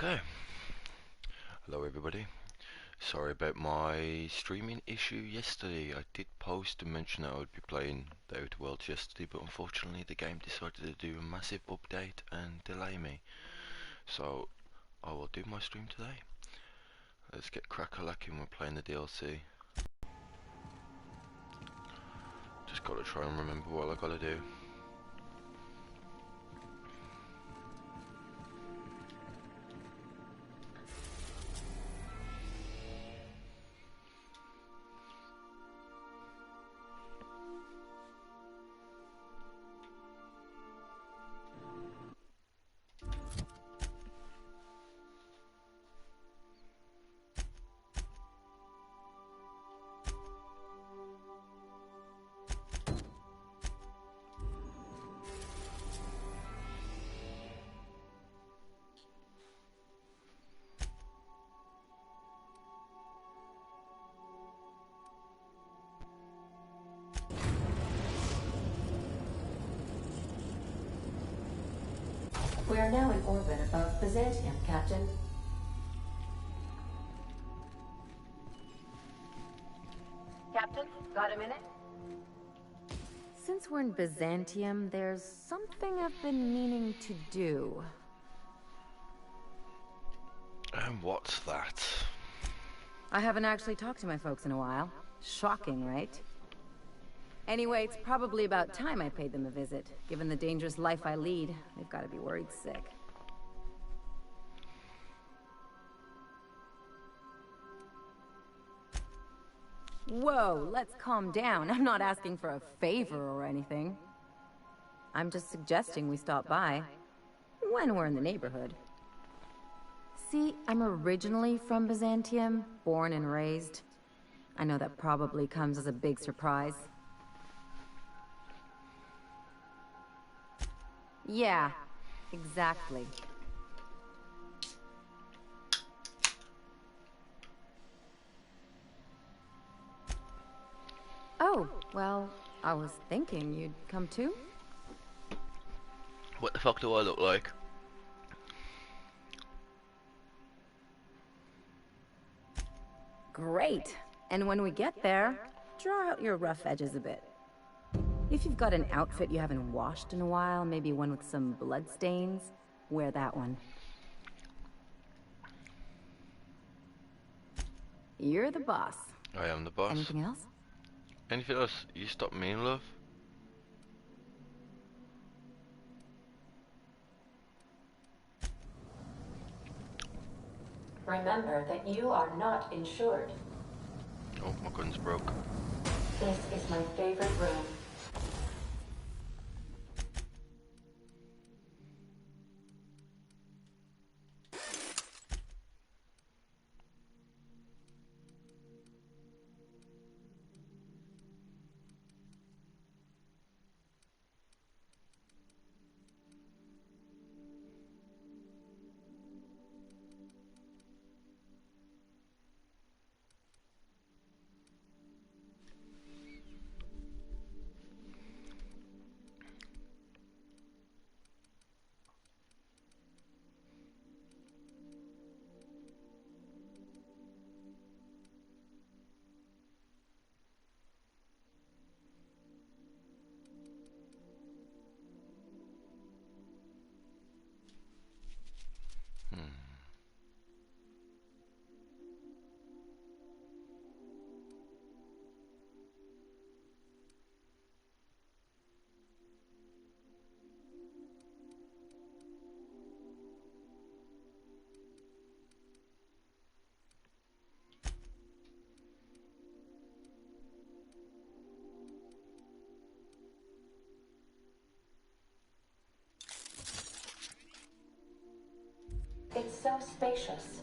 Okay, hello everybody. Sorry about my streaming issue yesterday. I did post and mention that I would be playing the Outer Worlds yesterday, but unfortunately the game decided to do a massive update and delay me. So I will do my stream today. Let's get crack-a-lacking. We're playing the DLC. Just gotta try and remember what I gotta do. We are now in orbit above Byzantium, Captain. Captain, got a minute? Since we're in Byzantium, there's something I've been meaning to do. And what's that? I haven't actually talked to my folks in a while. Shocking, right? Anyway, it's probably about time I paid them a visit. Given the dangerous life I lead, they've got to be worried sick. Whoa, let's calm down. I'm not asking for a favor or anything. I'm just suggesting we stop by when we're in the neighborhood. See, I'm originally from Byzantium, born and raised. I know that probably comes as a big surprise. Yeah, exactly. Oh, well, I was thinking you'd come too? What the fuck do I look like? Great. And when we get there, draw out your rough edges a bit. If you've got an outfit you haven't washed in a while, maybe one with some blood stains, wear that one. You're the boss. I am the boss. Anything else? Anything else? You stop me in love? Remember that you are not insured. Oh, my gun's broke. This is my favorite room. It's so spacious.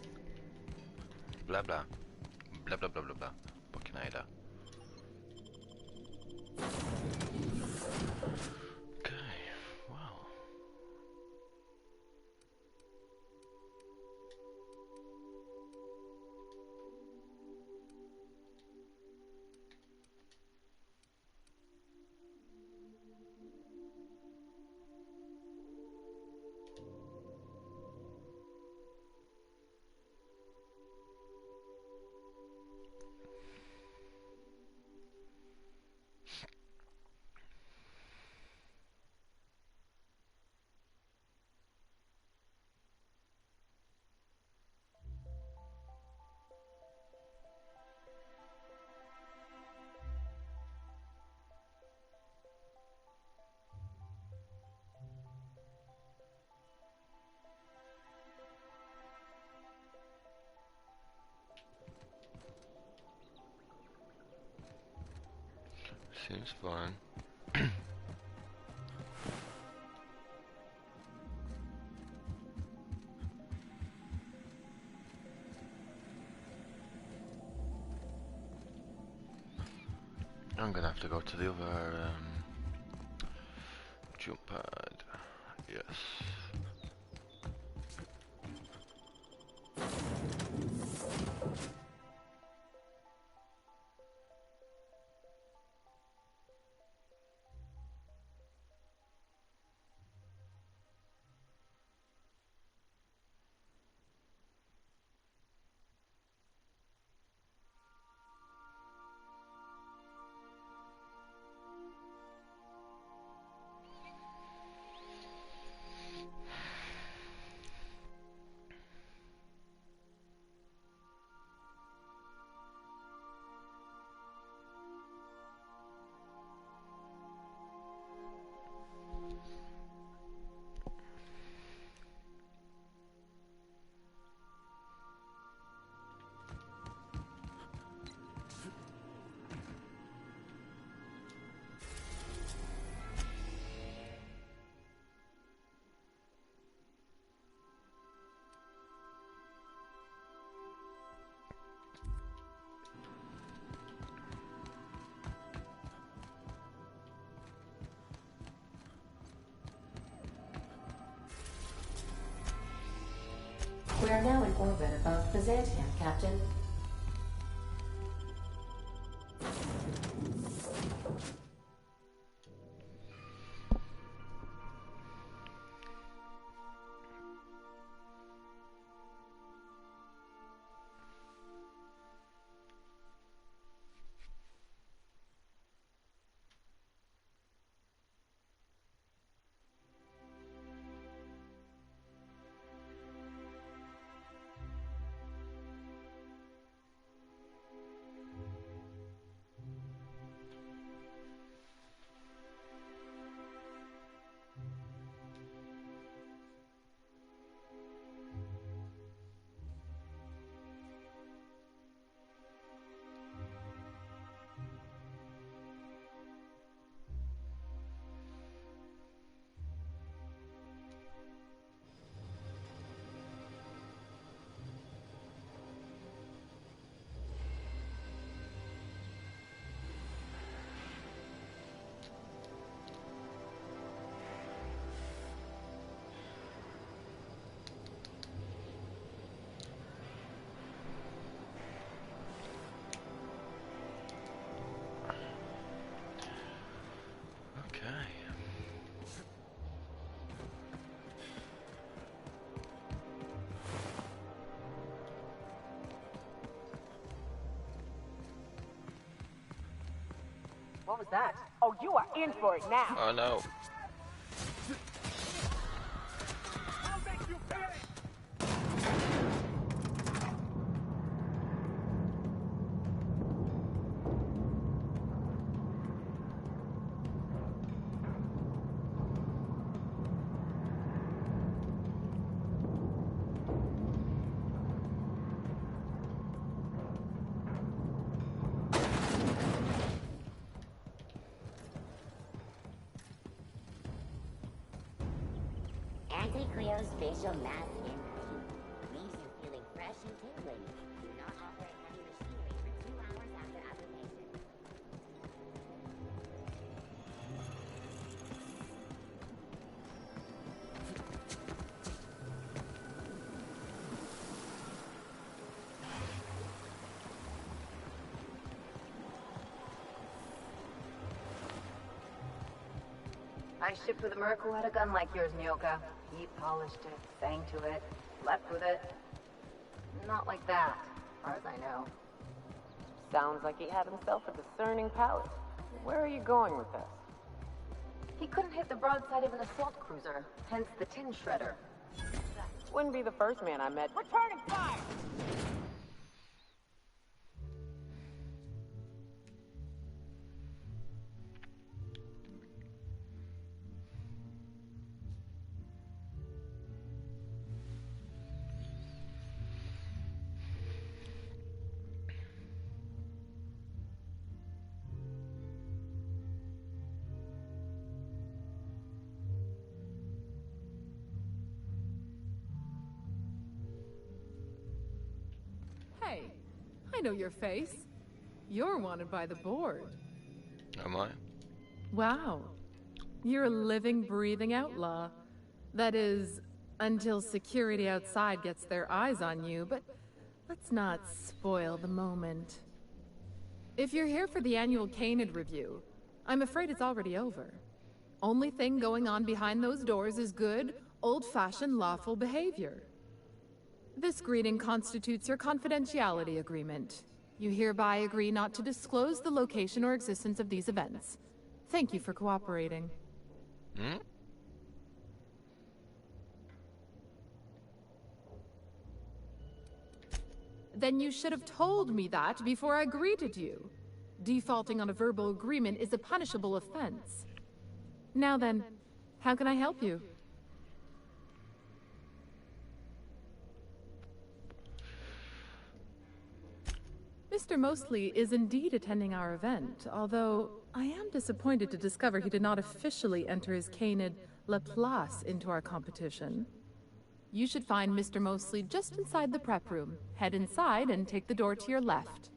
Blah blah. Blah blah blah blah blah. Fucking Ada. Okay, wow. seems fine. I'm gonna have to go to the other jump pad. Yes. We are now in orbit above Byzantium, Captain. Okay. What was that? Oh, you are in for it now. Oh no. Anti-cryospatial mass increase. Leaves you feeling fresh and tingling. Do not operate heavy machinery for 2 hours after application. I shipped with a merc who had a gun like yours, Myoka. He polished it, sang to it, slept with it. Not like that, as far as I know. Sounds like he had himself a discerning palate. Where are you going with this? He couldn't hit the broadside of an assault cruiser, hence the tin shredder. Wouldn't be the first man I met. Returning fire! Hey, I know your face. You're wanted by the board. Am I? Wow. You're a living, breathing outlaw. That is, until security outside gets their eyes on you, but let's not spoil the moment. If you're here for the annual Canid review, I'm afraid it's already over. Only thing going on behind those doors is good, old-fashioned lawful behavior. This greeting constitutes your confidentiality agreement. You hereby agree not to disclose the location or existence of these events. Thank you for cooperating. Hmm? Then you should have told me that before I greeted you. Defaulting on a verbal agreement is a punishable offense. Now then, how can I help you? Mr. Mosley is indeed attending our event, although I am disappointed to discover he did not officially enter his Canid La Place into our competition. You should find Mr. Mosley just inside the prep room. Head inside and take the door to your left.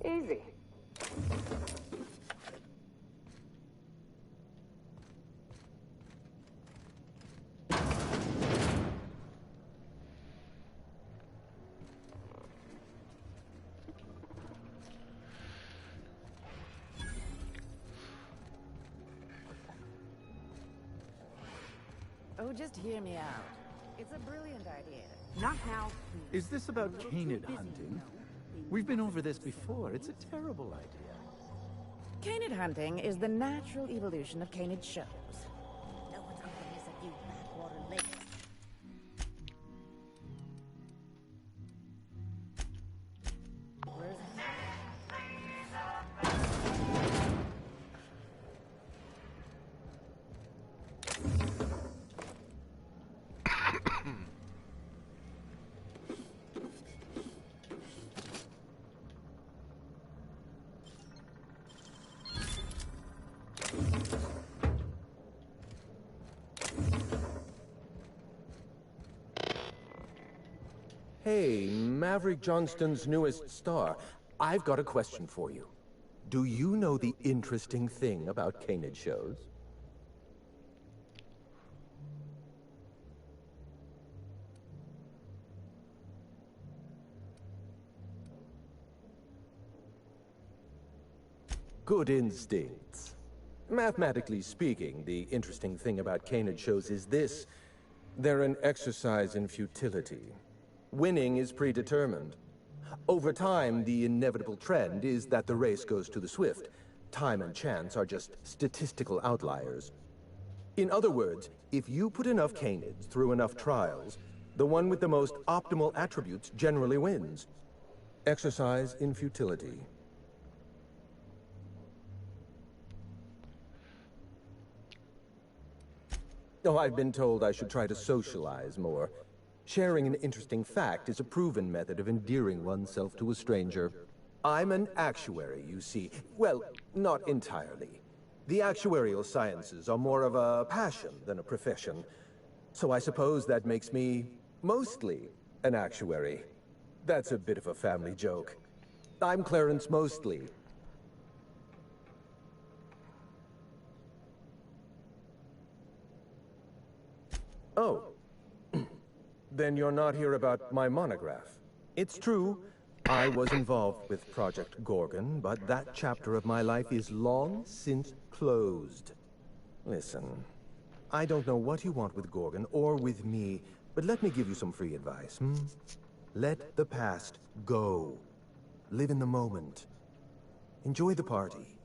Easy. Oh, just hear me out. It's a brilliant idea. Not now. Is this about Canid hunting? We've been over this before. It's a terrible idea. Canid hunting is the natural evolution of Canid shows. No one's gonna miss a few backwater lakes. Hey, Maverick Johnston's newest star. I've got a question for you. Do you know the interesting thing about Canid shows? Good instincts. Mathematically speaking, the interesting thing about Canid shows is this. They're an exercise in futility. Winning is predetermined. Over time, the inevitable trend is that the race goes to the swift. Time and chance are just statistical outliers. In other words, if you put enough Canids through enough trials, the one with the most optimal attributes generally wins. Exercise in futility. Oh, I've been told I should try to socialize more. Sharing an interesting fact is a proven method of endearing oneself to a stranger. I'm an actuary, you see. Well, not entirely. The actuarial sciences are more of a passion than a profession. So I suppose that makes me mostly an actuary. That's a bit of a family joke. I'm Clarence Mostly. Oh. Then you're not here about my monograph. It's true, I was involved with Project Gorgon, but that chapter of my life is long since closed. Listen, I don't know what you want with Gorgon or with me, but let me give you some free advice, Let the past go. Live in the moment. Enjoy the party.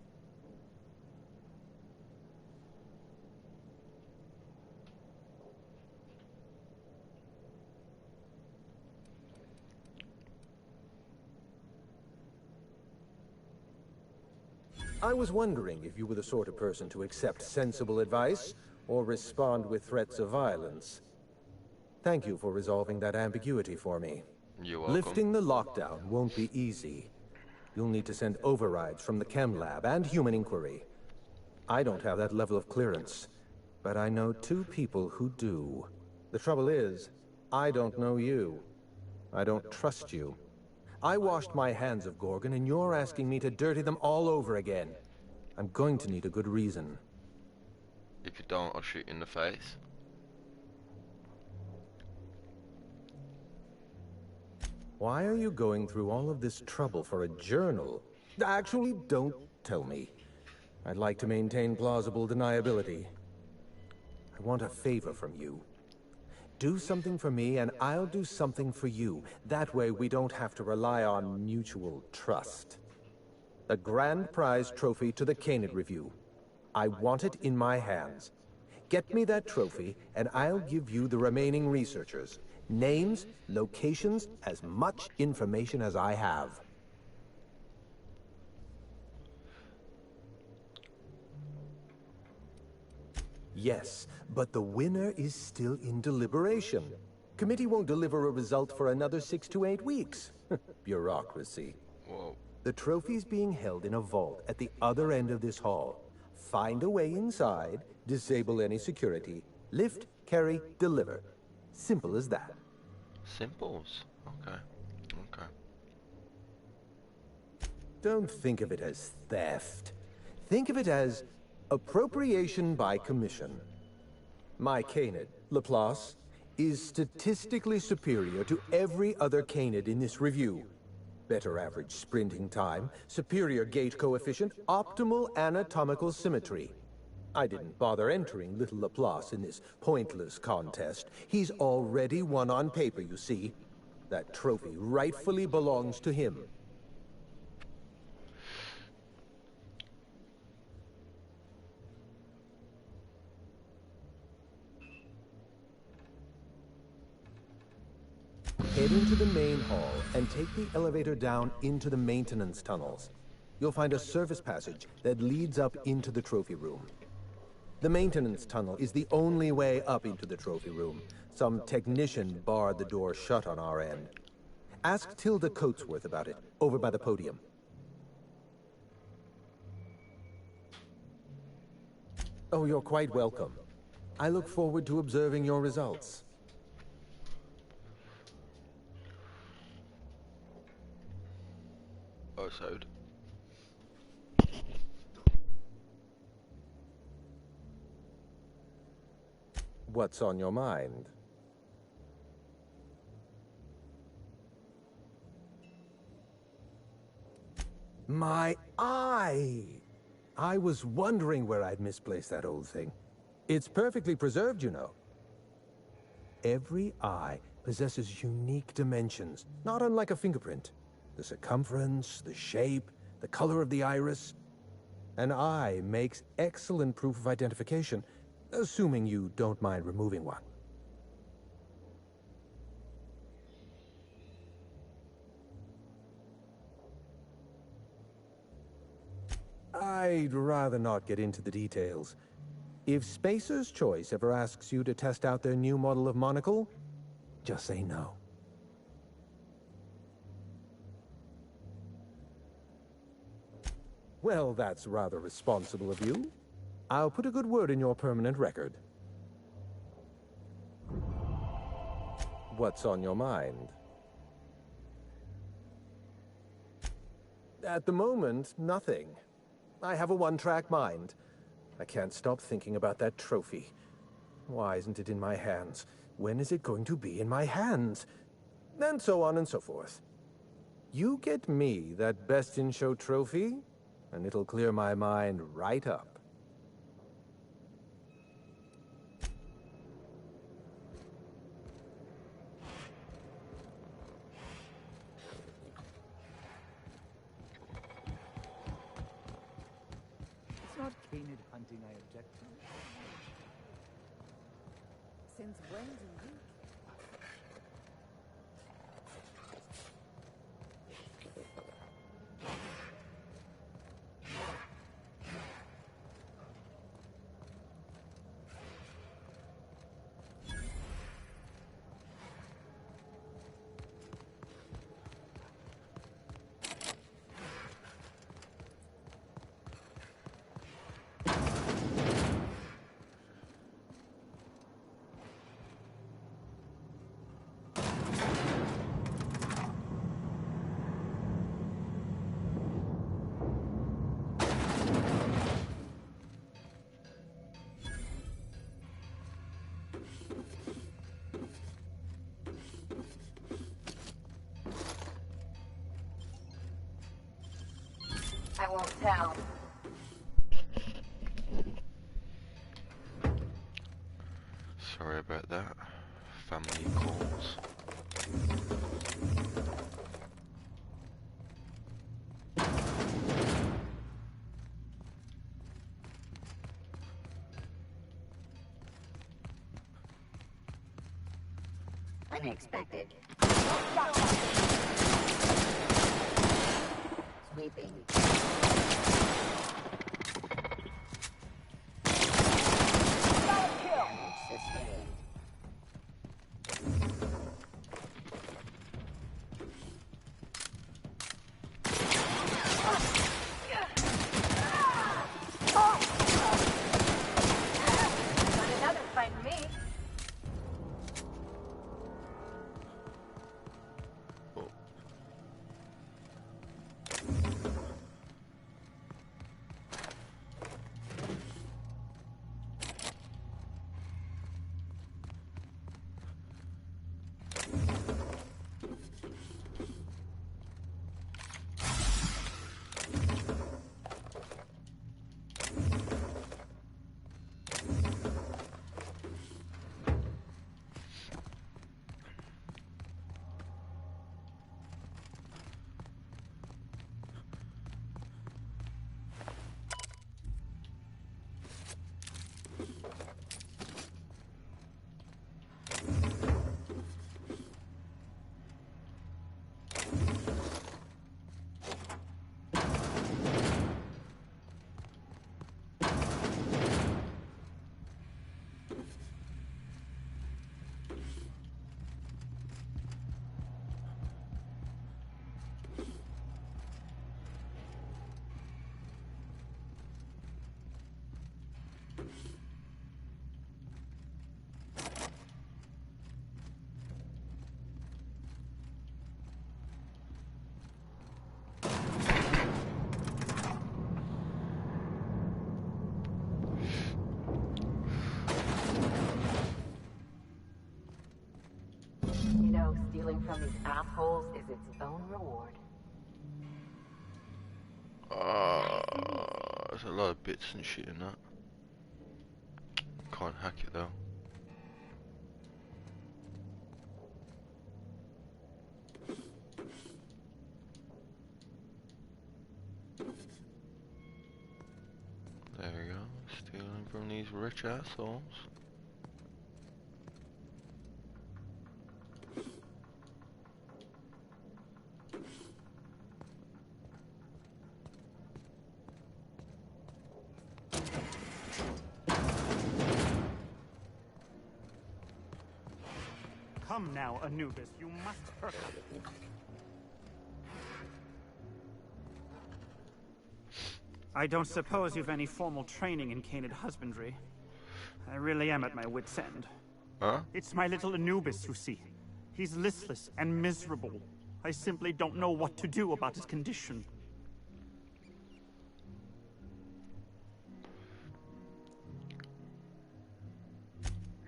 I was wondering if you were the sort of person to accept sensible advice or respond with threats of violence. Thank you for resolving that ambiguity for me. You're welcome. Lifting the lockdown won't be easy. You'll need to send overrides from the chem lab and human inquiry. I don't have that level of clearance, but I know two people who do. The trouble is, I don't know you. I don't trust you. I washed my hands of Gorgon, and you're asking me to dirty them all over again. I'm going to need a good reason. If you don't, I'll shoot you in the face. Why are you going through all of this trouble for a journal? Actually, don't tell me. I'd like to maintain plausible deniability. I want a favor from you. Do something for me, and I'll do something for you. That way, we don't have to rely on mutual trust. The grand prize trophy to the Canid Review. I want it in my hands. Get me that trophy, and I'll give you the remaining researchers. Names, locations, as much information as I have. Yes, but the winner is still in deliberation. Committee won't deliver a result for another 6 to 8 weeks. Bureaucracy. Whoa. The trophy's being held in a vault at the other end of this hall. Find a way inside, disable any security, lift, carry, deliver. Simple as that. Simples. Okay. Okay. Don't think of it as theft. Think of it as appropriation by commission. My Canid, Laplace, is statistically superior to every other Canid in this review. Better average sprinting time, superior gait coefficient, optimal anatomical symmetry. I didn't bother entering little Laplace in this pointless contest. He's already won on paper, you see. That trophy rightfully belongs to him. Head into the main hall and take the elevator down into the maintenance tunnels. You'll find a service passage that leads up into the trophy room. The maintenance tunnel is the only way up into the trophy room. Some technician barred the door shut on our end. Ask Tilda Coatsworth about it, over by the podium. Oh, you're quite welcome. I look forward to observing your results. Episode. What's on your mind? My eye! I was wondering where I'd misplaced that old thing. It's perfectly preserved, you know. Every eye possesses unique dimensions, not unlike a fingerprint. The circumference, the shape, the color of the iris. An eye makes excellent proof of identification, assuming you don't mind removing one. I'd rather not get into the details. If Spacer's Choice ever asks you to test out their new model of monocle, just say no. Well, that's rather responsible of you. I'll put a good word in your permanent record. What's on your mind? At the moment, nothing. I have a one-track mind. I can't stop thinking about that trophy. Why isn't it in my hands? When is it going to be in my hands? And so on and so forth. You get me that Best in Show trophy, and it'll clear my mind right up. It's not canid hunting I object to. Since when do you... won't tell. Sorry about that. Family calls. Unexpected. Sweeping. Damage sustained. Not another fighting me. Oh. You know, stealing from these assholes is its own reward. There's a lot of bits and shit in that. Can't hack it though. There we go, stealing from these rich assholes. Come now, Anubis, you must perk up. I don't suppose you've any formal training in canid husbandry. I really am at my wit's end. Huh? It's my little Anubis, you see. He's listless and miserable. I simply don't know what to do about his condition.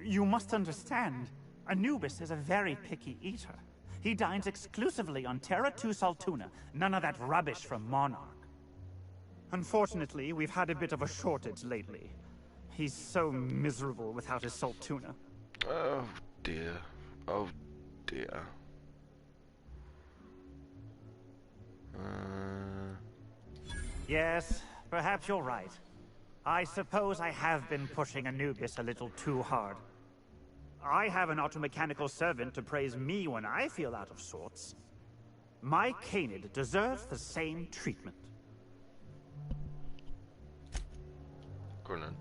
You must understand, Anubis is a very picky eater. He dines exclusively on Terra 2 Saltuna, none of that rubbish from Monarch. Unfortunately, we've had a bit of a shortage lately. He's so miserable without his Saltuna. Oh dear. Oh dear. Yes, perhaps you're right. I suppose I have been pushing Anubis a little too hard. I have an automechanical servant to praise me when I feel out of sorts. My canid deserves the same treatment. Gorgon.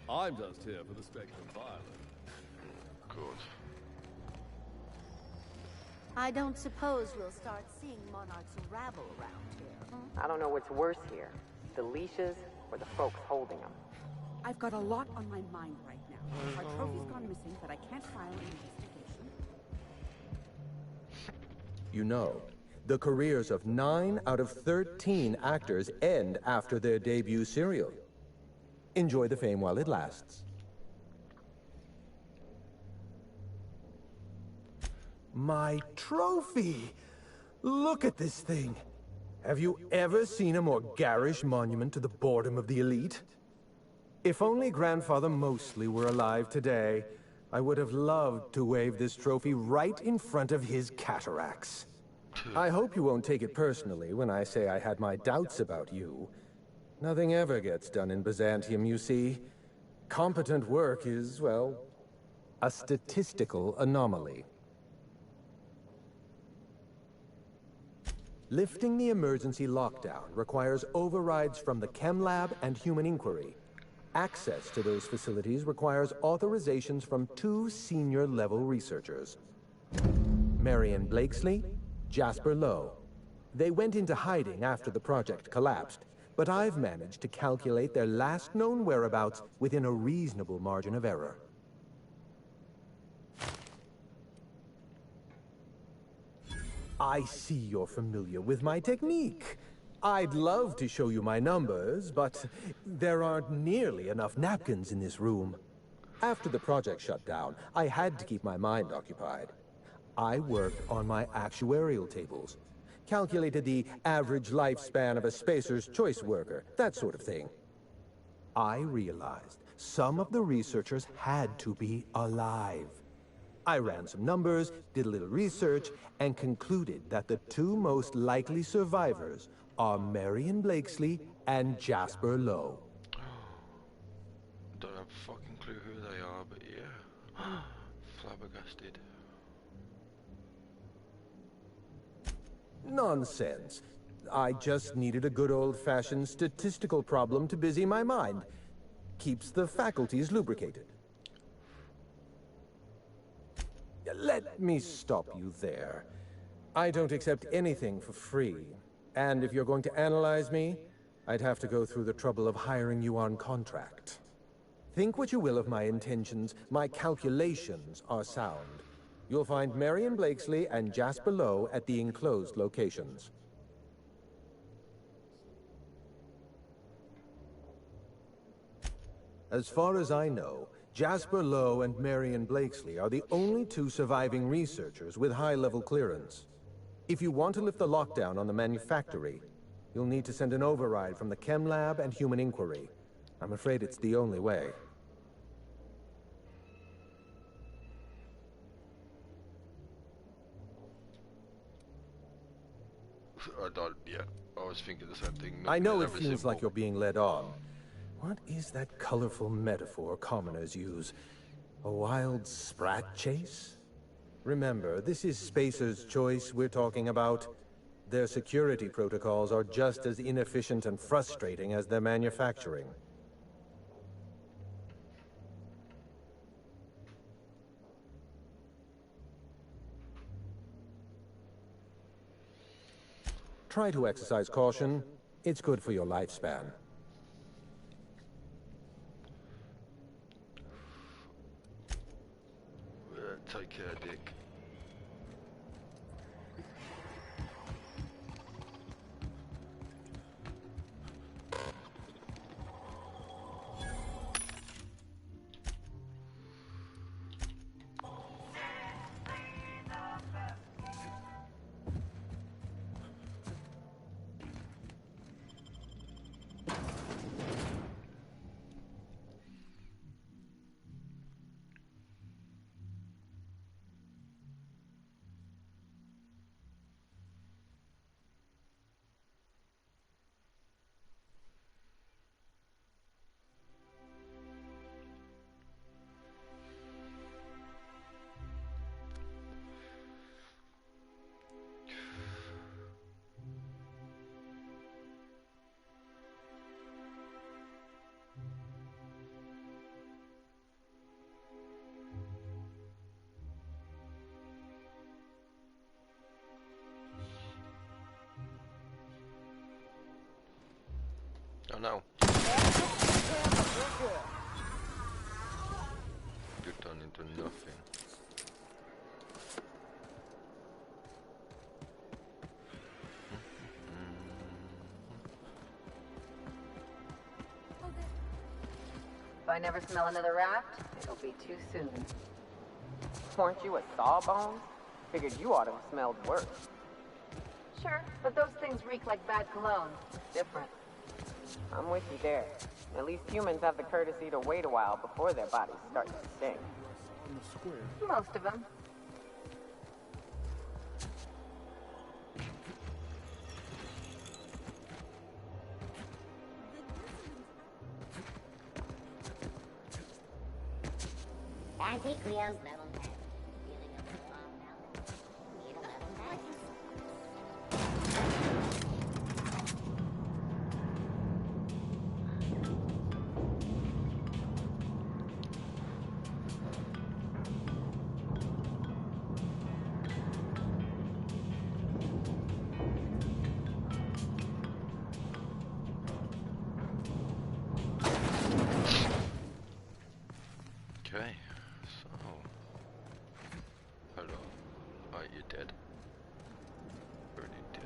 I'm just here for the Spectrum Violet. Good. I don't suppose we'll start seeing monarchs rabble around here. I don't know what's worse here, the leashes or the folks holding them. I've got a lot on my mind right now. Our trophy's gone missing, but I can't file an investigation. You know, the careers of 9 out of 13 actors end after their debut serial. Enjoy the fame while it lasts. My trophy! Look at this thing! Have you ever seen a more garish monument to the boredom of the elite? If only Grandfather Mostly were alive today, I would have loved to wave this trophy right in front of his cataracts. I hope you won't take it personally when I say I had my doubts about you. Nothing ever gets done in Byzantium, you see. Competent work is, well, a statistical anomaly. Lifting the emergency lockdown requires overrides from the Chem Lab and Human Inquiry. Access to those facilities requires authorizations from 2 senior-level researchers. Marion Blakesley, Jasper Lowe. They went into hiding after the project collapsed, but I've managed to calculate their last known whereabouts within a reasonable margin of error. I see you're familiar with my technique. I'd love to show you my numbers, but there aren't nearly enough napkins in this room. After the project shut down, I had to keep my mind occupied. I worked on my actuarial tables, calculated the average lifespan of a Spacer's Choice worker, that sort of thing. I realized some of the researchers had to be alive. I ran some numbers, did a little research, and concluded that the 2 most likely survivors are Marion Blakesley and Jasper Lowe. Don't have a fucking clue who they are, but yeah. Flabbergasted. Nonsense. I just needed a good old-fashioned statistical problem to busy my mind. Keeps the faculties lubricated. Let me stop you there. I don't accept anything for free. And if you're going to analyze me, I'd have to go through the trouble of hiring you on contract. Think what you will of my intentions, my calculations are sound. You'll find Marion Blakesley and Jasper Lowe at the enclosed locations. As far as I know, Jasper Lowe and Marion Blakesley are the only 2 surviving researchers with high-level clearance. If you want to lift the lockdown on the manufactory, you'll need to send an override from the Chem Lab and Human Inquiry. I'm afraid it's the only way. Yeah, I was thinking the same thing. I know it feels like you're being led on. What is that colorful metaphor commoners use? A wild sprat chase? Remember, this is Spacer's Choice we're talking about. Their security protocols are just as inefficient and frustrating as their manufacturing. Try to exercise caution. It's good for your lifespan. Take care, Dick. Oh no. You turned into nothing. If I never smell another raft, it'll be too soon. Weren't you a sawbones? Figured you ought to have smelled worse. Sure, but those things reek like bad cologne. Different. I'm with you there. At least humans have the courtesy to wait a while before their bodies start to stink. Most of them. Auntie Cleo's level 10. Feeling a little off balance. Need a level 9. Okay, so... Hello. Are you dead? Already dead.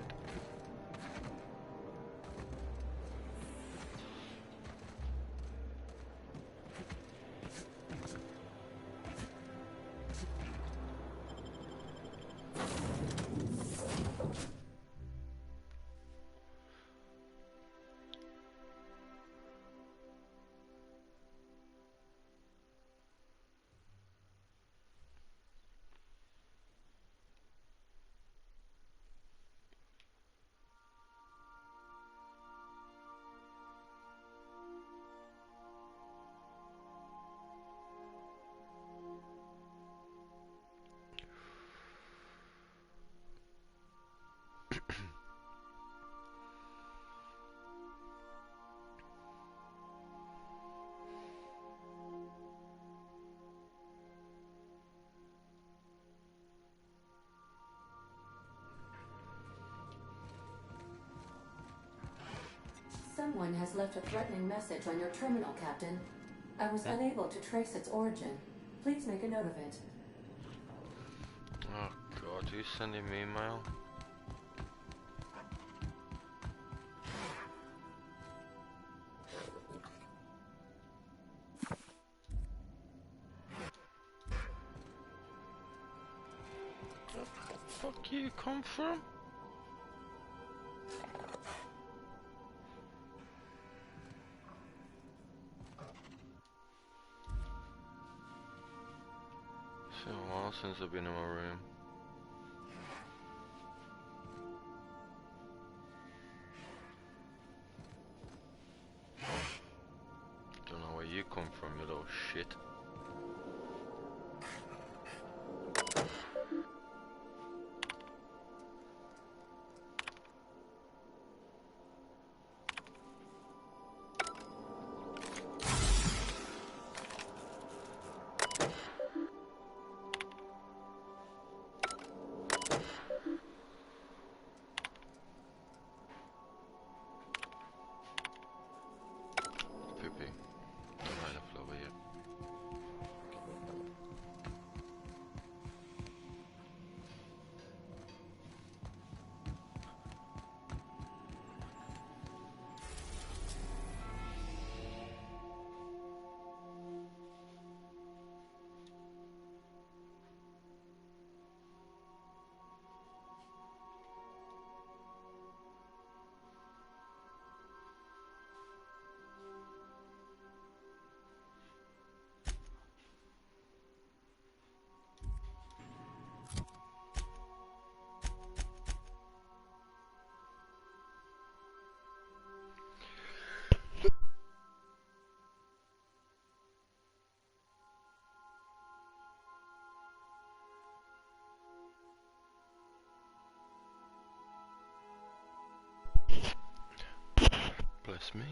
Someone has left a threatening message on your terminal, Captain. I was unable to trace its origin. Please make a note of it. Oh god, who's sending me email? Where the fuck you come from? It's been a while since I've been in my room. Don't know where you come from, you little shit. Poopy. Don't mind the floor here. Bless me.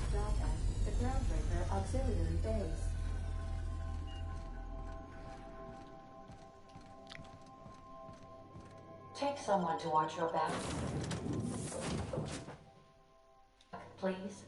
Stop at the Groundbreaker Auxiliary Base. Take someone to watch your back. Please.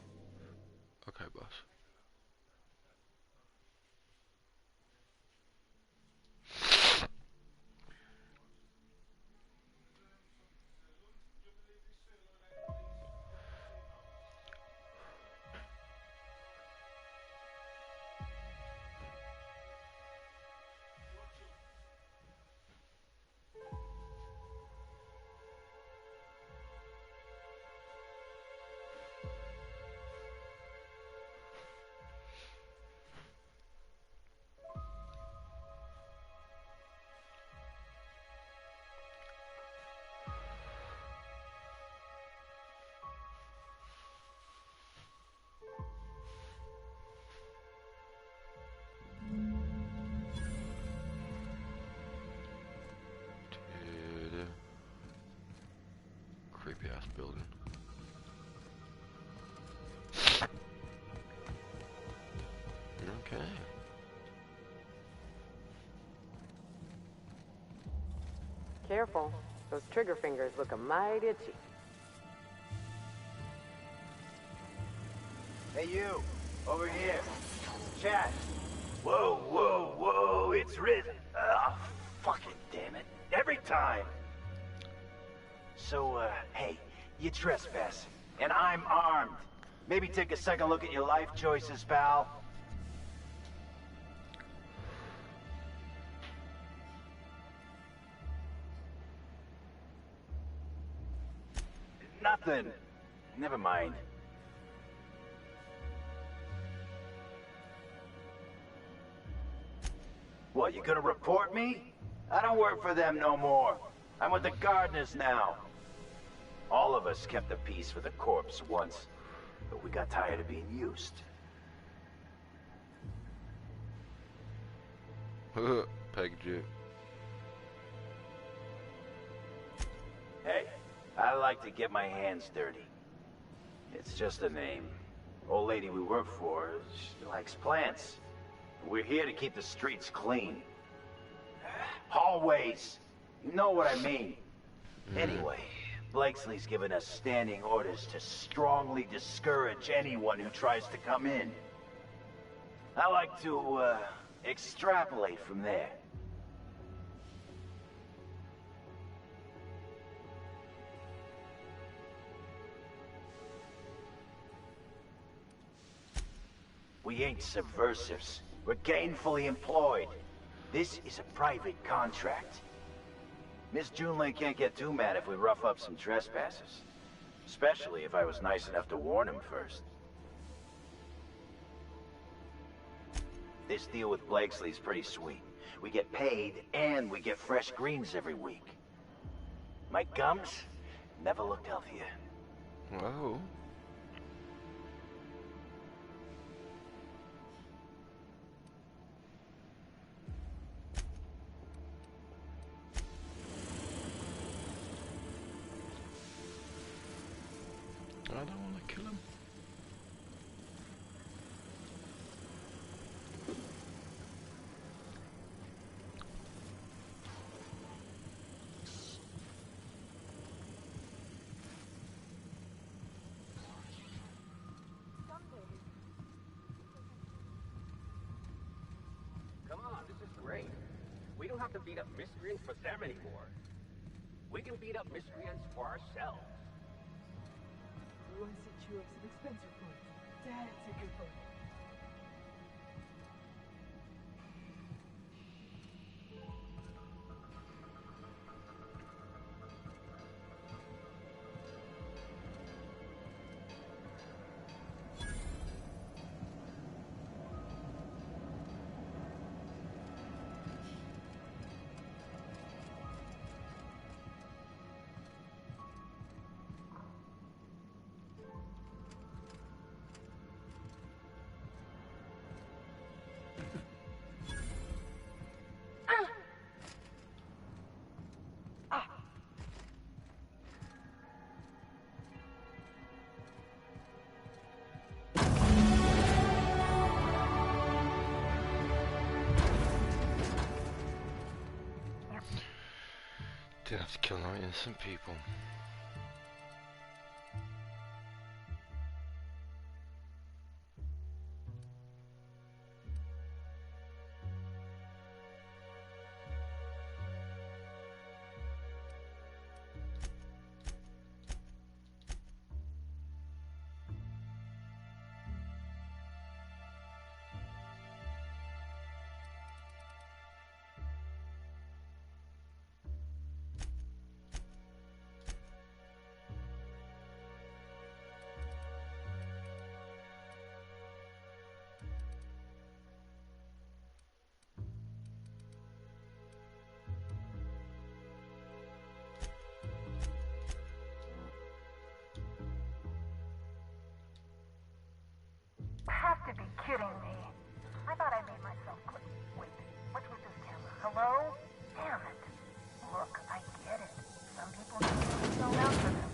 creepy ass building. Okay. Careful. Those trigger fingers look a mite itchy. Hey you, over here. Chat. Whoa, whoa, whoa, it's risen. Fucking damn it. Every time. So, hey, you trespassing, and I'm armed. Maybe take a second look at your life choices, pal. Nothing. Never mind. What, you gonna report me? I don't work for them no more. I'm with the gardeners now. All of us kept the peace for the corpse once, but we got tired of being used. Pegged you. Hey, I like to get my hands dirty. It's just a name. Old lady we work for, she likes plants. We're here to keep the streets clean. Hallways. You know what I mean. Anyway, Blakesley's given us standing orders to strongly discourage anyone who tries to come in. I like to, extrapolate from there. We ain't subversives. We're gainfully employed. This is a private contract. Miss Junlei can't get too mad if we rough up some trespassers. Especially if I was nice enough to warn him first. This deal with Blakesley's pretty sweet. We get paid, and we get fresh greens every week. My gums never looked healthier. Whoa. I don't want to kill him. Come on, this is great. We don't have to beat up miscreants for them anymore. We can beat up miscreants for ourselves. I set you up some expensive fun. That's a good one. Didn't have to kill no innocent people. Have to be kidding me. I thought I made myself clear. Wait, what's with this camera? Hello? Damn it. Look, I get it. Some people need to be sold out for them.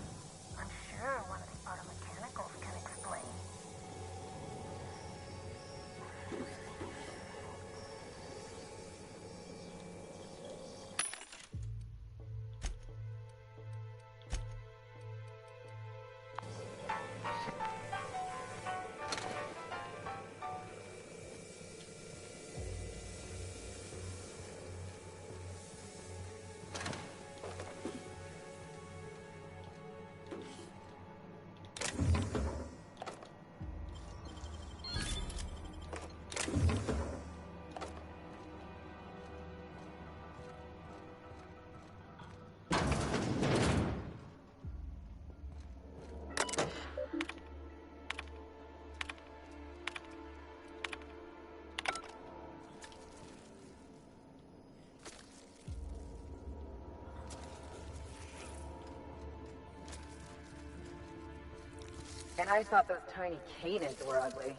And I thought those tiny canids were ugly.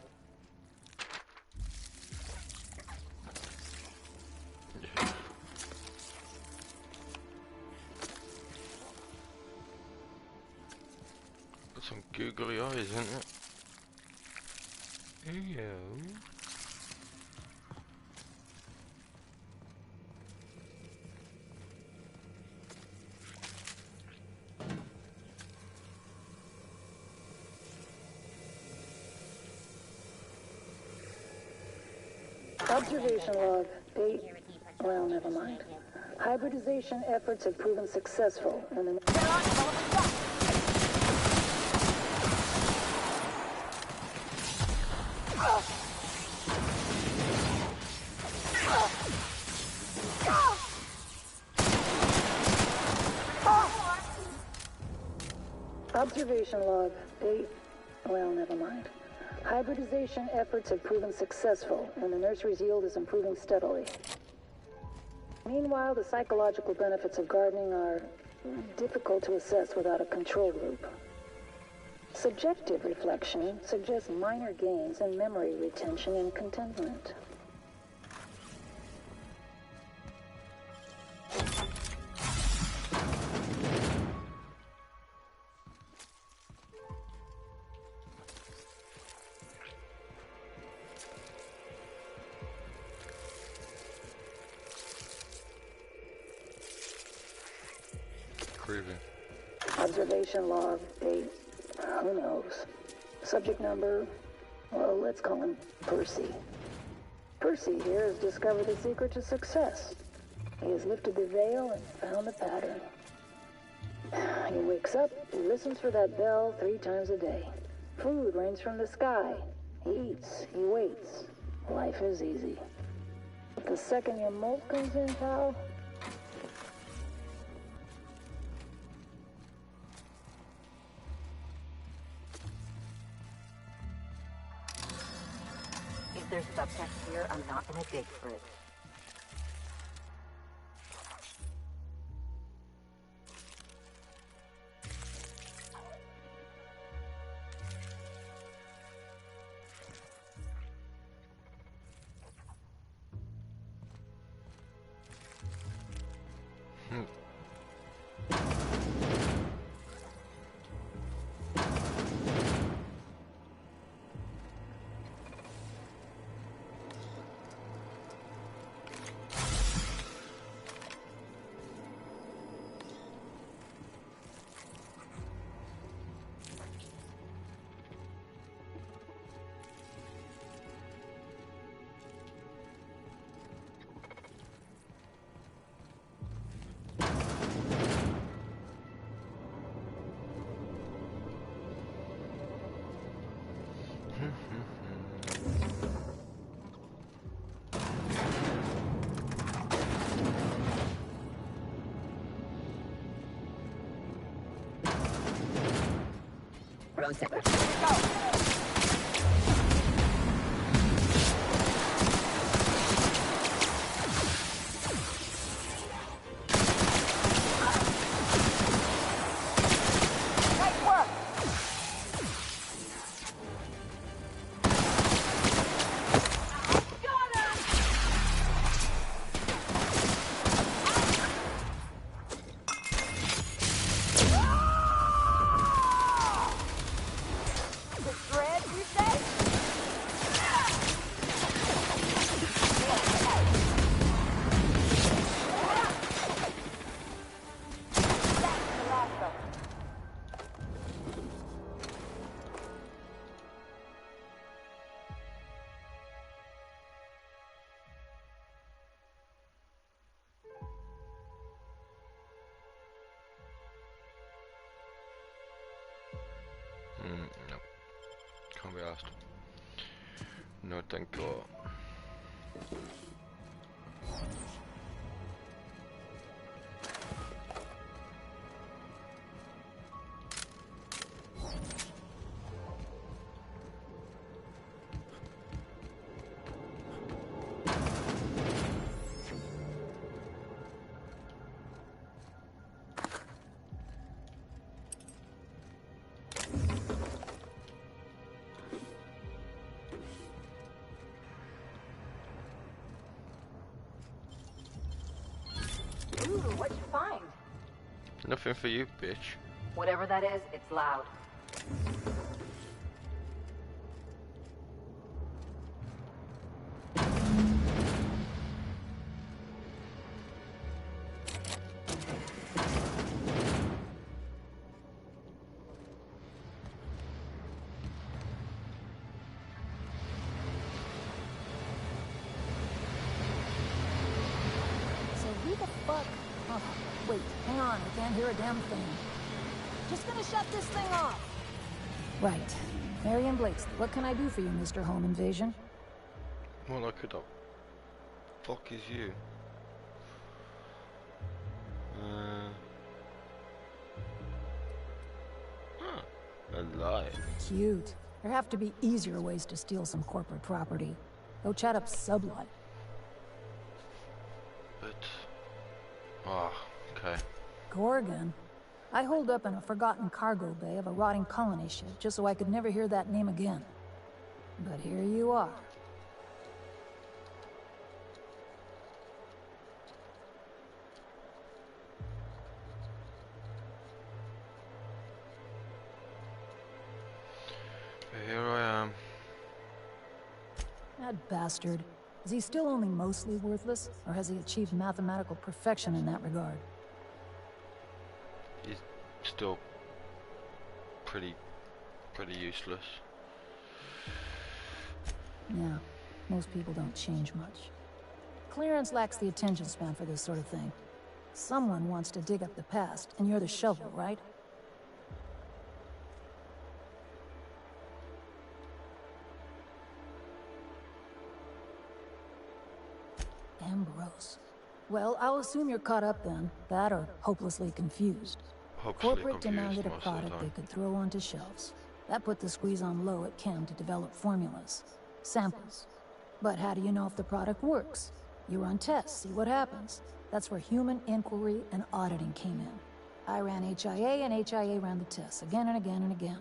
Got some googly eyes, isn't it? Ew. Observation log 8. Well, never mind. Hybridization efforts have proven successful, and the... Observation log 8. Well, never mind. Hybridization efforts have proven successful, and the nursery's yield is improving steadily. Meanwhile, the psychological benefits of gardening are difficult to assess without a control group. Subjective reflection suggests minor gains in memory retention and contentment. Observation log 8. Who knows? Subject number, well, let's call him Percy. Percy here has discovered the secret to success. He has lifted the veil and found the pattern. He wakes up, he listens for that bell 3 times a day. Food rains from the sky. He eats, he waits. Life is easy. But the second your molt comes in, pal, If there's subtext here, I'm not gonna dig for it. Road zipper. No. Can't be asked. No, thank God. Ooh, what'd you find? Nothing for you, bitch. Whatever that is, it's loud. So who the fuck? Oh, wait, hang on, I can't hear a damn thing. Just gonna shut this thing off. Right. Marion Blakesley, what can I do for you, Mr. Home Invasion? Well, I could. Fuck is you? A lie. Cute. There have to be easier ways to steal some corporate property. Go chat up Sublight. But. Oh, okay. Gorgon? I holed up in a forgotten cargo bay of a rotting colony ship just so I could never hear that name again. But here you are. Here I am. That bastard. Is he still only mostly worthless, or has he achieved mathematical perfection in that regard? He's still pretty useless. Yeah, most people don't change much. Clearance lacks the attention span for this sort of thing. Someone wants to dig up the past, and you're the shovel, right? Ambrose. Well, I'll assume you're caught up then. That or hopelessly confused. Corporate demanded a product they could throw onto shelves. That put the squeeze on low at Chem to develop formulas. Samples. But how do you know if the product works? You run tests, see what happens. That's where human inquiry and auditing came in. I ran HIA and HIA ran the tests again and again and again.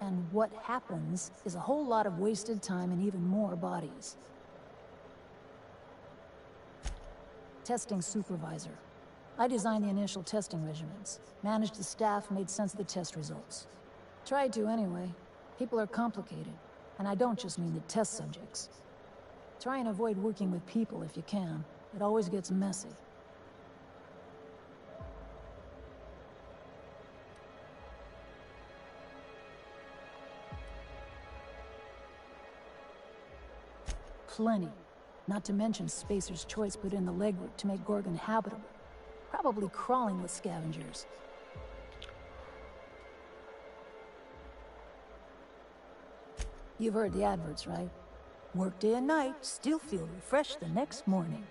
And what happens is a whole lot of wasted time and even more bodies. Testing supervisor. I designed the initial testing regimens, managed the staff, made sense of the test results. Tried to anyway. People are complicated, and I don't just mean the test subjects. Try and avoid working with people if you can. It always gets messy. Plenty. Not to mention Spacer's Choice put in the legwork to make Gorgon habitable. Probably crawling with scavengers. You've heard the adverts, right? Work day and night, still feel refreshed the next morning.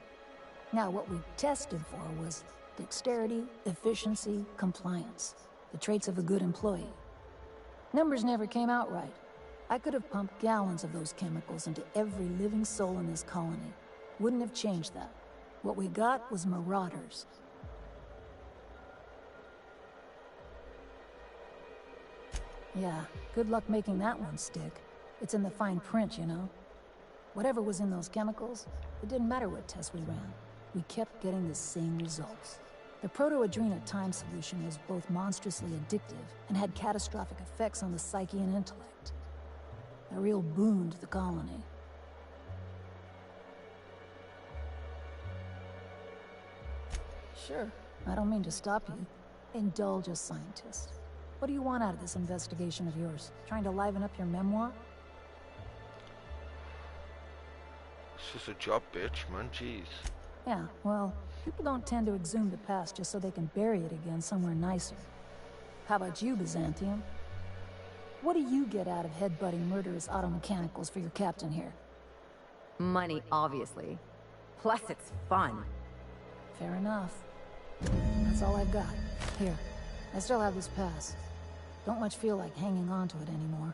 Now, what we tested for was dexterity, efficiency, compliance. The traits of a good employee. Numbers never came out right. I could have pumped gallons of those chemicals into every living soul in this colony. Wouldn't have changed that. What we got was marauders. Yeah, good luck making that one stick. It's in the fine print, you know. Whatever was in those chemicals, it didn't matter what tests we ran. We kept getting the same results. The proto-adrena time solution was both monstrously addictive and had catastrophic effects on the psyche and intellect. A real boon to the colony. Sure, I don't mean to stop you. Indulge a scientist. What do you want out of this investigation of yours? Trying to liven up your memoir? It's just a job, bitch, man. Jeez. Yeah, well, people don't tend to exhume the past just so they can bury it again somewhere nicer. How about you, Byzantium? What do you get out of headbutting murderous automechanicals for your captain here? Money, obviously. Plus, it's fun. Fair enough. That's all I've got. Here, I still have this pass. Don't much feel like hanging on to it anymore.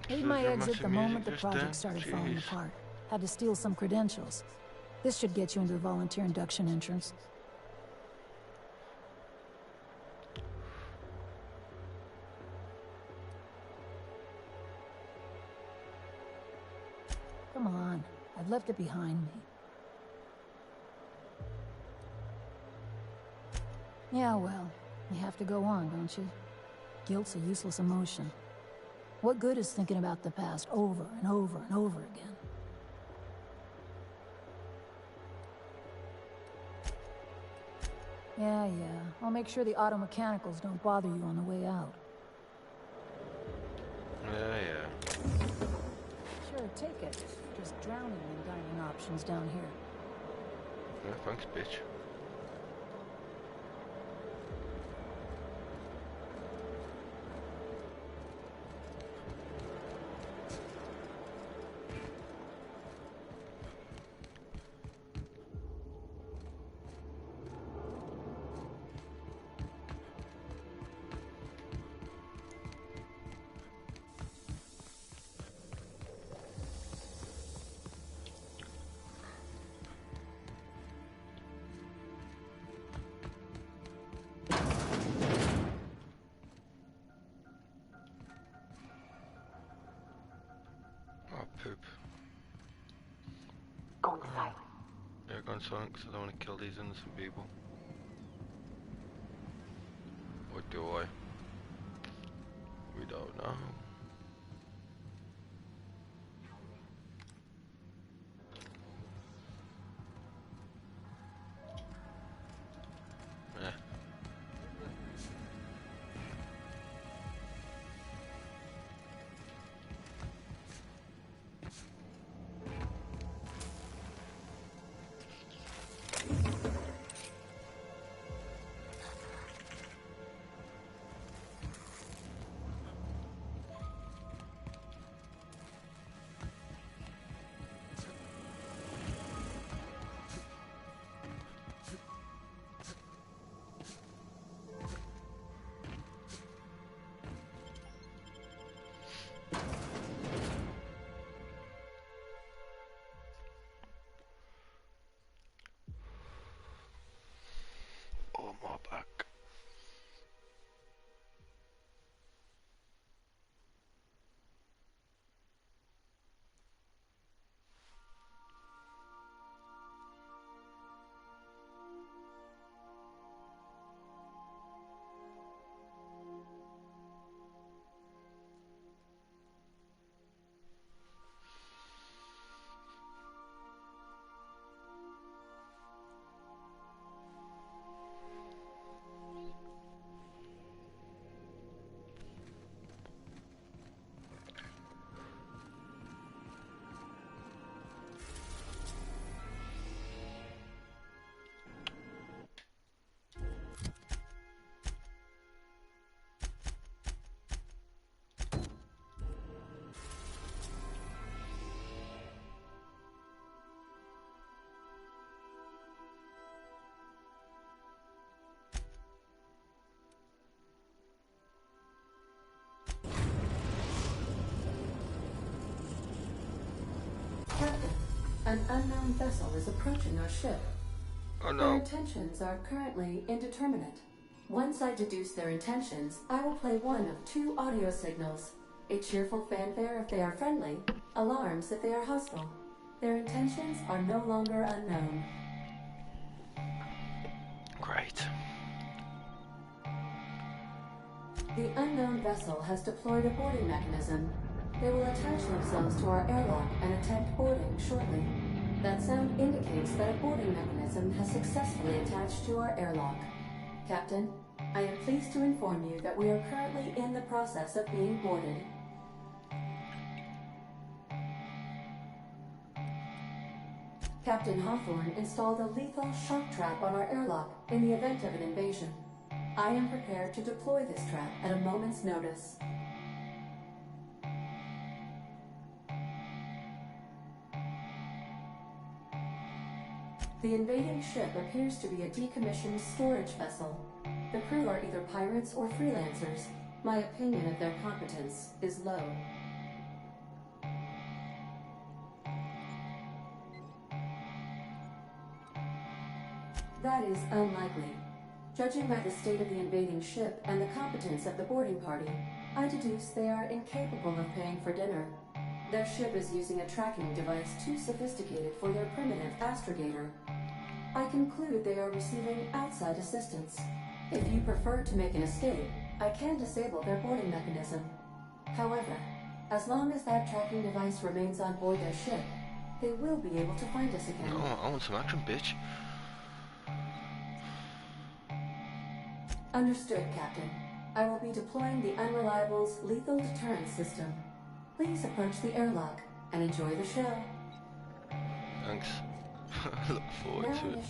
Made my exit the moment the project started falling apart. Had to steal some credentials. This should get you into the volunteer induction entrance. Come on, I've left it behind me. Yeah, well, you have to go on, don't you? Guilt's a useless emotion. What good is thinking about the past over and over and over again? Yeah. I'll make sure the auto mechanicals don't bother you on the way out. Yeah. Sure, take it. Just drowning in dining options down here. Yeah, thanks, bitch. Poop. Go inside. Yeah, go inside because I don't want to kill these innocent people. Or do I? We don't know. Yeah. Oh, my back. Captain, an unknown vessel is approaching our ship. Oh Their no. intentions are currently indeterminate. Once I deduce their intentions, I will play one of two audio signals. A cheerful fanfare if they are friendly, alarms if they are hostile. Their intentions are no longer unknown. Great. The unknown vessel has deployed a boarding mechanism. They will attach themselves to our airlock and attempt boarding shortly. That sound indicates that a boarding mechanism has successfully attached to our airlock. Captain, I am pleased to inform you that we are currently in the process of being boarded. Captain Hawthorne installed a lethal shock trap on our airlock in the event of an invasion. I am prepared to deploy this trap at a moment's notice. The invading ship appears to be a decommissioned storage vessel. The crew are either pirates or freelancers. My opinion of their competence is low. That is unlikely. Judging by the state of the invading ship and the competence of the boarding party, I deduce they are incapable of paying for dinner. Their ship is using a tracking device too sophisticated for their primitive astrogator. I conclude they are receiving outside assistance. If you prefer to make an escape, I can disable their boarding mechanism. However, as long as that tracking device remains on board their ship, they will be able to find us again. Oh, I want some action, bitch. Understood, Captain. I will be deploying the Unreliable's lethal deterrence system. Please approach the airlock and enjoy the show. Thanks. I look forward to it.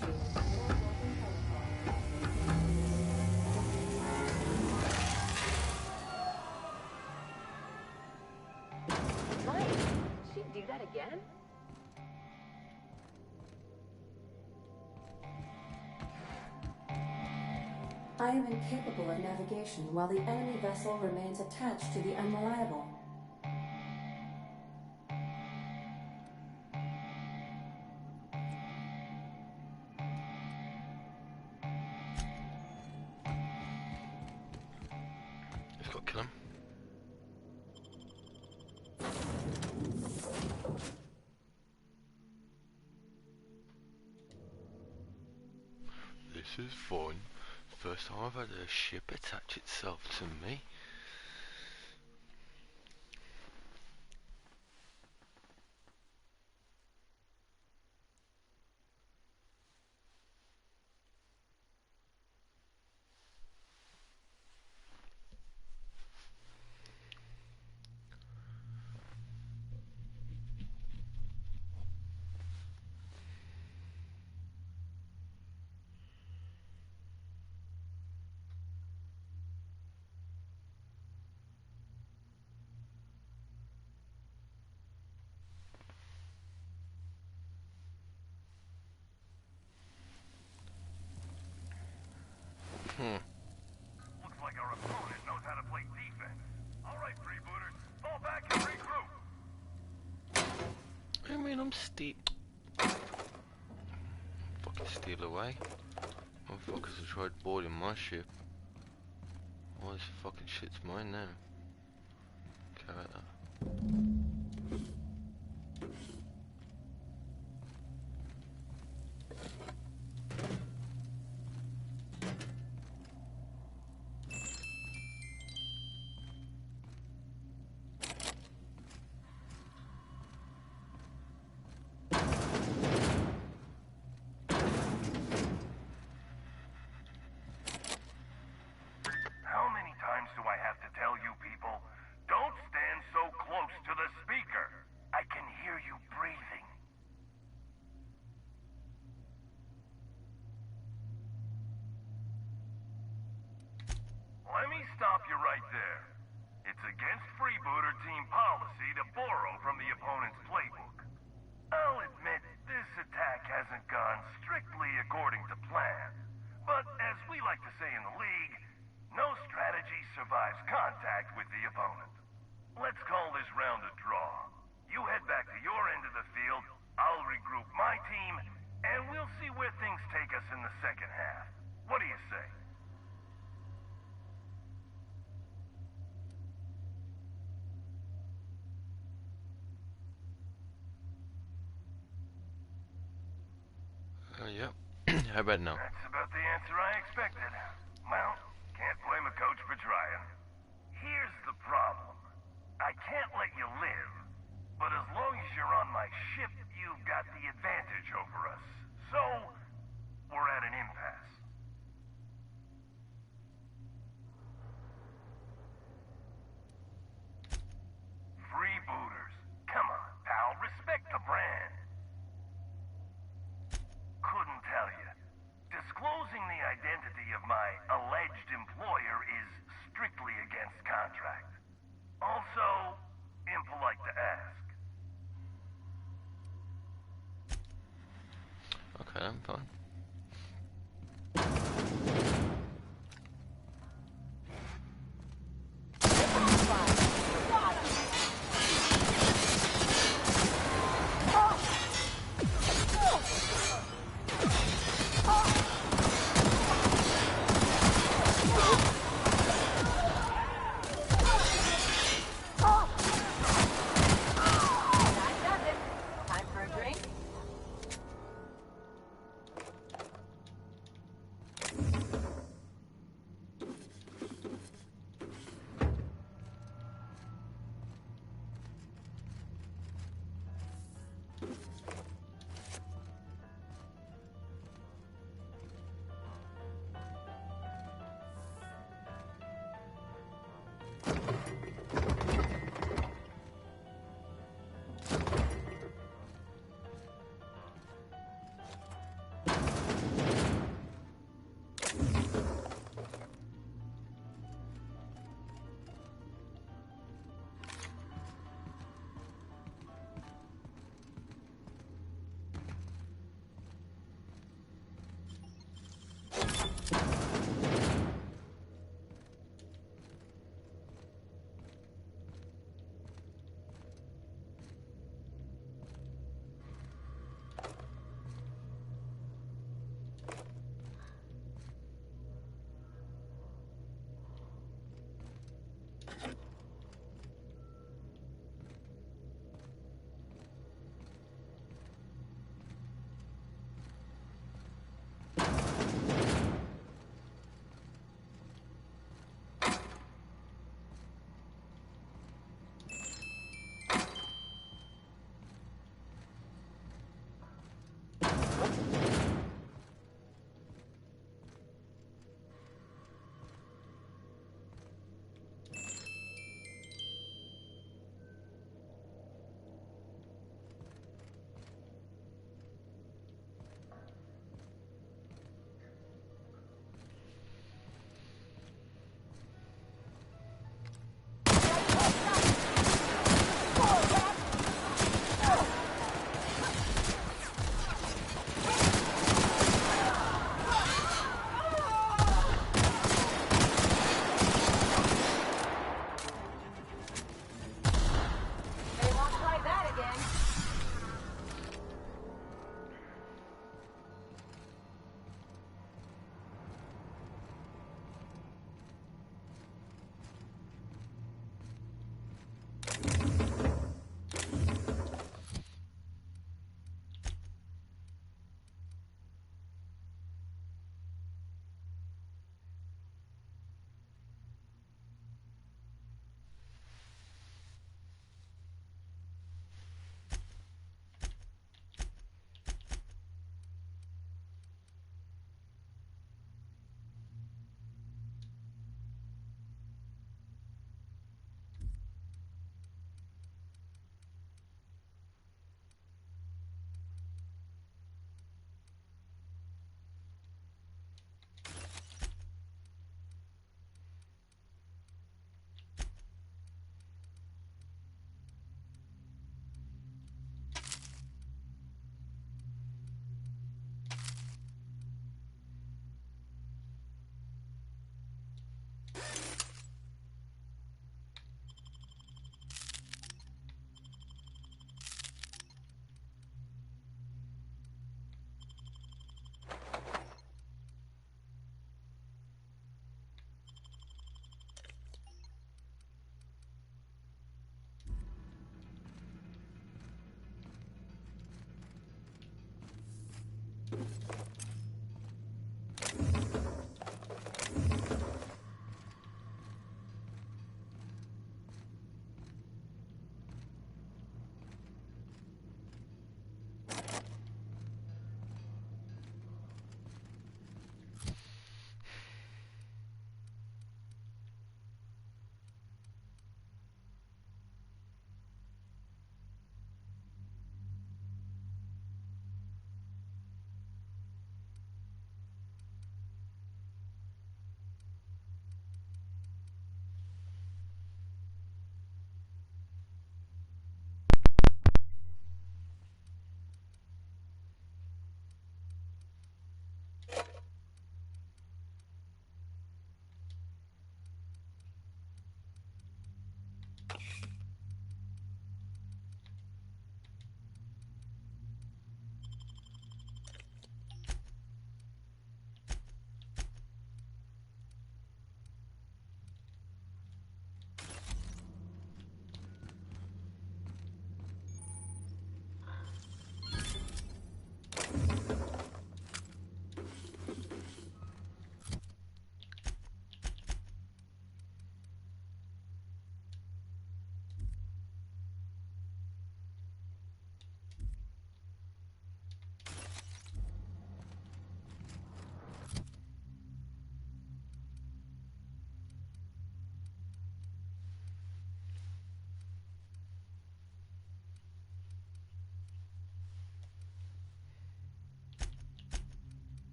Nice. Did she do that again? I am incapable of navigation while the enemy vessel remains attached to the Unreliable. Let's go kill him. This is fun. First time I've had a ship attach itself to me. Looks like our opponent knows how to play defense. All right, freebooters, fall back and regroup. I mean, I'm fucking steal away. Motherfuckers have tried boarding my ship. All this fucking shit's mine now. Carry that. How many times do I have to tell you people, don't stand so close to the speaker? I can hear you breathing. Let me stop you right there. It's against freebooter team policy to borrow from the opponent's playbook. I'll admit, this attack hasn't gone strictly according to plan. But as we like to say in the league, no strategy survives contact with the opponent. Let's call this round a draw. You head back to your end of the field, I'll regroup my team, and we'll see where things take us in the second half. What do you say? Yep. How about now? That's about the answer I expected. Well, can't blame a coach for trying. Here's the problem. I can't let you live, but as long as you're on my ship, you've got the advantage over us. So, we're at an impasse. Freebooters, come on, pal, respect the brand. Couldn't tell you. Disclosing the identity of my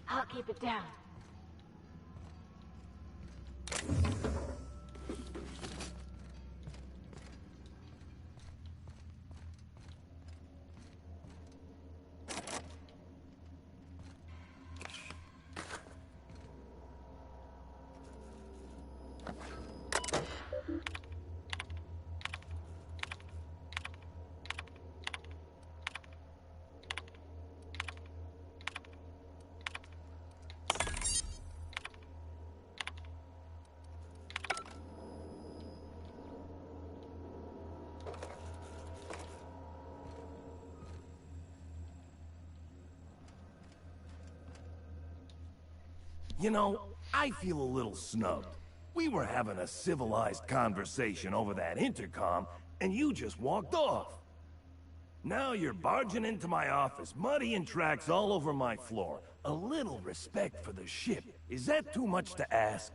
I'll keep it down. You know, I feel a little snubbed. We were having a civilized conversation over that intercom, and you just walked off. Now you're barging into my office, muddying tracks all over my floor. A little respect for the ship. Is that too much to ask?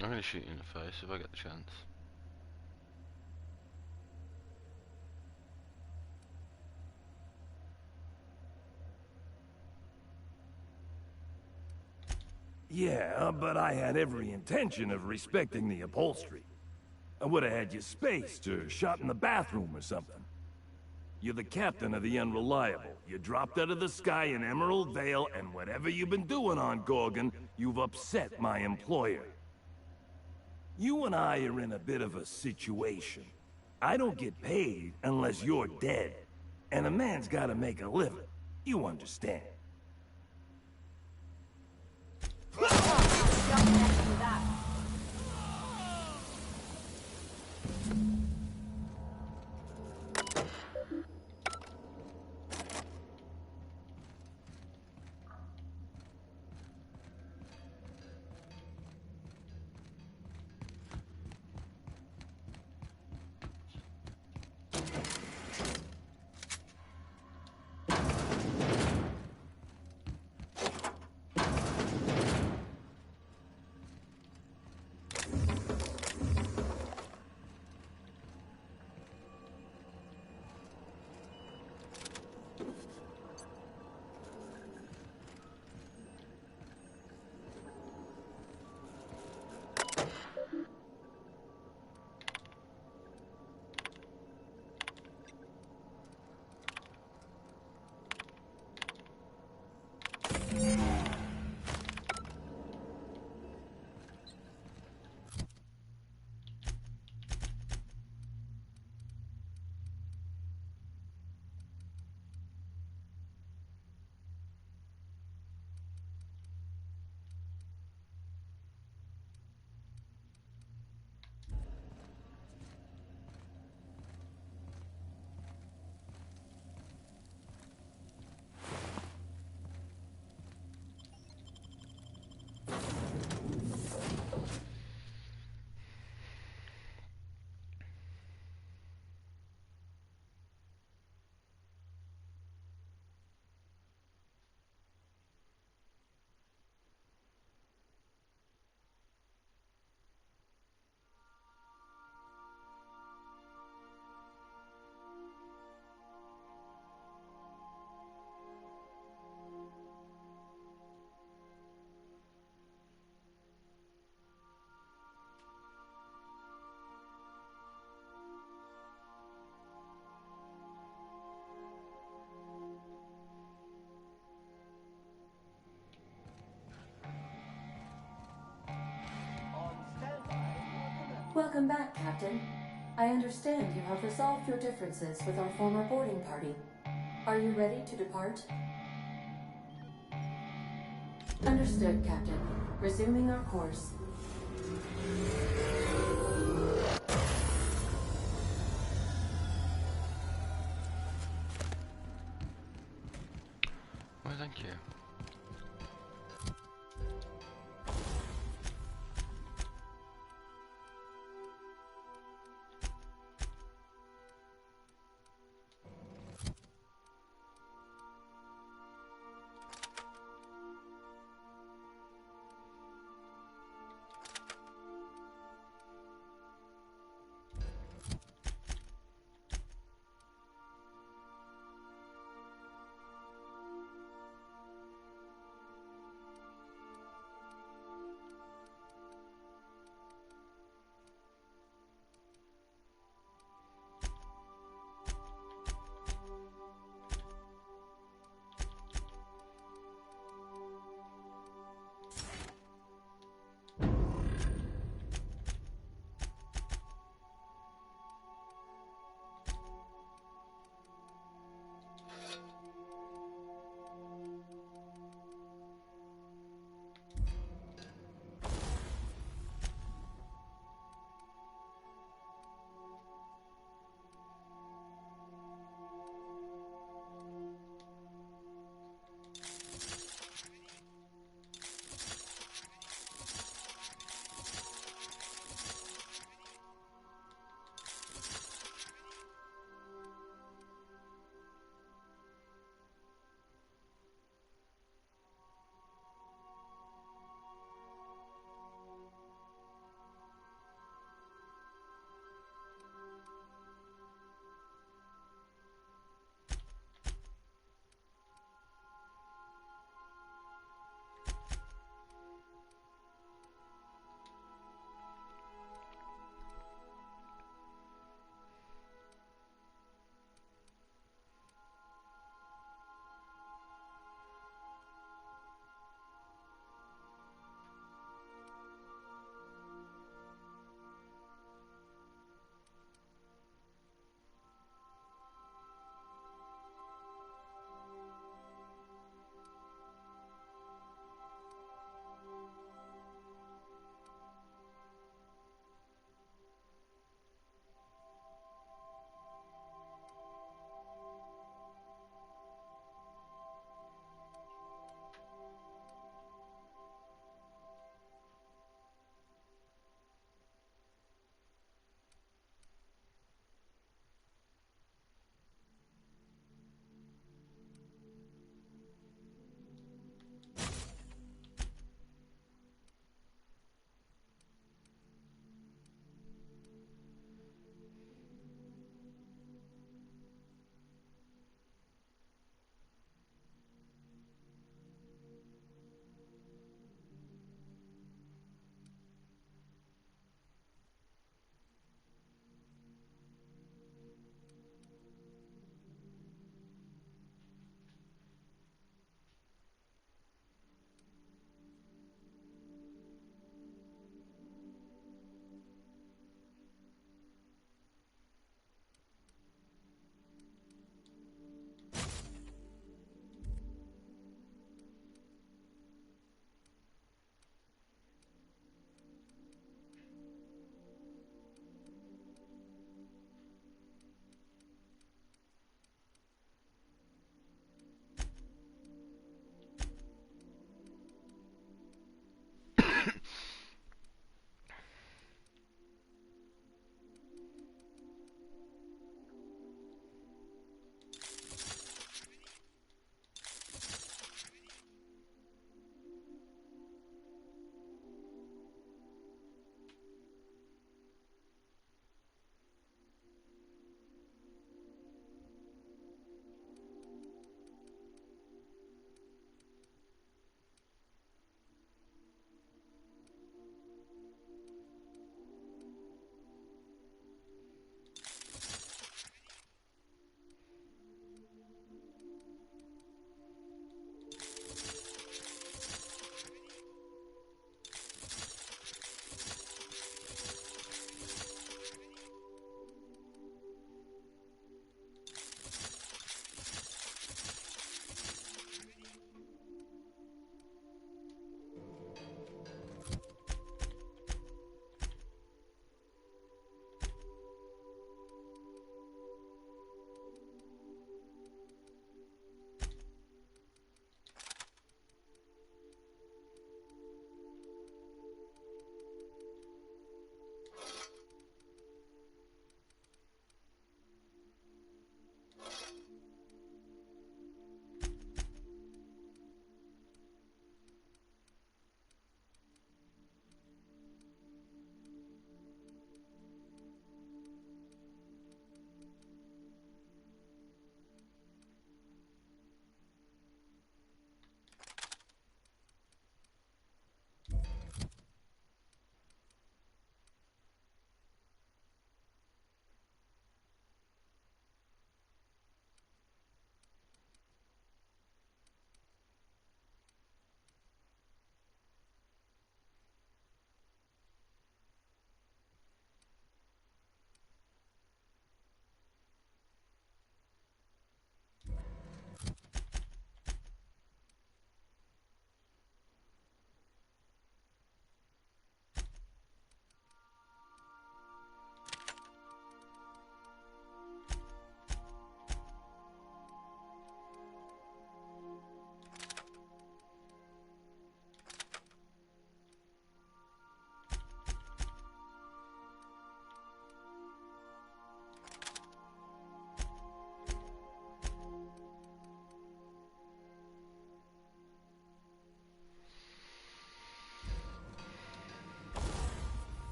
I'm gonna shoot you in the face if I get the chance. Yeah, but I had every intention of respecting the upholstery. I would have had you spaced or shot in the bathroom or something. You're the captain of the Unreliable. You dropped out of the sky in Emerald Vale, and whatever you've been doing on Gorgon, you've upset my employer. You and I are in a bit of a situation. I don't get paid unless you're dead. And a man's gotta make a living. You understand. Welcome back, Captain. I understand you have resolved your differences with our former boarding party. Are you ready to depart? Understood, Captain. Resuming our course. Well, thank you.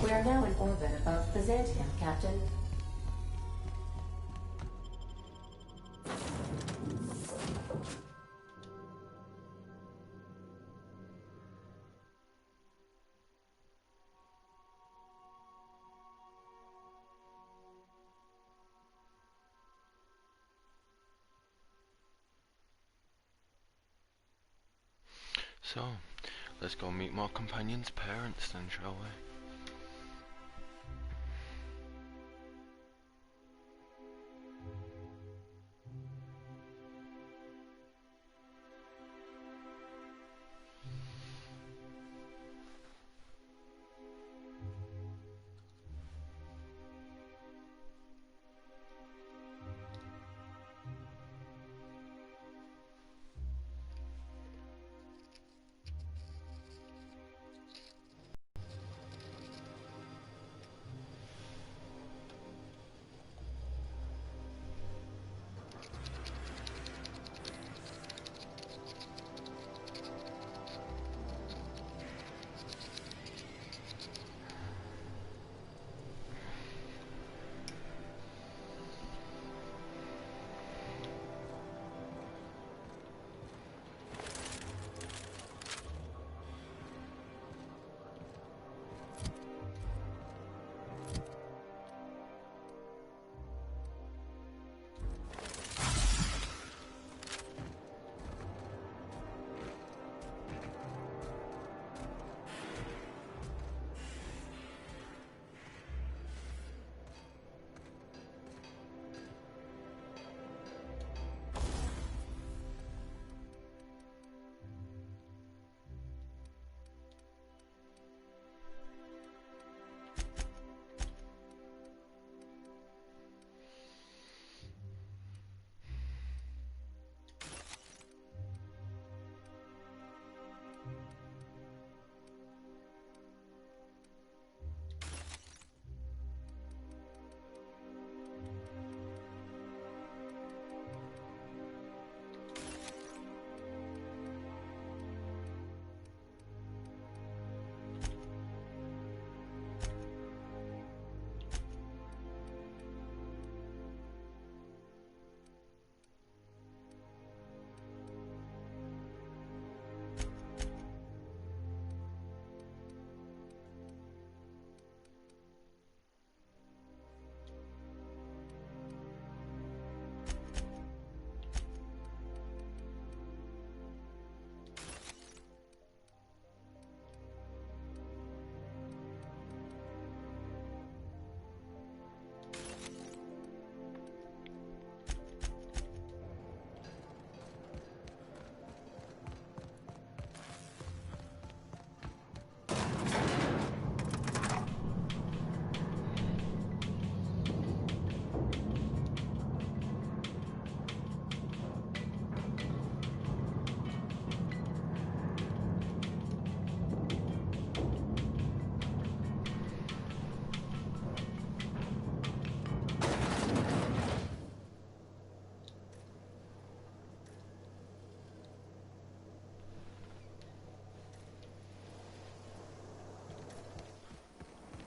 We are now in orbit above Byzantium, Captain. So, let's go meet my companion's parents then, shall we?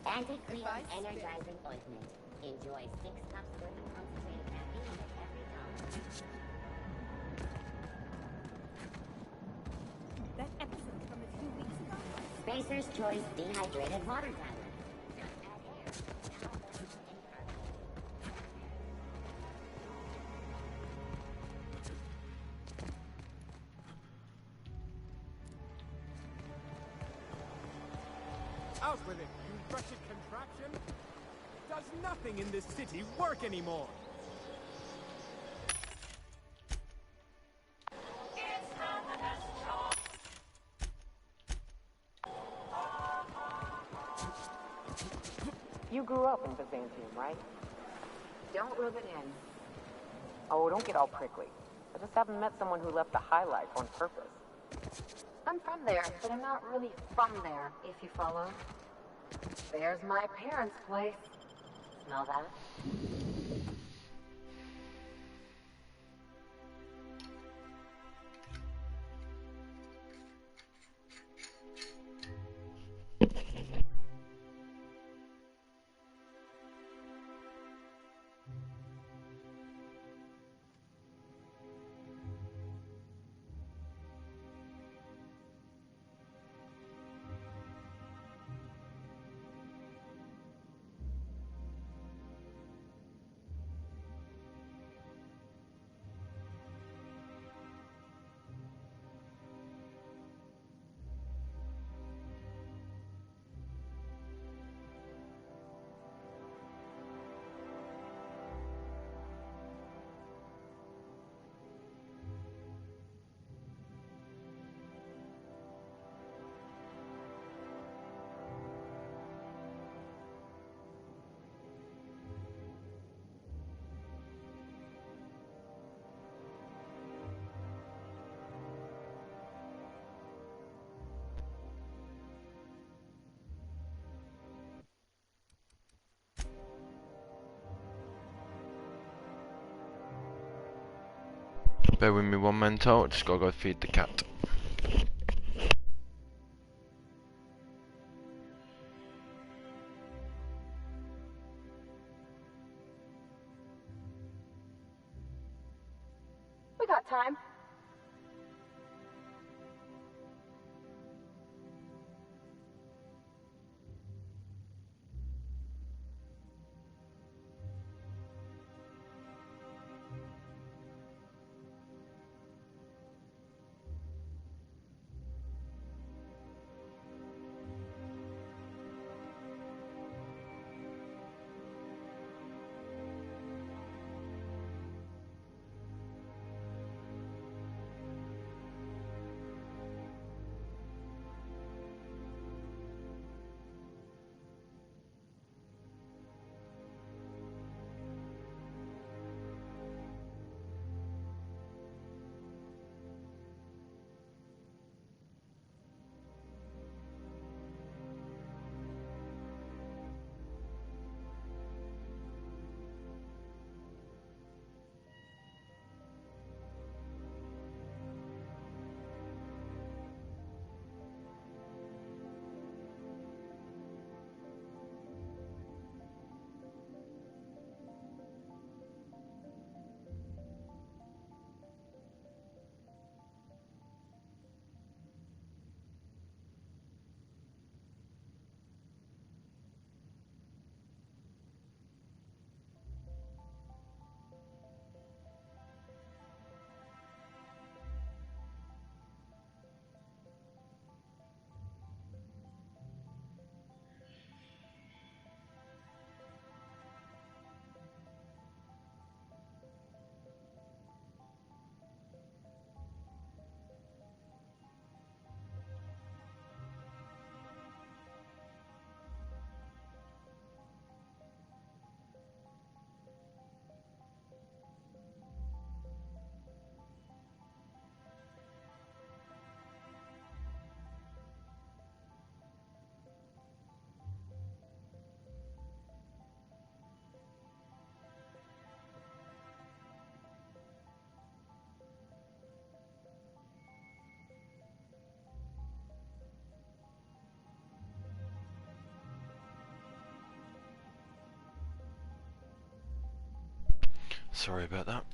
Anti-Cleon energizing ointment. Enjoy 6 cups worth of concentrated caffeine with every dollar. That episode from a few weeks ago? Spacer's Choice Dehydrated Water Tablet. Out with it, you wretched contraption! Does nothing in this city work anymore? You grew up in Byzantium, right? Don't rub it in. Oh, don't get all prickly. I just haven't met someone who left the high life on purpose. I'm from there, but I'm not really from there, if you follow. There's my parents' place. Smell that? Bear with me one mental, just gotta go feed the cat. We got time. Sorry about that.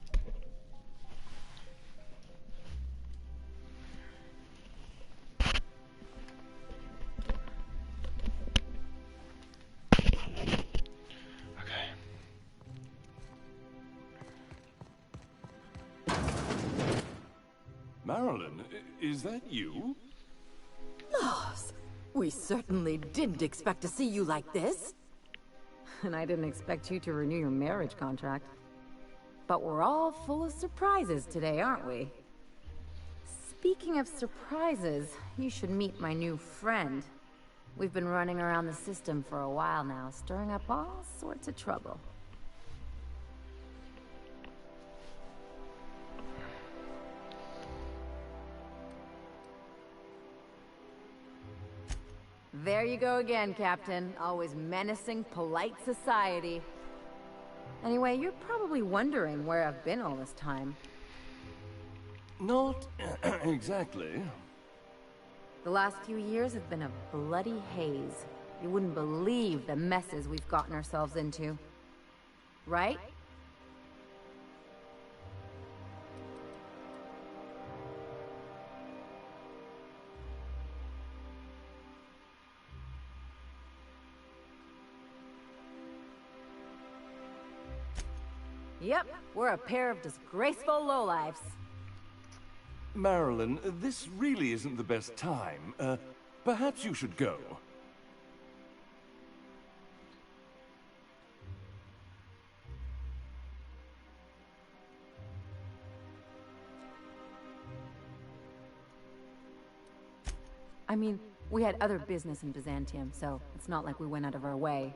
Marilyn, is that you? Lars, we certainly didn't expect to see you like this. and I didn't expect you to renew your marriage contract. But we're all full of surprises today, aren't we? Speaking of surprises, you should meet my new friend. We've been running around the system for a while now, stirring up all sorts of trouble. There you go again, Captain. Always menacing polite society. Anyway, you're probably wondering where I've been all this time. Not exactly. The last few years have been a bloody haze. You wouldn't believe the messes we've gotten ourselves into. Right? Yep, we're a pair of disgraceful lowlifes. Marilyn, this really isn't the best time. Perhaps you should go. I mean, we had other business in Byzantium, so it's not like we went out of our way.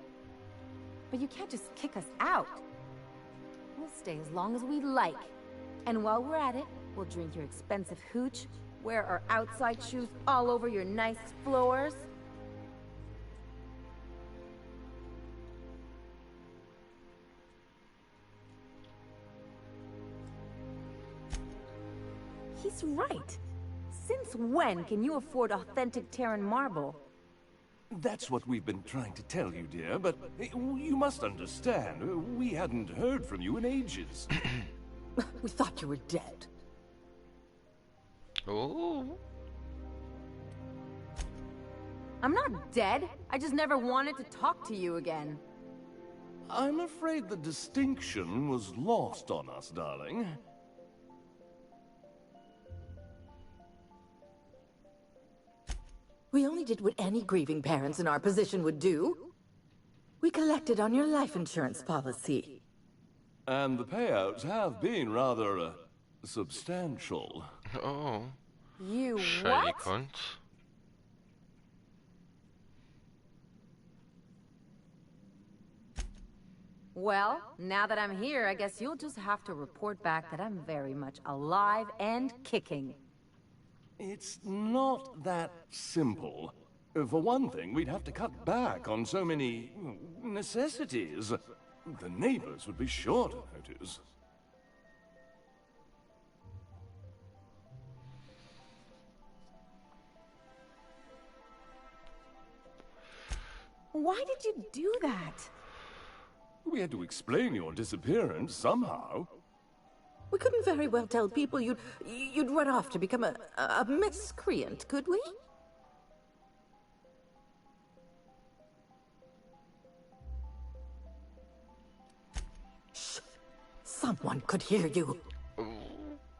But you can't just kick us out. We'll stay as long as we like. And while we're at it, we'll drink your expensive hooch, wear our outside shoes all over your nice floors. He's right. Since when can you afford authentic Terran marble? That's what we've been trying to tell you, dear, but you must understand, we hadn't heard from you in ages. We thought you were dead. Oh. I'm not dead. I just never wanted to talk to you again. I'm afraid the distinction was lost on us, darling. We only did what any grieving parents in our position would do. We collected on your life insurance policy. And the payouts have been rather, substantial. Oh. You Shady what? cunt. Well, now that I'm here, I guess you'll just have to report back that I'm very much alive and kicking. It's not that simple. For one thing, we'd have to cut back on so many necessities. The neighbors would be sure to notice. Why did you do that? We had to explain your disappearance somehow. We couldn't very well tell people you'd run off to become a miscreant, could we? Shh! Someone could hear you.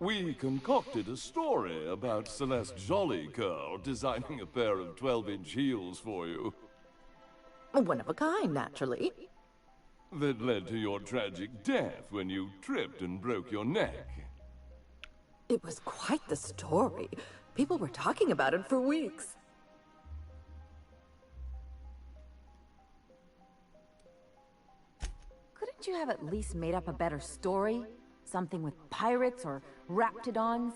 We concocted a story about Celeste Jollycurl designing a pair of 12-inch heels for you. One of a kind, naturally. That led to your tragic death when you tripped and broke your neck. It was quite the story. People were talking about it for weeks. Couldn't you have at least made up a better story? Something with pirates or raptidons?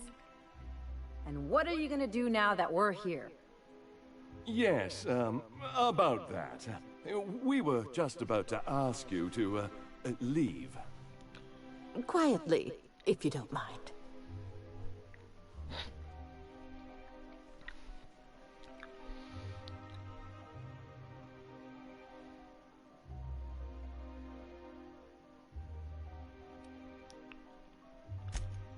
And what are you gonna do now that we're here? Yes, about that. We were just about to ask you to, leave. Quietly, if you don't mind.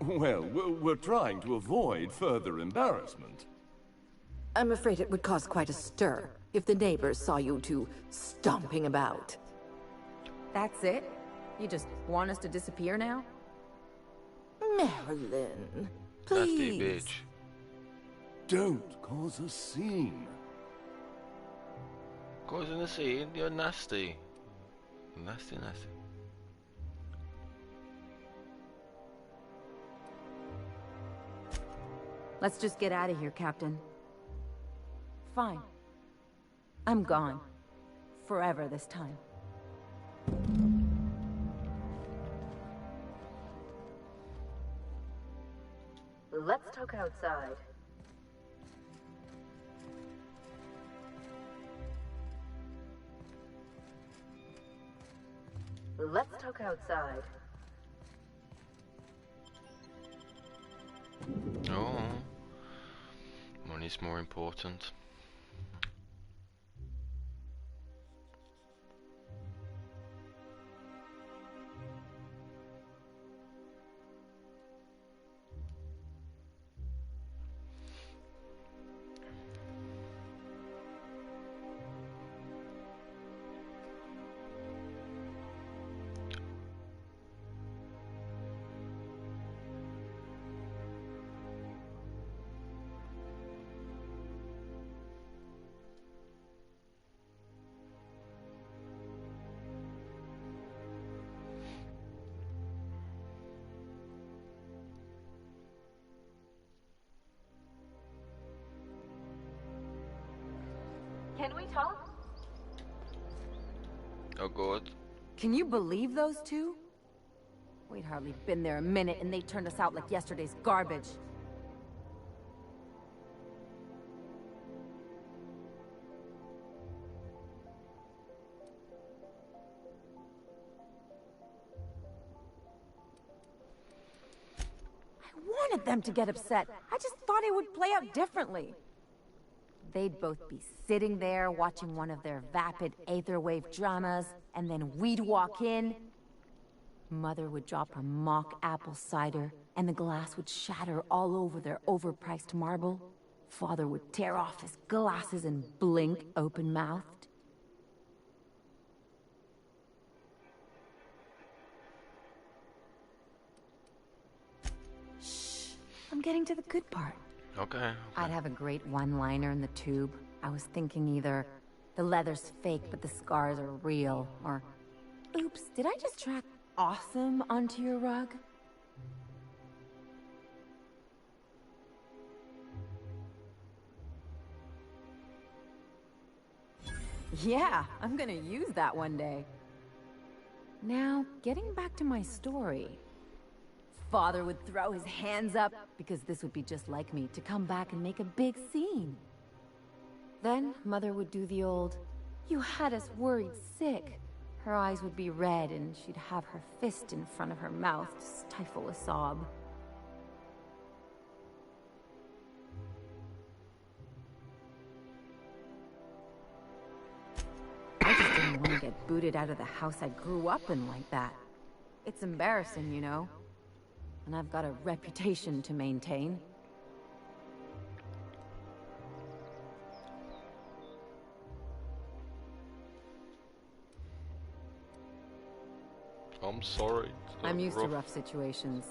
Well, we're trying to avoid further embarrassment. I'm afraid it would cause quite a stir if the neighbors saw you two stomping about. That's it? You just want us to disappear now? Marilyn, Nasty please. bitch. Don't cause a scene. Causing a scene? You're nasty. Nasty, nasty. Let's just get out of here, Captain. Fine. I'm gone. Forever this time. Let's talk outside. Let's talk outside. Oh, money's more important. Can we talk? Oh god. Can you believe those two? We'd hardly been there a minute and they turned us out like yesterday's garbage. I wanted them to get upset. I just thought it would play out differently. They'd both be sitting there watching one of their vapid aetherwave dramas, and then we'd walk in. Mother would drop her mock apple cider, and the glass would shatter all over their overpriced marble. Father would tear off his glasses and blink open-mouthed. Shh, I'm getting to the good part. Okay. I'd have a great one-liner in the tube. I was thinking either the leather's fake but the scars are real, or oops, did I just track awesome onto your rug? Yeah, I'm gonna use that one day. Now, getting back to my story. Father would throw his hands up, because this would be just like me, to come back and make a big scene. Then, Mother would do the old, "You had us worried sick." Her eyes would be red, and she'd have her fist in front of her mouth to stifle a sob. I just didn't want to get booted out of the house I grew up in like that. It's embarrassing, you know? And I've got a reputation to maintain. I'm sorry. I'm used to rough situations.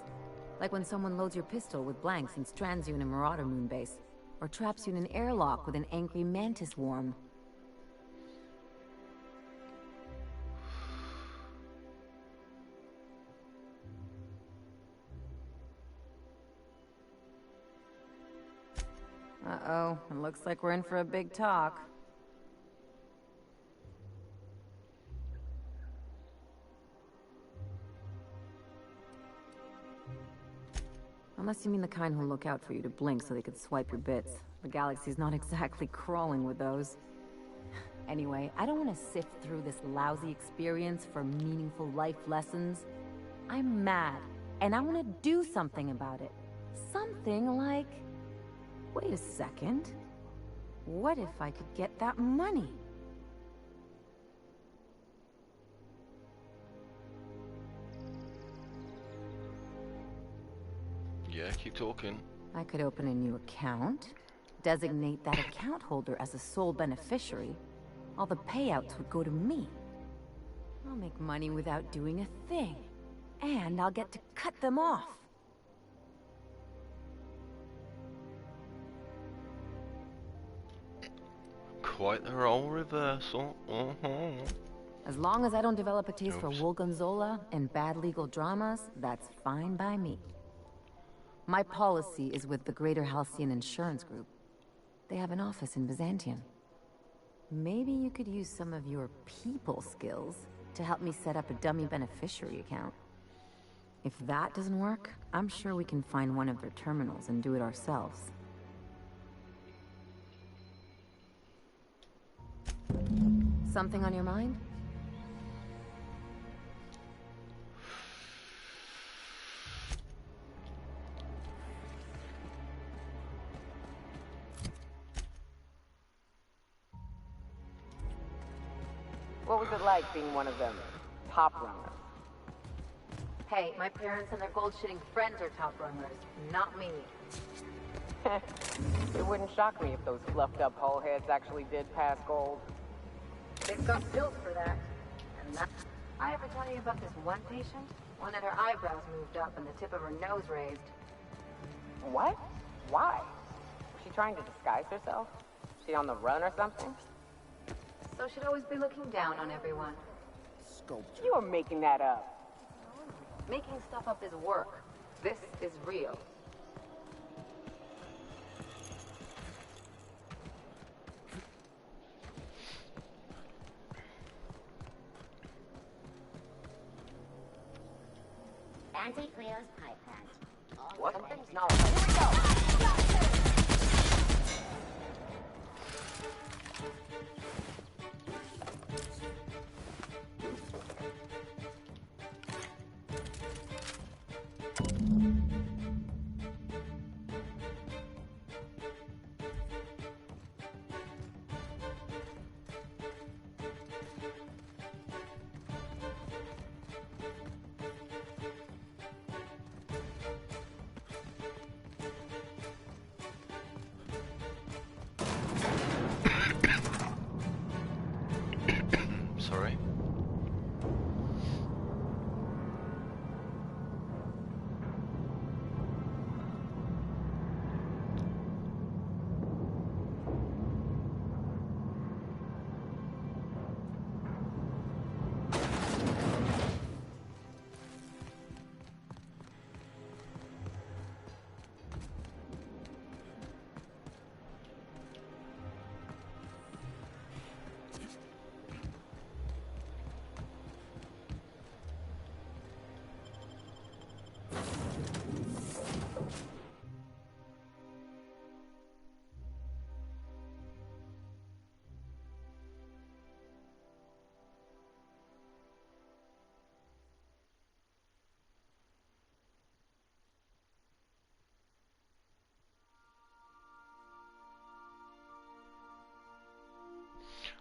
Like when someone loads your pistol with blanks and strands you in a Marauder moon base, or traps you in an airlock with an angry mantis worm. Uh-oh, it looks like we're in for a big talk. Unless you mean the kind who'll look out for you to blink so they could swipe your bits. The galaxy's not exactly crawling with those. Anyway, I don't want to sift through this lousy experience for meaningful life lessons. I'm mad, and I want to do something about it. Something like... Wait a second. What if I could get that money? Yeah, keep talking. I could open a new account, designate that account holder as a sole beneficiary. All the payouts would go to me. I'll make money without doing a thing. And I'll get to cut them off. Quite the role reversal. As long as I don't develop a taste for Gorgonzola and bad legal dramas, that's fine by me. My policy is with the Greater Halcyon Insurance Group. They have an office in Byzantium. Maybe you could use some of your people skills to help me set up a dummy beneficiary account. If that doesn't work, I'm sure we can find one of their terminals and do it ourselves. Something on your mind? What was it like being one of them top runners? Hey, my parents and their gold-shitting friends are top runners, not me. It wouldn't shock me if those fluffed-up hull heads actually did pass gold. They've got built for that. And that... I ever tell you about this one patient? One had her eyebrows moved up and the tip of her nose raised. What? Why? Was she trying to disguise herself? She on the run or something? So she'd always be looking down on everyone. Sculpture. You are making that up. Making stuff up is work. This is real. Auntie Cleo's pipe patch. What? Something's not right. Here we go! Sorry.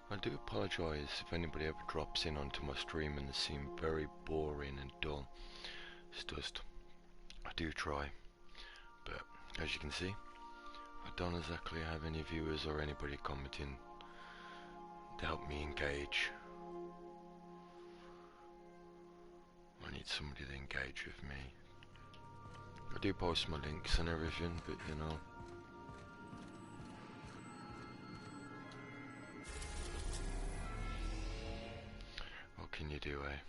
I do apologise if anybody ever drops in onto my stream and they seem very boring and dull. It's just, I do try, but as you can see, I don't exactly have any viewers or anybody commenting to help me engage. I need somebody to engage with me. I do post my links and everything, but you know, what can you do, eh?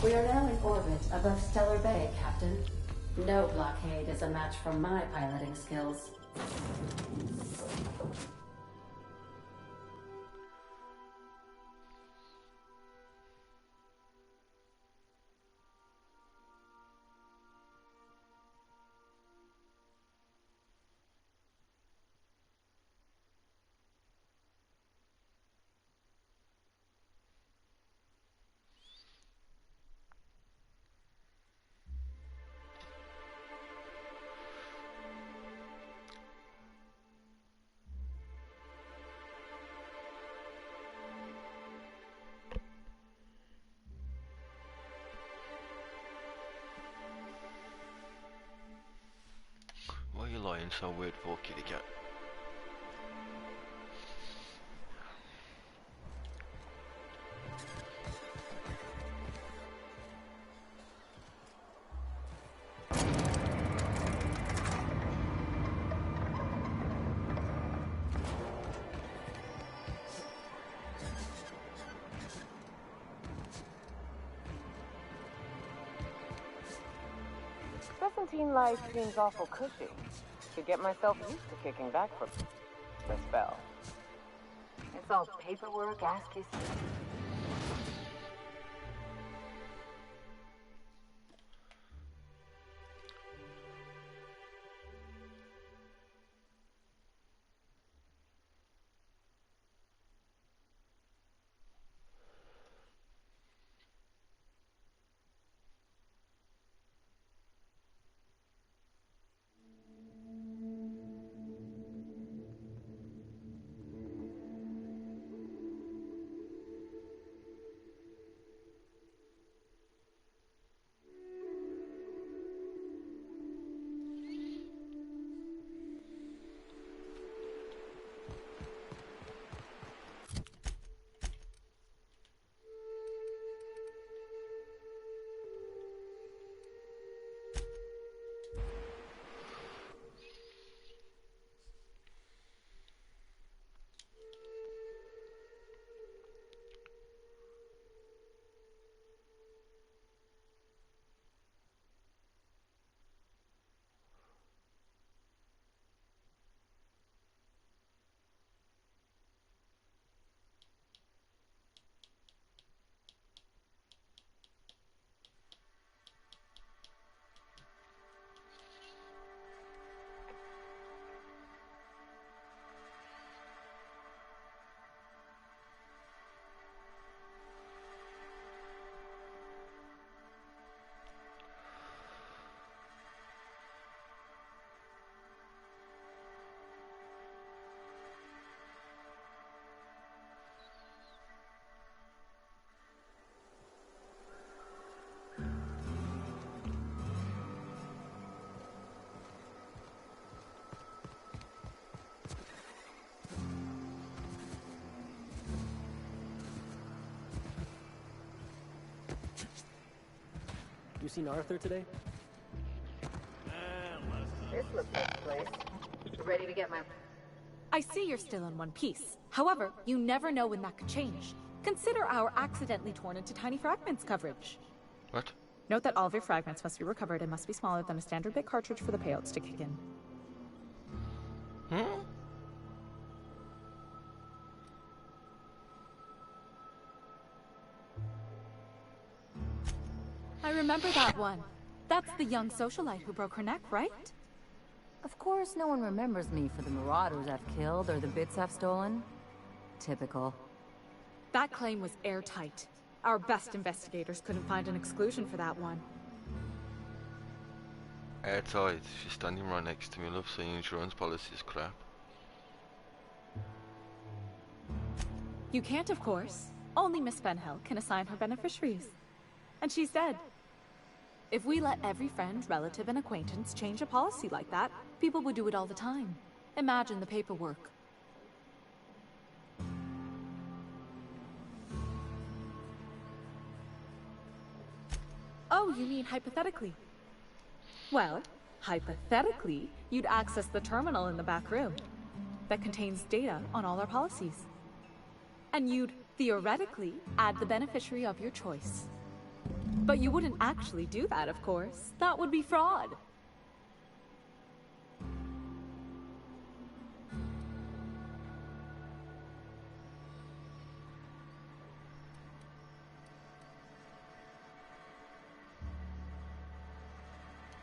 We are now in orbit above Stellar Bay, Captain. No blockade is a match for my piloting skills. Why are you lying so weird for, kitty cat? Crescentine life seems awful cushy. Should get myself used to kicking back for a spell. It's all paperwork, ass kissing. You seen Arthur today? This looks like a place. Ready to get my... I see you're still in one piece. However, you never know when that could change. Consider our accidentally torn into tiny fragments coverage. What? Note that all of your fragments must be recovered and must be smaller than a standard bit cartridge for the payouts to kick in. Hmm? I remember that one. That's the young socialite who broke her neck, right? Of course no one remembers me for the marauders I've killed or the bits I've stolen. Typical. That claim was airtight. Our best investigators couldn't find an exclusion for that one. Airtight. She's standing right next to me, love, saying insurance policy is crap. You can't, of course. Only Miss Fenhill can assign her beneficiaries. And she's dead. If we let every friend, relative, and acquaintance change a policy like that, people would do it all the time. Imagine the paperwork. Oh, you mean hypothetically? Well, hypothetically, you'd access the terminal in the back room that contains data on all our policies. And you'd, theoretically, add the beneficiary of your choice. But you wouldn't actually do that, of course. That would be fraud.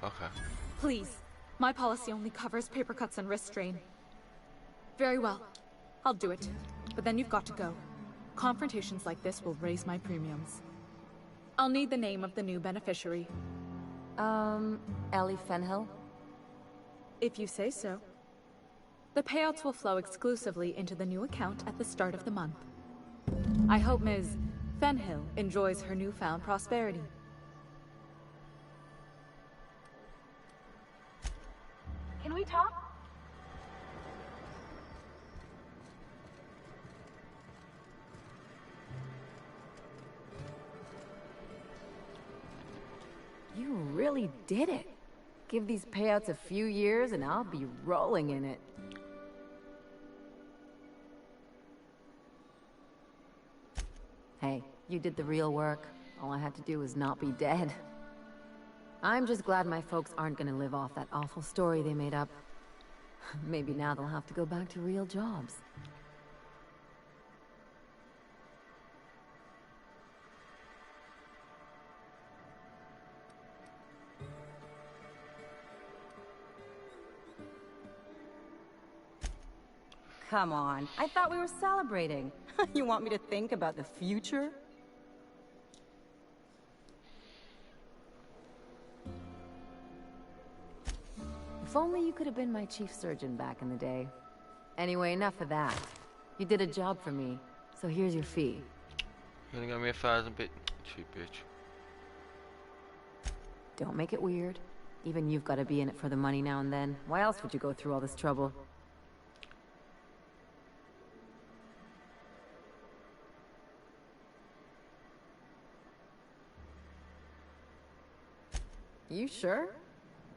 Okay. Please. My policy only covers paper cuts and wrist strain. Very well. I'll do it. But then you've got to go. Confrontations like this will raise my premiums. I'll need the name of the new beneficiary. Ellie Fenhill? If you say so. The payouts will flow exclusively into the new account at the start of the month. I hope Ms. Fenhill enjoys her newfound prosperity. Can we talk? You really did it. Give these payouts a few years and I'll be rolling in it. Hey, you did the real work. All I had to do was not be dead. I'm just glad my folks aren't gonna live off that awful story they made up. Maybe now they'll have to go back to real jobs. Come on, I thought we were celebrating. You want me to think about the future? If only you could have been my chief surgeon back in the day. Anyway, enough of that. You did a job for me, so here's your fee. You only got me 1,000 bit, cheap bitch. Don't make it weird. Even you've got to be in it for the money now and then. Why else would you go through all this trouble? You sure?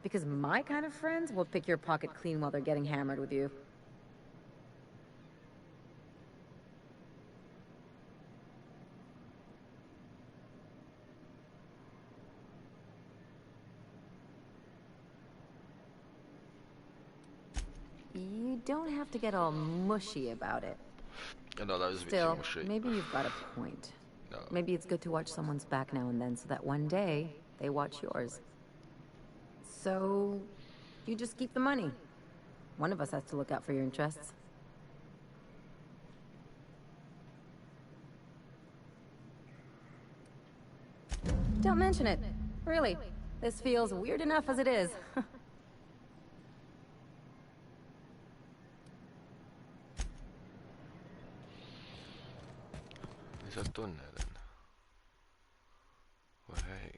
Because my kind of friends will pick your pocket clean while they're getting hammered with you. You don't have to get all mushy about it. I know that was a bit Still, too mushy. maybe you've got a point. No. Maybe it's good to watch someone's back now and then so that one day they watch yours. So, you just keep the money. One of us has to look out for your interests. Don't mention it. Really. This feels weird enough as it is. Is that done now then? Well, hey.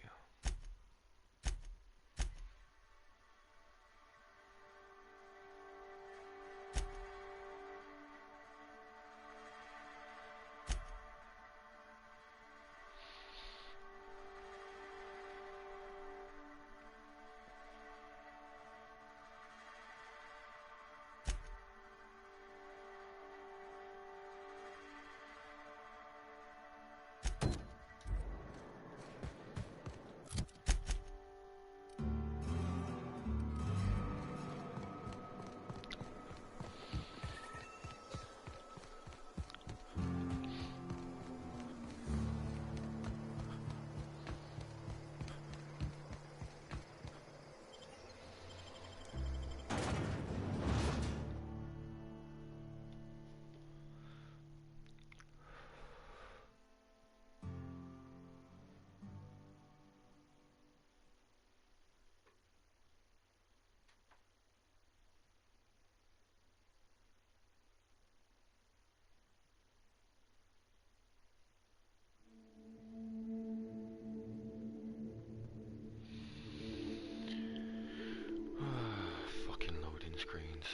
Fucking loading screens.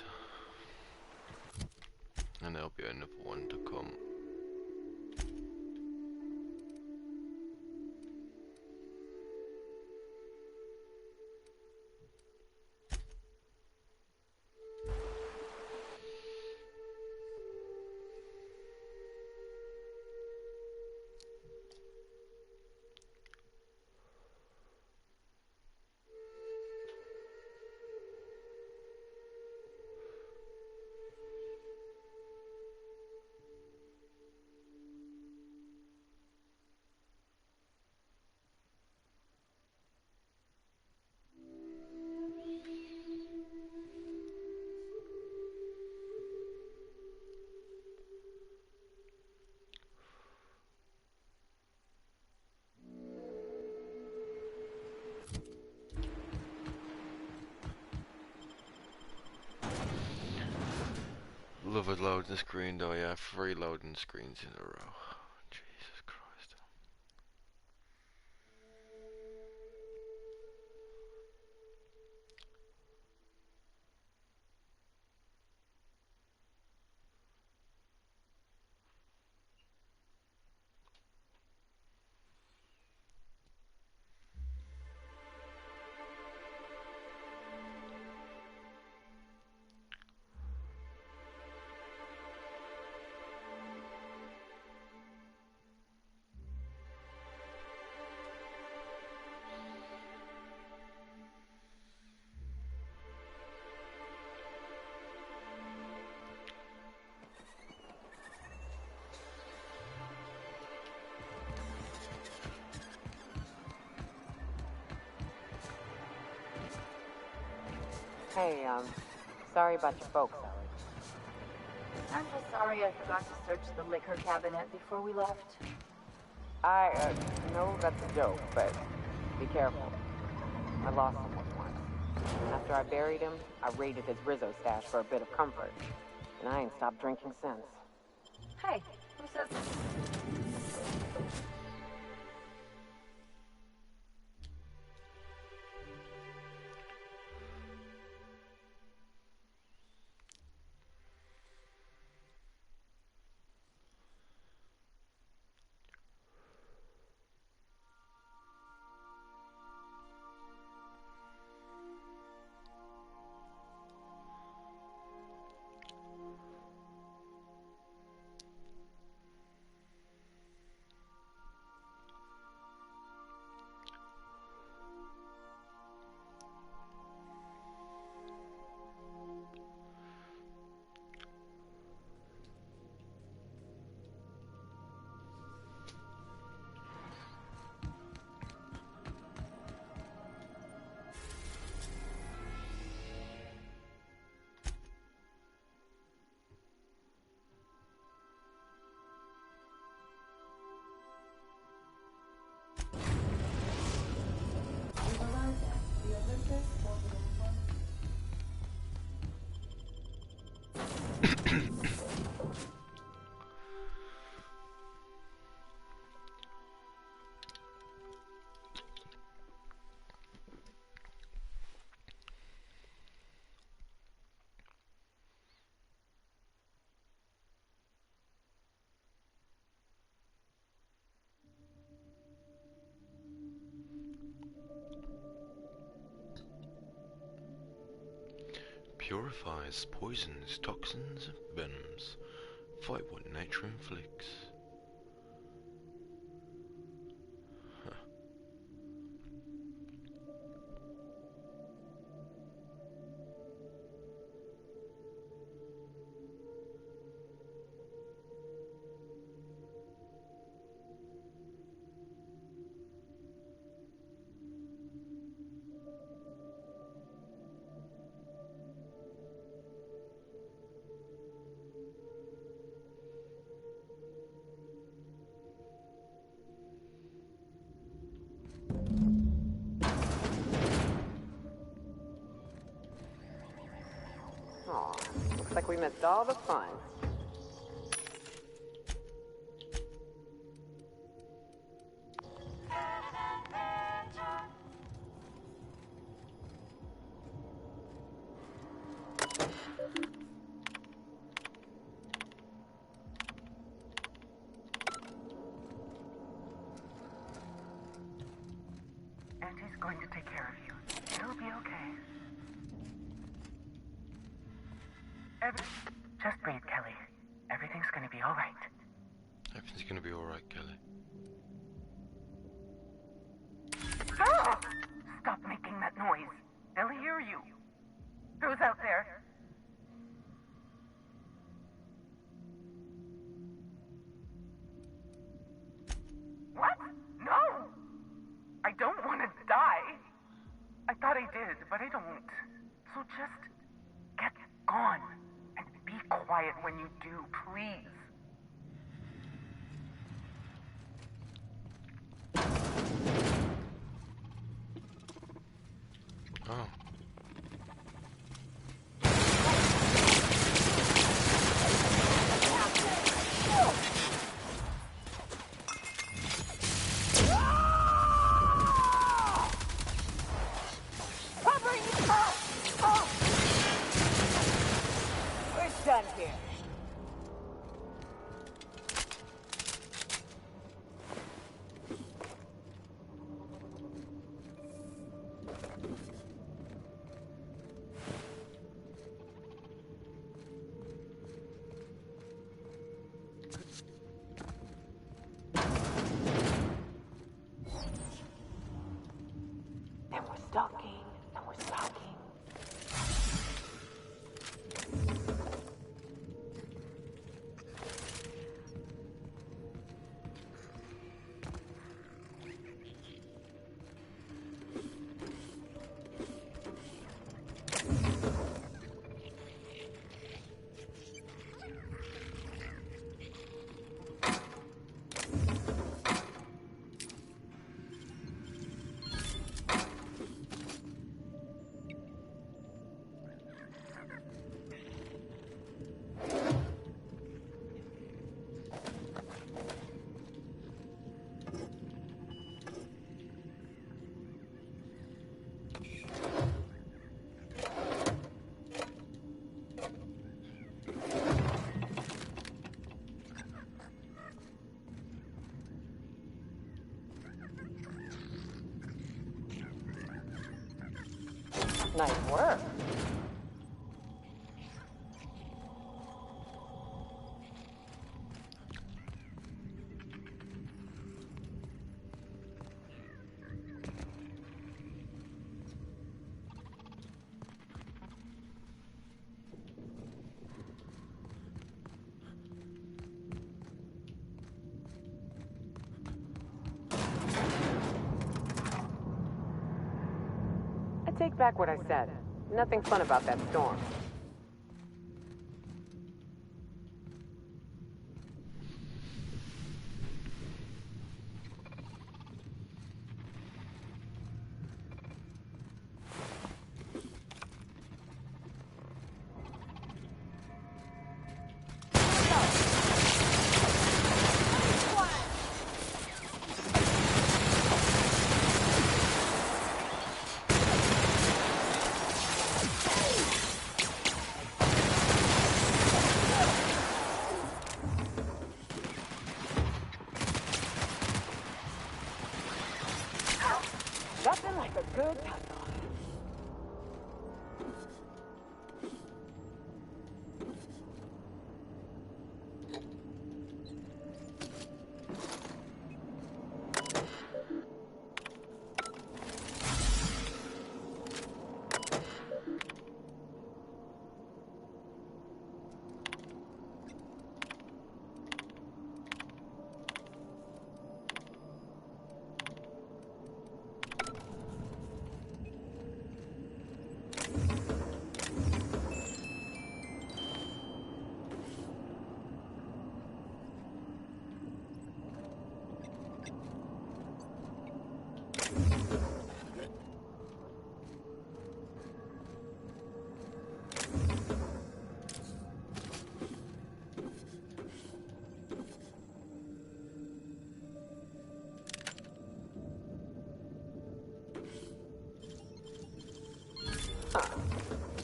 And there'll be another one to come. Love a loading screen though, yeah, 3 loading screens in a row. Jesus Christ. Hey, sorry about your folks, Ellie. I'm just sorry I forgot to search the liquor cabinet before we left. I know that's a joke, but be careful. I lost someone once. And after I buried him, I raided his Rizzo stash for a bit of comfort. And I ain't stopped drinking since. Hey, who says... Purifies poisons, toxins, venoms. Fight what nature inflicts. Aw, looks like we missed all the fun. Auntie's going to take care of you. It'll be okay. Just breathe, Kelly. Everything's gonna be alright. Everything's gonna be alright, Kelly. Ah! Stop making that noise. They'll hear you. Who's out there? What? No! I don't want to die. I thought I did, but I don't. So just get gone. And be quiet when you do, please. Oh. We're done here. And we're stalking, and we're stalking. Nice work. I take back what I said. Nothing fun about that storm. Nothing like a good tunnel.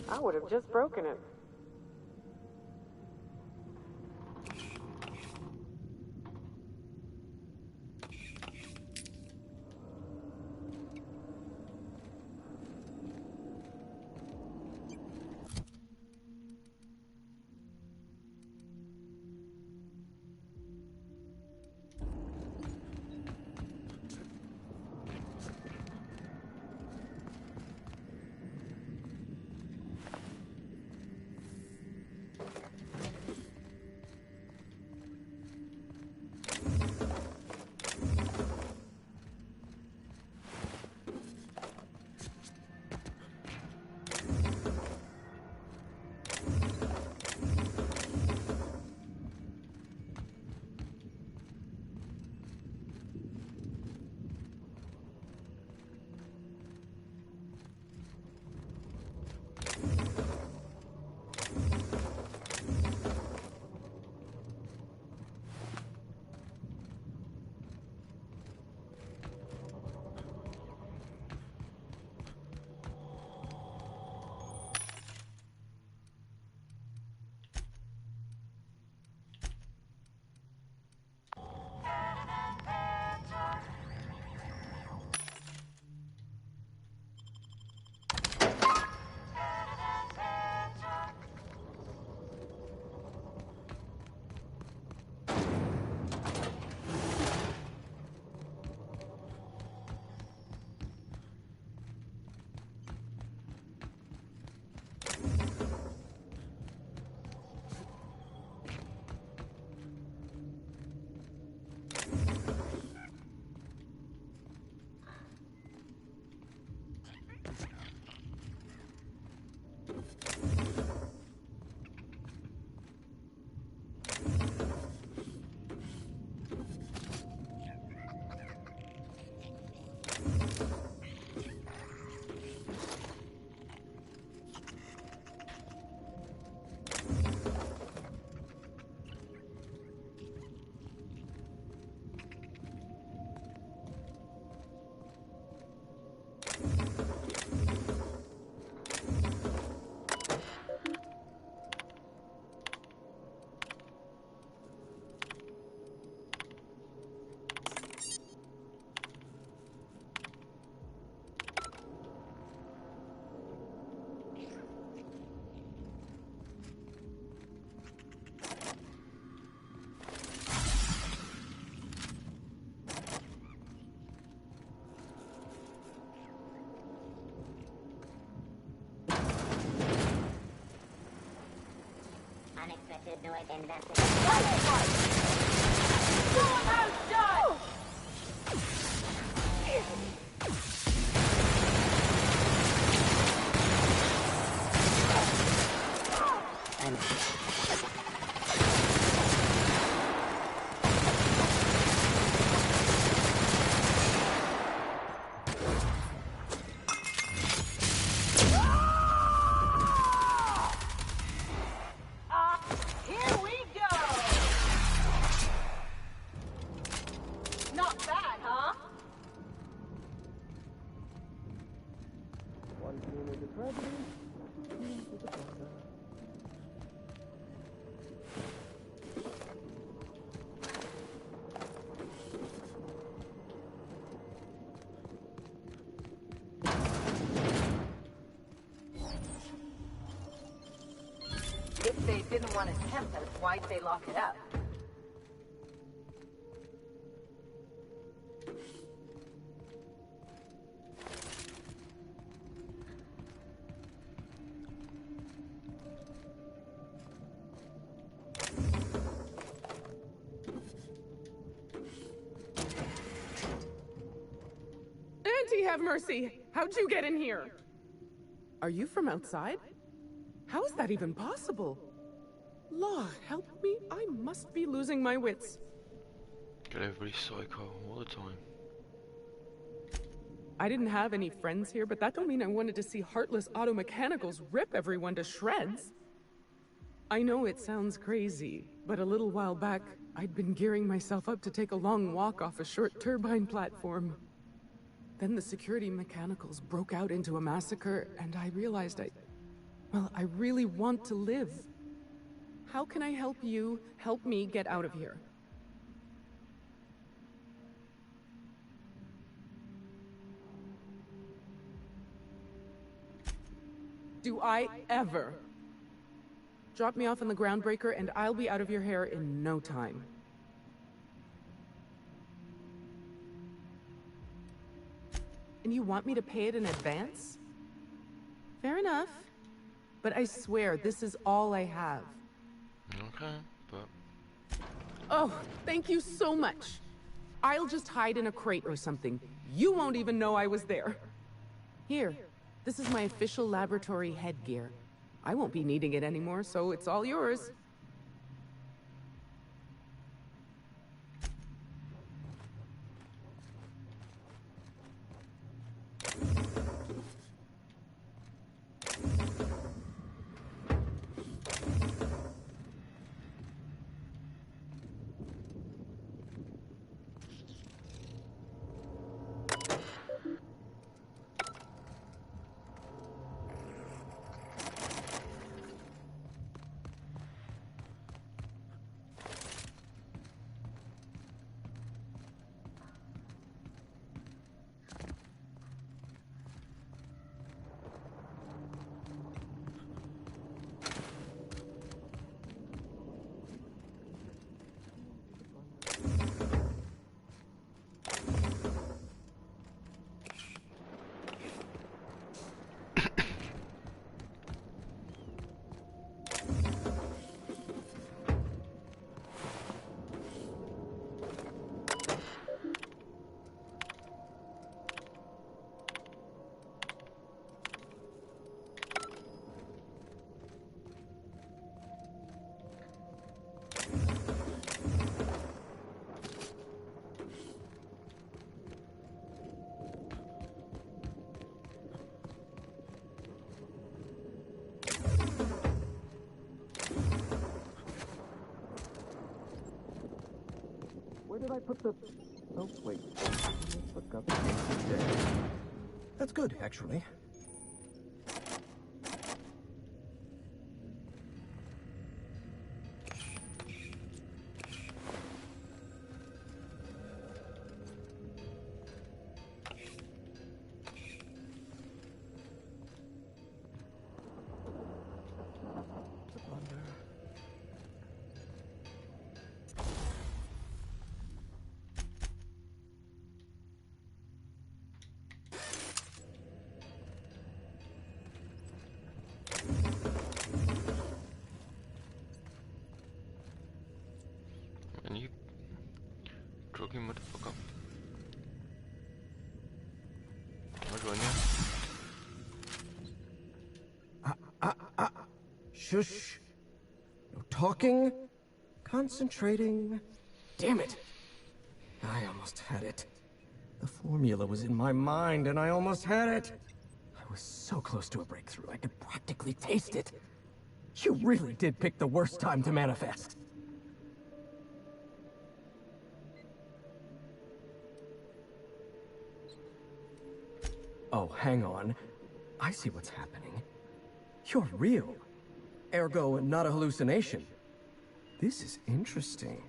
I would have just broken it. Unexpected noise investigation. Here we go! Not bad, huh? One team is a tragedy, two is a plunder. If they didn't want to tempt us, why'd they lock it up? Auntie, have mercy! How'd you get in here? Are you from outside? How is that even possible? Law, help me, I must be losing my wits. Get everybody psycho all the time. I didn't have any friends here, but that don't mean I wanted to see heartless auto mechanicals rip everyone to shreds. I know it sounds crazy, but a little while back, I'd been gearing myself up to take a long walk off a short turbine platform. Then the security mechanicals broke out into a massacre, and I realized I really want to live. How can I help you help me get out of here? Do I ever? Drop me off in the groundbreaker and I'll be out of your hair in no time. And you want me to pay it in advance? Fair enough. But I swear, this is all I have. Okay, but... Oh, thank you so much. I'll just hide in a crate or something. You won't even know I was there. Here, this is my official laboratory headgear. I won't be needing it anymore, so it's all yours. Where did I put the... Oh, wait. Look up. There. That's good, actually. Shush. No talking. Concentrating. Damn it. I almost had it. The formula was in my mind, and I almost had it. I was so close to a breakthrough, I could practically taste it. You really did pick the worst time to manifest. Oh, hang on. I see what's happening. You're real. Ergo, not a hallucination. This is interesting.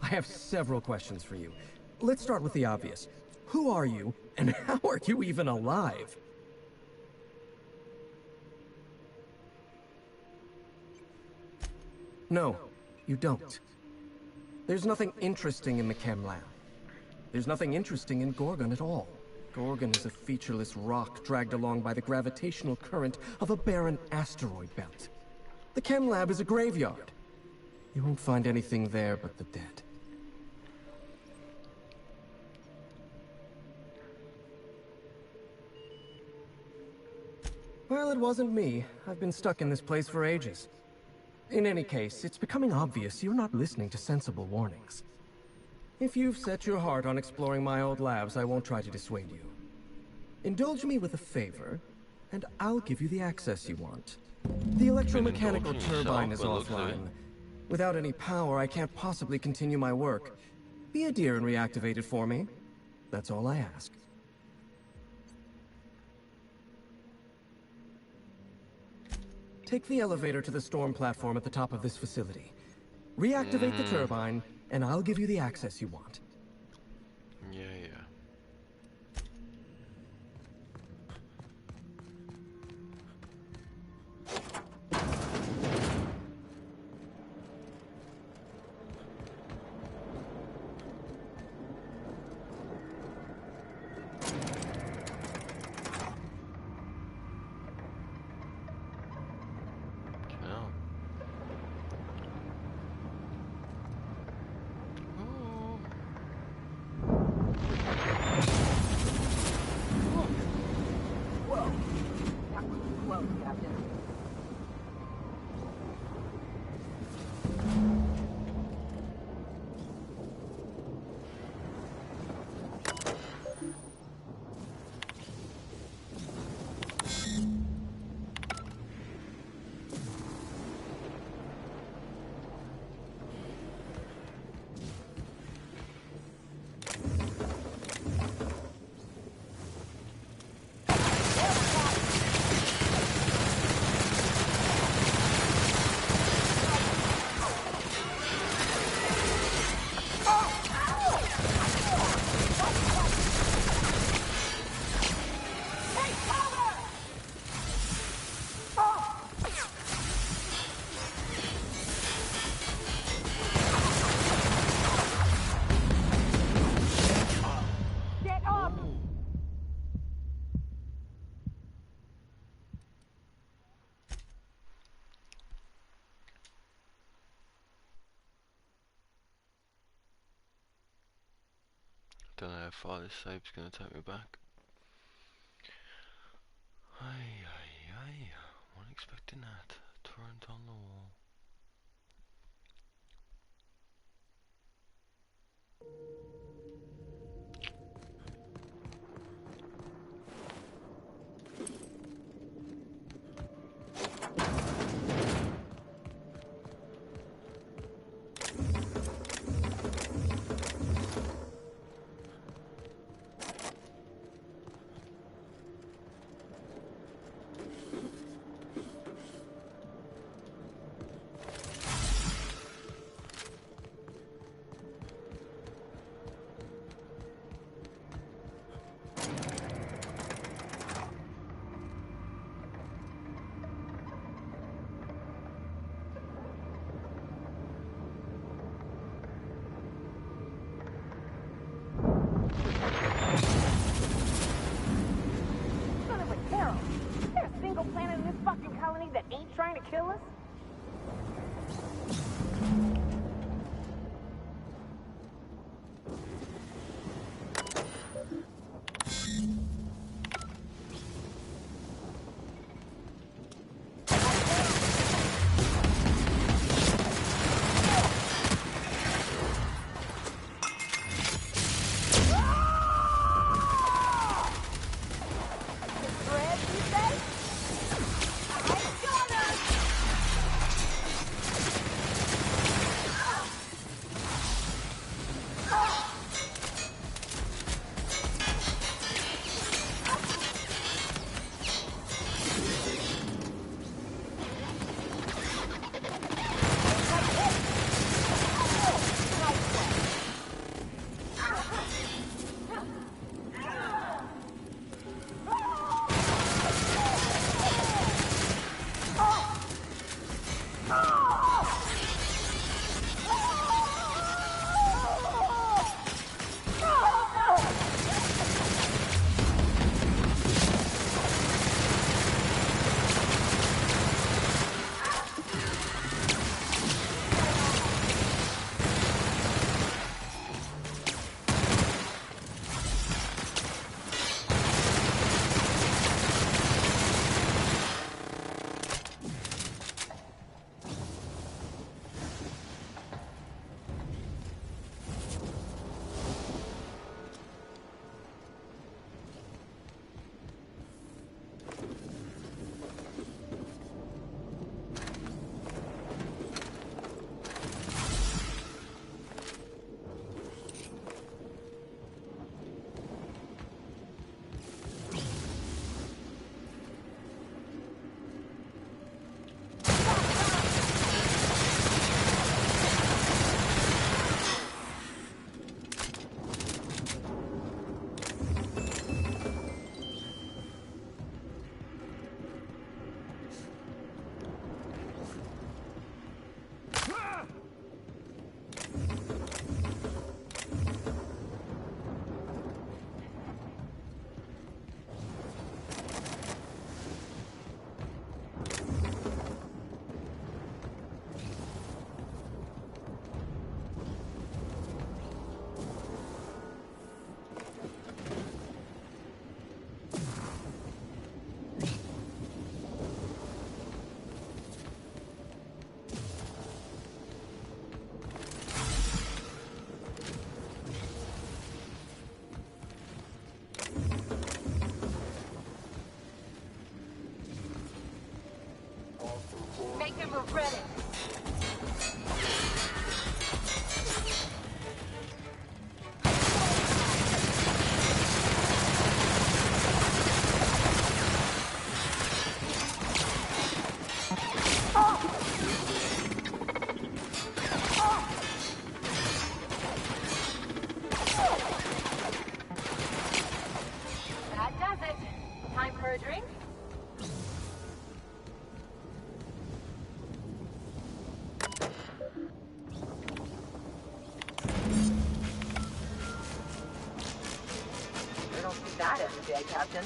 I have several questions for you. Let's start with the obvious. Who are you, and how are you even alive? No, you don't. There's nothing interesting in the chem lab. There's nothing interesting in Gorgon at all. Gorgon is a featureless rock dragged along by the gravitational current of a barren asteroid belt. The chem lab is a graveyard. You won't find anything there but the dead. Well, it wasn't me. I've been stuck in this place for ages. In any case, it's becoming obvious you're not listening to sensible warnings. If you've set your heart on exploring my old labs, I won't try to dissuade you. Indulge me with a favor, and I'll give you the access you want. The electromechanical turbine is offline. Without any power, I can't possibly continue my work. Be a dear and reactivate it for me. That's all I ask. Take the elevator to the storm platform at the top of this facility. Reactivate the turbine, and I'll give you the access you want. Yeah. Don't know how far this save's gonna take me back. Wasn't expecting that. Torrent on the wall. Son of a Peril! Is there a single planet in this fucking colony that ain't trying to kill us? for a drink? I don't see that every day, Captain.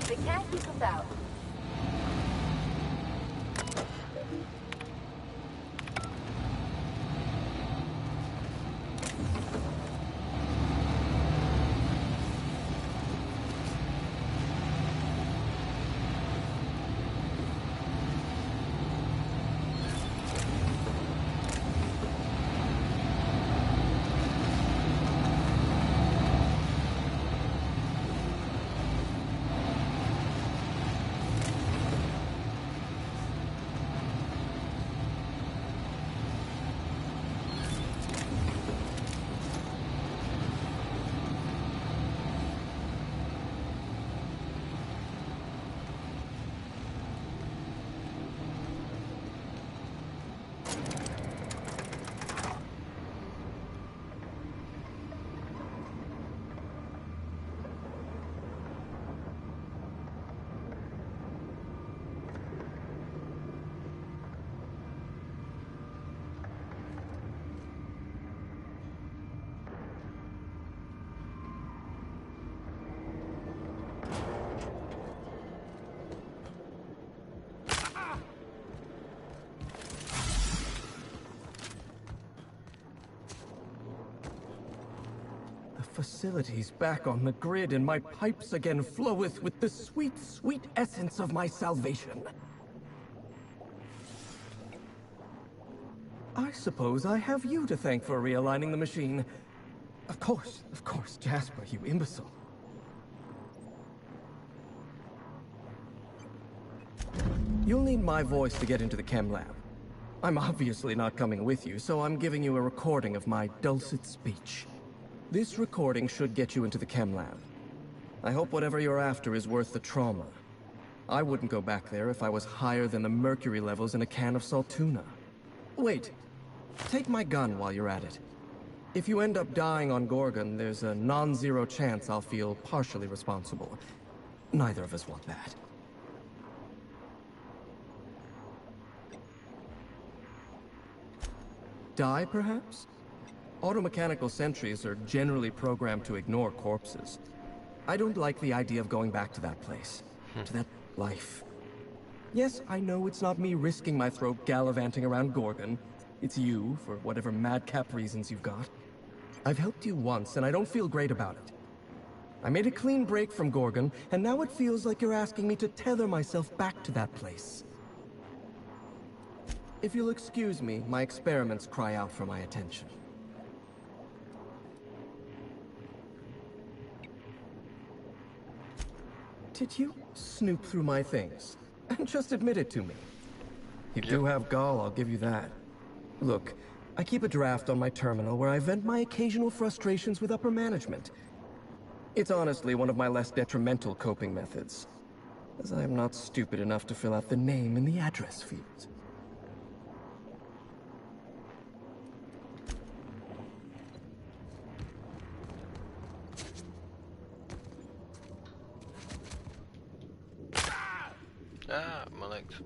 They can't keep us out. Facilities back on the grid, and my pipes again floweth with the sweet, sweet essence of my salvation. I suppose I have you to thank for realigning the machine. Of course, Jasper, you imbecile. You'll need my voice to get into the chem lab. I'm obviously not coming with you, so I'm giving you a recording of my dulcet speech. This recording should get you into the chem lab. I hope whatever you're after is worth the trauma. I wouldn't go back there if I was higher than the mercury levels in a can of salt tuna. Wait, take my gun while you're at it. If you end up dying on Gorgon, there's a non-zero chance I'll feel partially responsible. Neither of us want that. Die, perhaps? Automechanical sentries are generally programmed to ignore corpses. I don't like the idea of going back to that place. To that life. Yes, I know it's not me risking my throat gallivanting around Gorgon. It's you, for whatever madcap reasons you've got. I've helped you once, and I don't feel great about it. I made a clean break from Gorgon, and now it feels like you're asking me to tether myself back to that place. If you'll excuse me, my experiments cry out for my attention. Did you snoop through my things? And just admit it to me. You do have gall, I'll give you that. Look, I keep a draft on my terminal where I vent my occasional frustrations with upper management. It's honestly one of my less detrimental coping methods, as I am not stupid enough to fill out the name in the address field. Ah, my legs.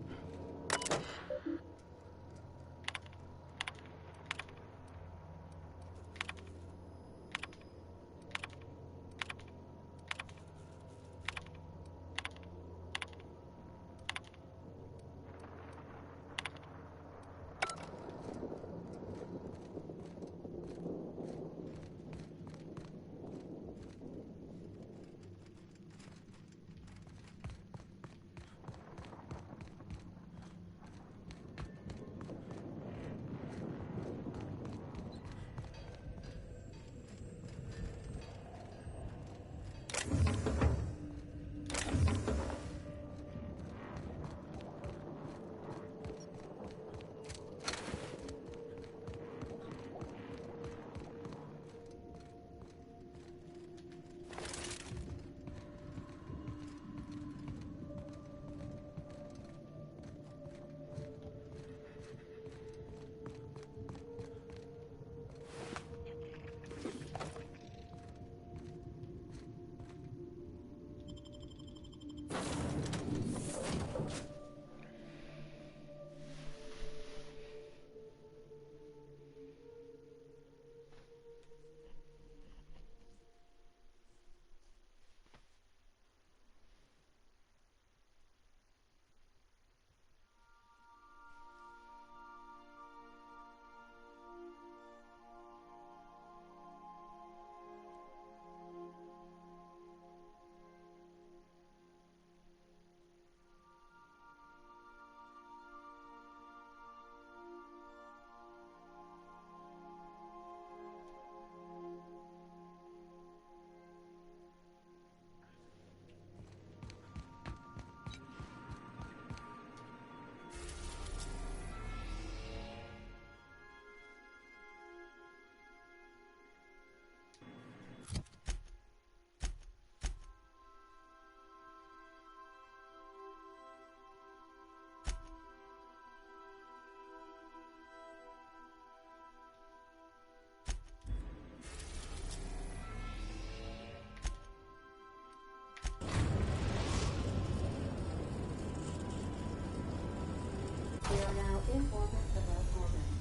in orbit above Gorgon.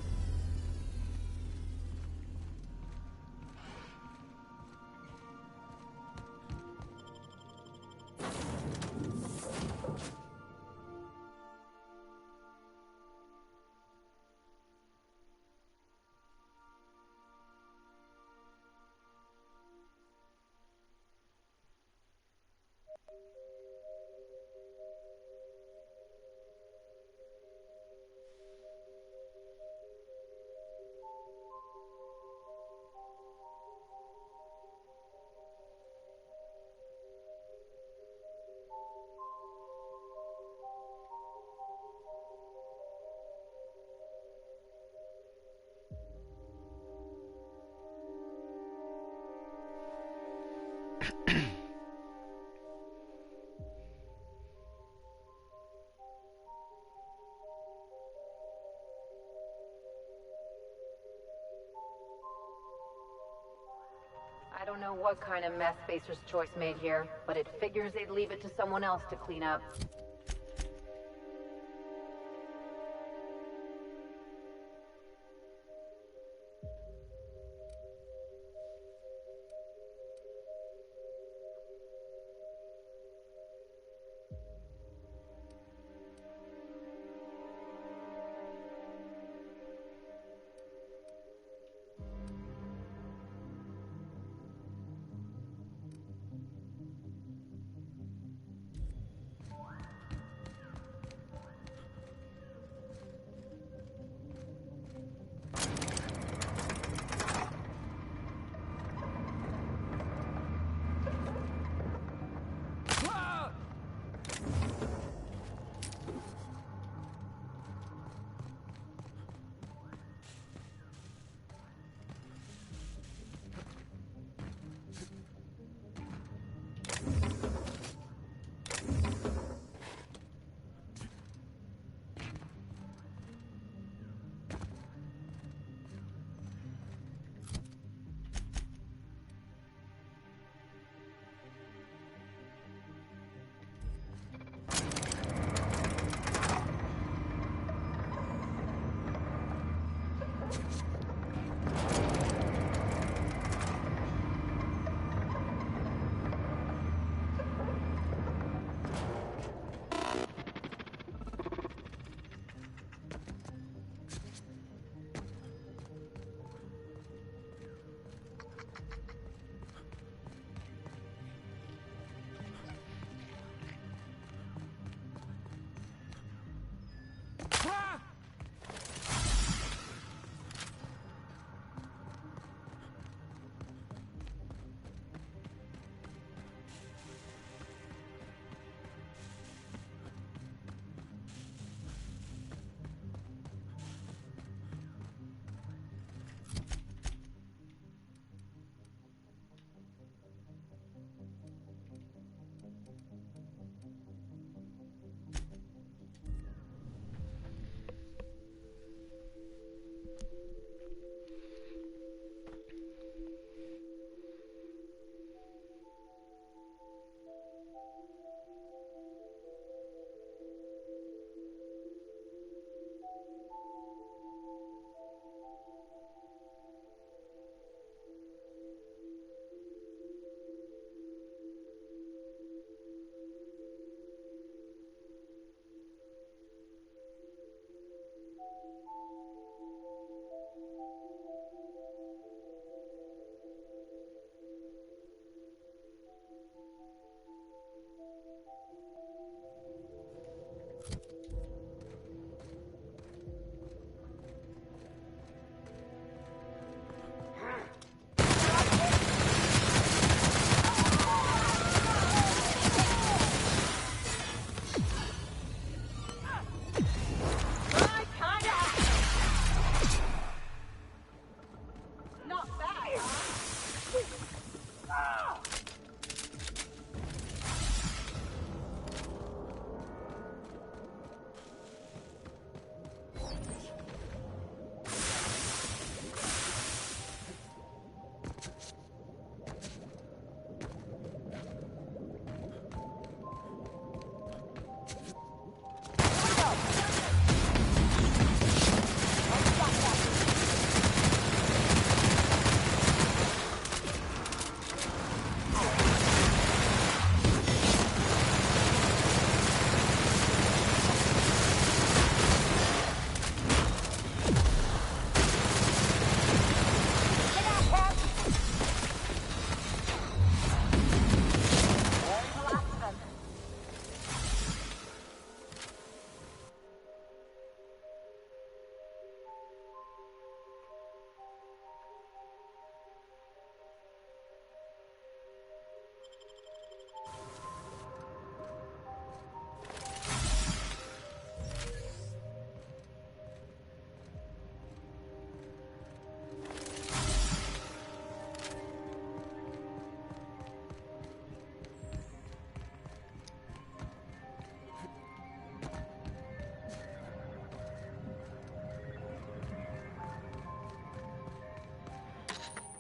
I don't know what kind of mess Spacer's Choice made here, but it figures they'd leave it to someone else to clean up.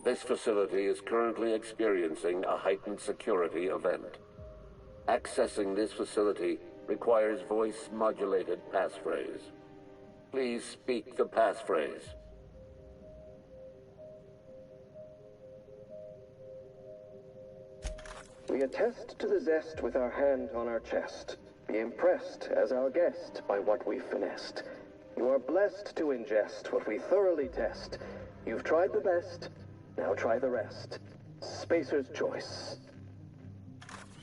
This facility is currently experiencing a heightened security event. Accessing this facility requires voice-modulated passphrase. Please speak the passphrase. We attest to the zest with our hand on our chest. Be impressed as our guest by what we've finessed. You are blessed to ingest what we thoroughly test. You've tried the best, now try the rest. Spacer's choice.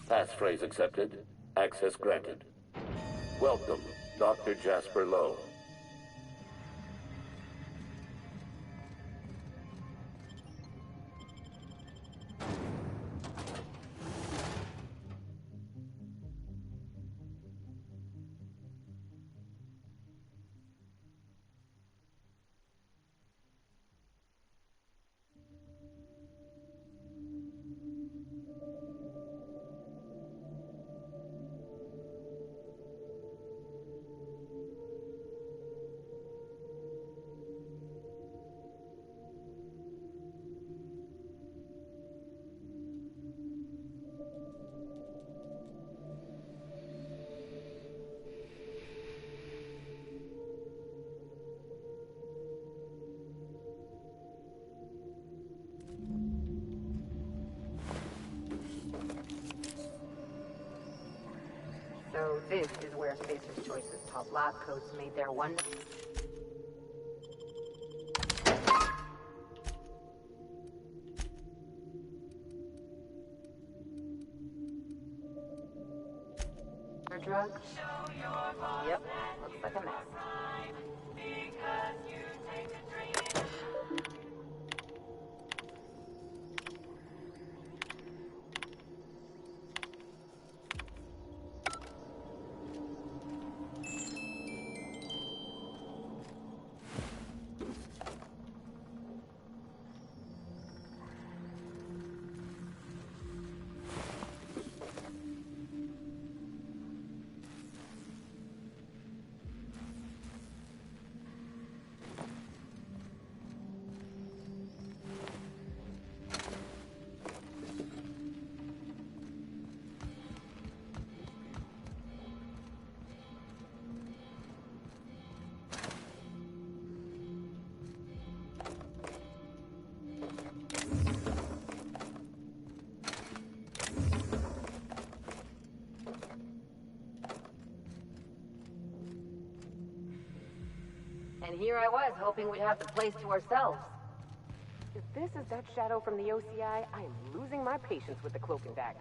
Passphrase accepted. Access granted. Welcome, Dr. Jasper Lowe. So this is where Spacer's Choice's top lab coats made their wonder. Drugs? Yep, looks like a mess. And here I was, hoping we'd have the place to ourselves. If this is that shadow from the OCI, I am losing my patience with the cloak and dagger.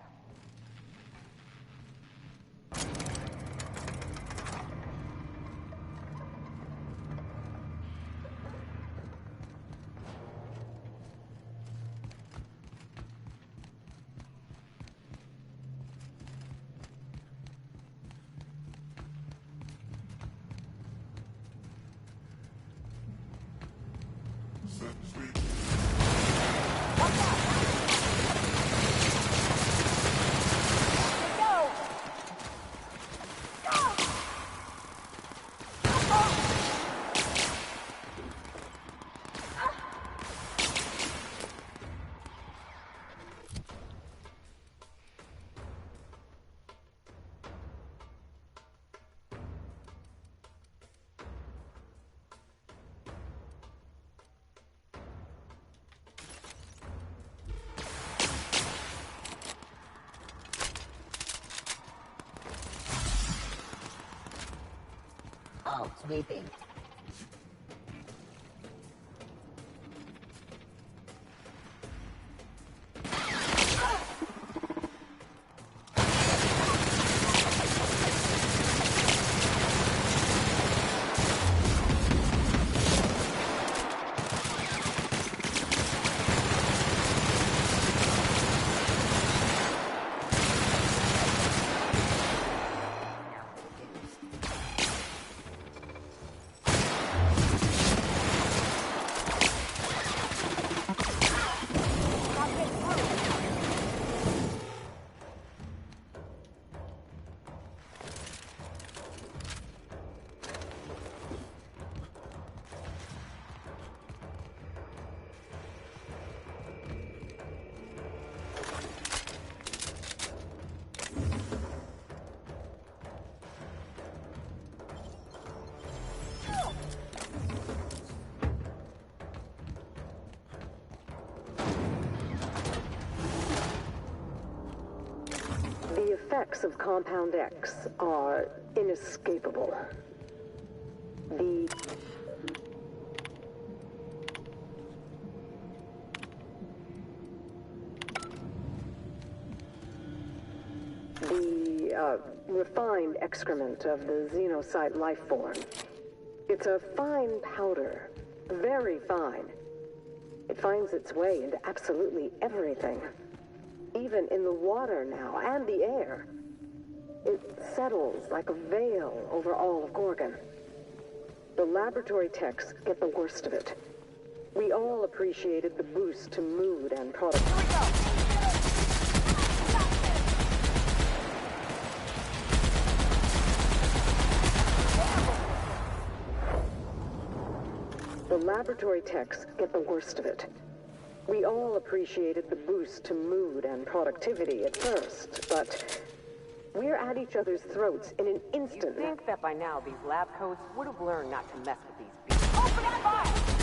Oh, sweeping. effects of Compound X are inescapable. The refined excrement of the xenocyte life form. It's a fine powder, very fine. It finds its way into absolutely everything. Even in the water now, and the air. It settles like a veil over all of Gorgon. The laboratory techs get the worst of it. We all appreciated the boost to mood and productivity. The laboratory techs get the worst of it. We all appreciated the boost to mood and productivity at first, but we're at each other's throats in an instant. You'd think that by now these lab coats would have learned not to mess with these beasts. Open up fire!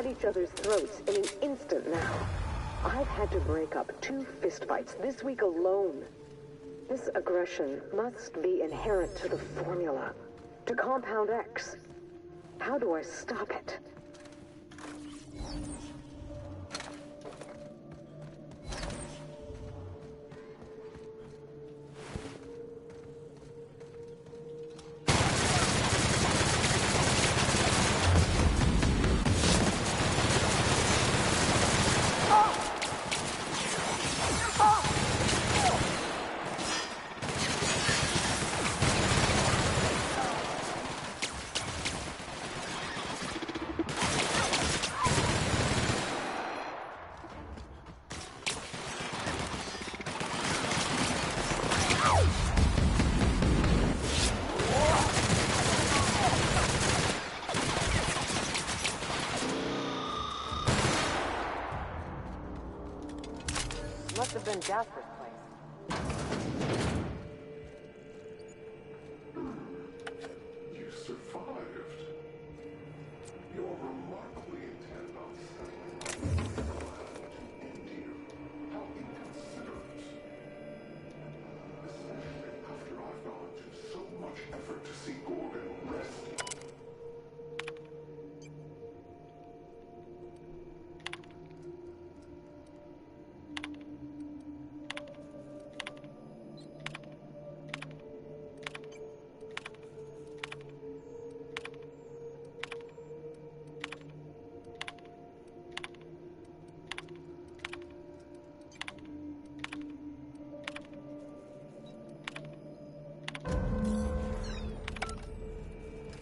Each other's throats in an instant now. I've had to break up 2 fistfights this week alone. This aggression must be inherent to the formula, to Compound X. How do I stop it? Must have been Jasper's place. You survived. You're remarkably intent on settling on the land to India. How inconsiderate. Especially after I've gone to so much effort to see Gorgon rescue.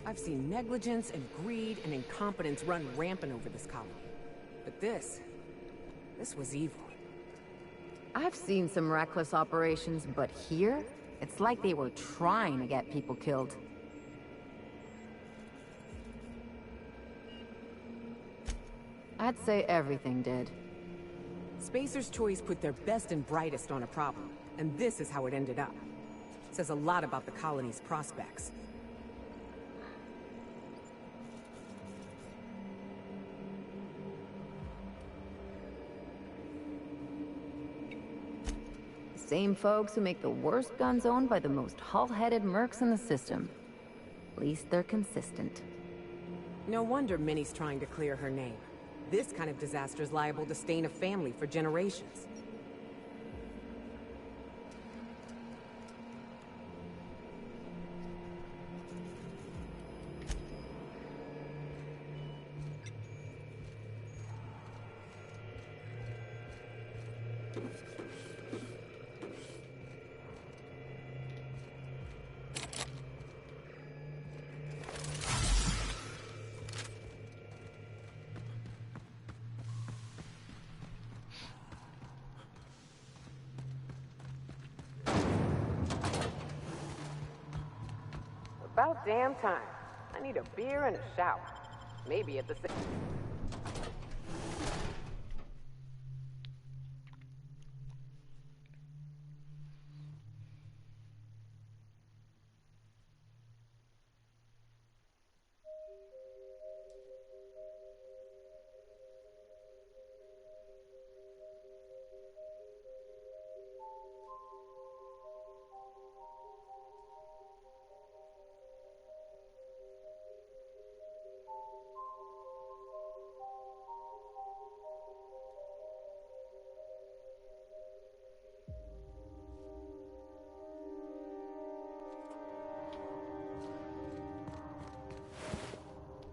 I've seen negligence and greed and incompetence run rampant over this colony. But this was evil. I've seen some reckless operations, but here, it's like they were trying to get people killed. I'd say everything did. Spacer's Choice put their best and brightest on a problem, and this is how it ended up. Says a lot about the colony's prospects. Same folks who make the worst guns owned by the most hull-headed mercs in the system. At least they're consistent. No wonder Minnie's trying to clear her name. This kind of disaster's liable to stain a family for generations. About damn time. I need a beer and a shower. Maybe at the same...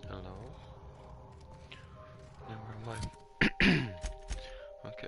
Hello? Never mind. Okay.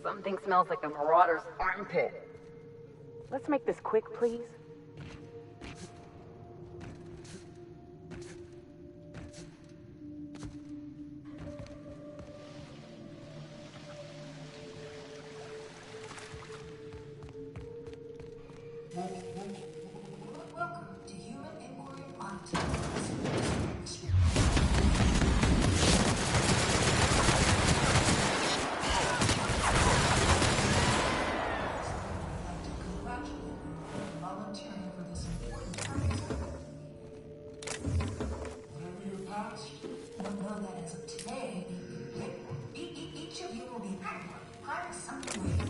Something smells like a marauder's armpit. Let's make this quick, please. have something waiting.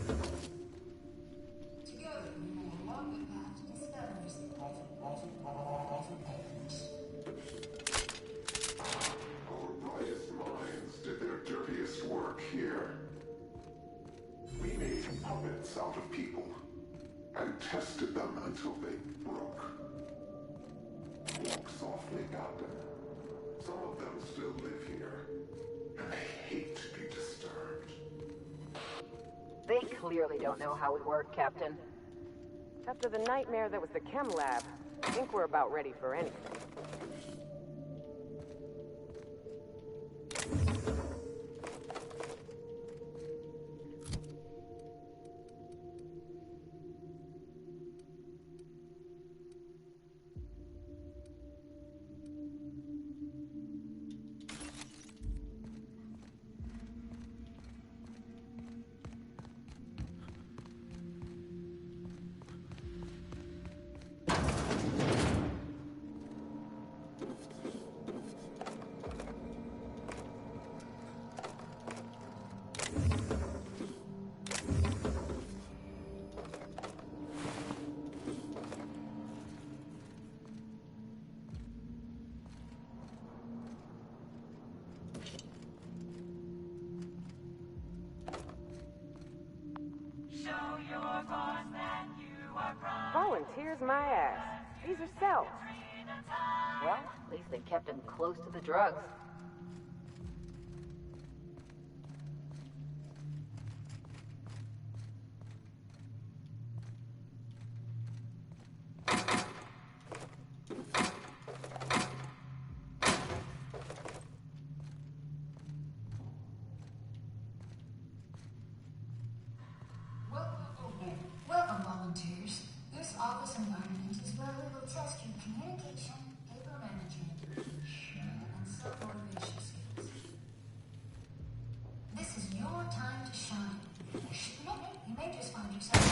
Together, we will unlock the path to discoveries Our brightest minds did their dirtiest work here. We made puppets out of people and tested them until they broke. Walk softly, Captain. Some of them still live here, and they hate to be disturbed. They clearly don't know how we work, Captain. After the nightmare that was the chem lab, I think we're about ready for anything. Volunteers my ass. These are cells. Well, at least they kept him close to the drugs. Welcome, volunteers. This office environment is where we will test your communication, paper management, and self-motivation skills. This is your time to shine. You may just find yourself...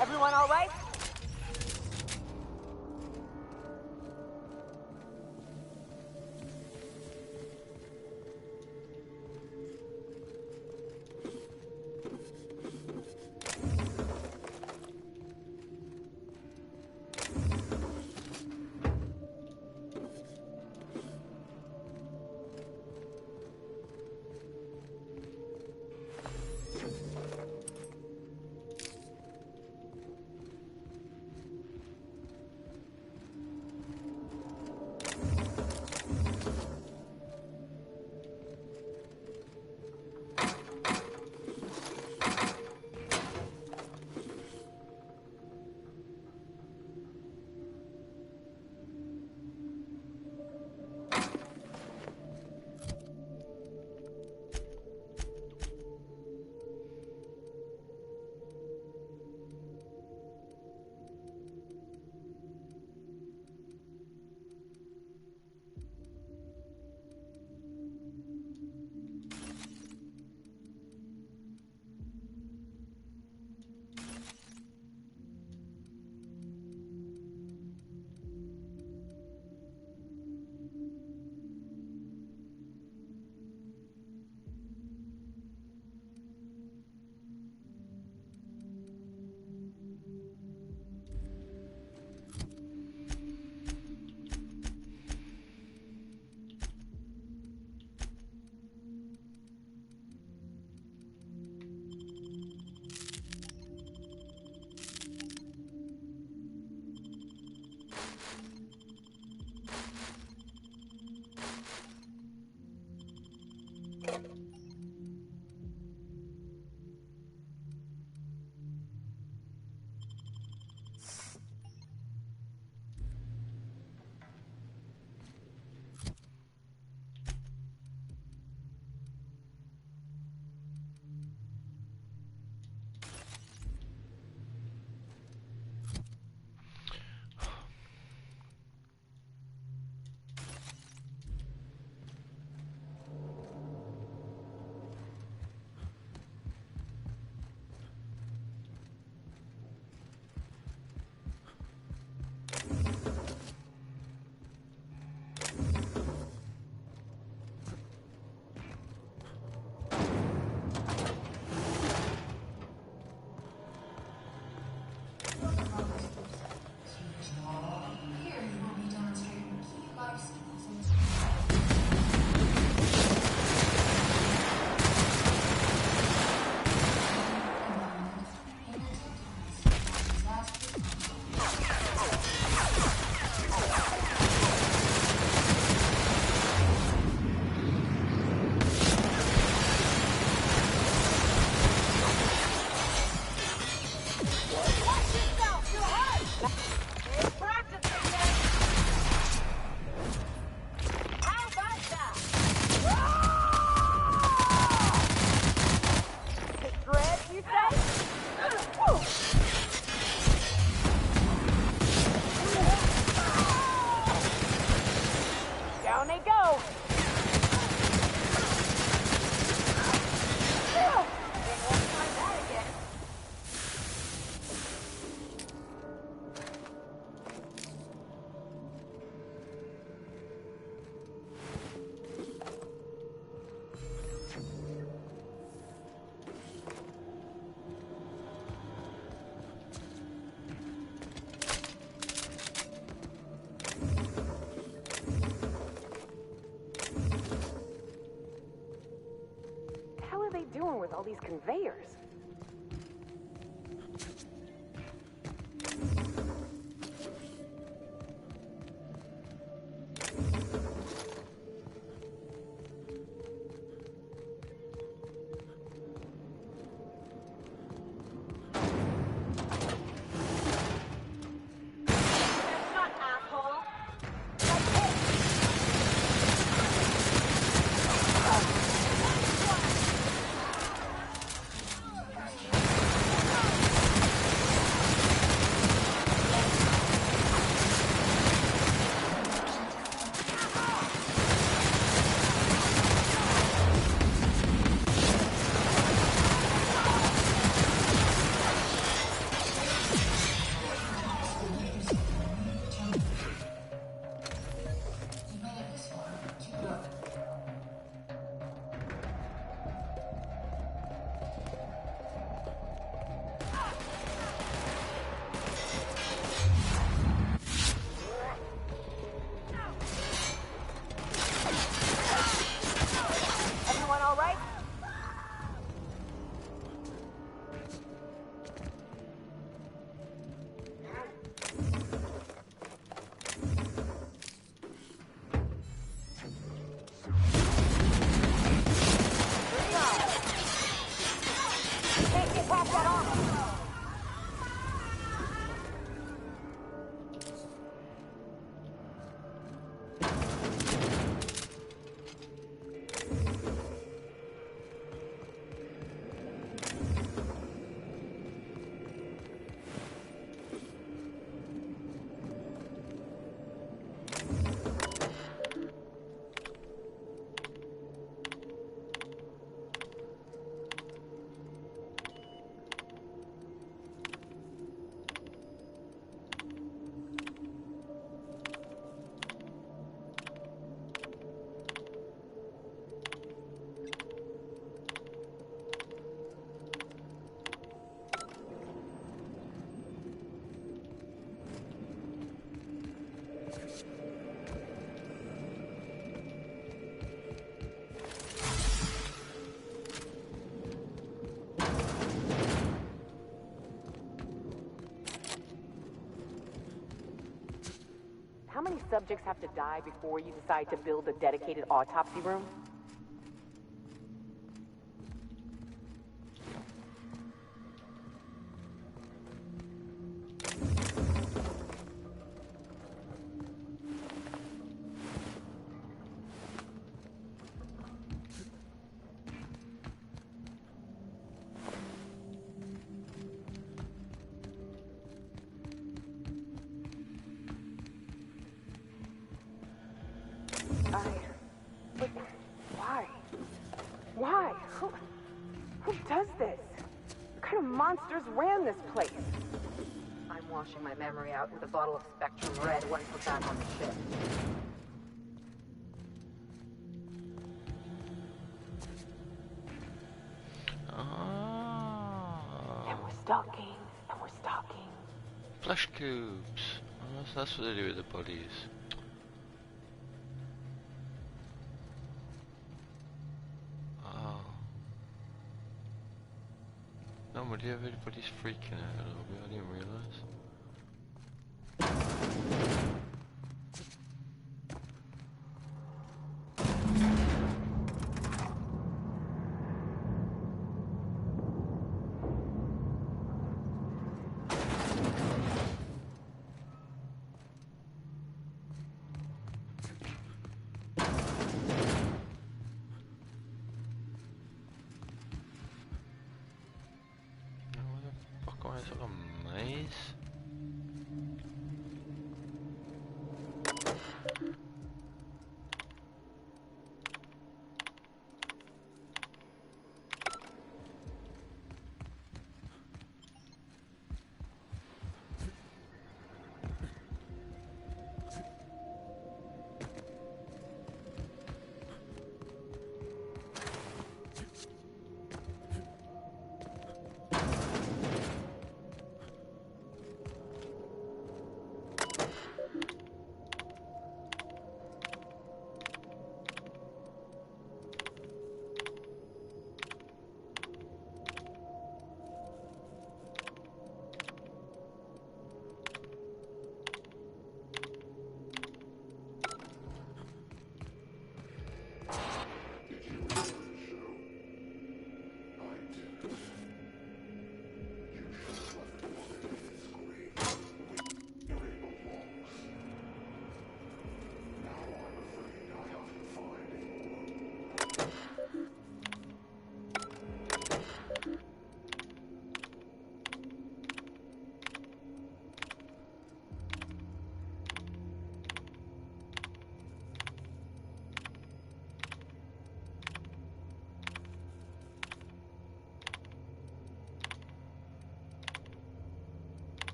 Everyone all right? these conveyors? How many subjects have to die before you decide to build a dedicated autopsy room? But why? Why? Who does this? What kind of monsters ran this place? I'm washing my memory out with a bottle of Spectrum Red once we're back on the ship. And we're stalking, and we're stalking. Flash cubes. Oh, so that's what they do with the bodies. Oh. Nobody, everybody's freaking out a little bit. I didn't realise. It's like a maze.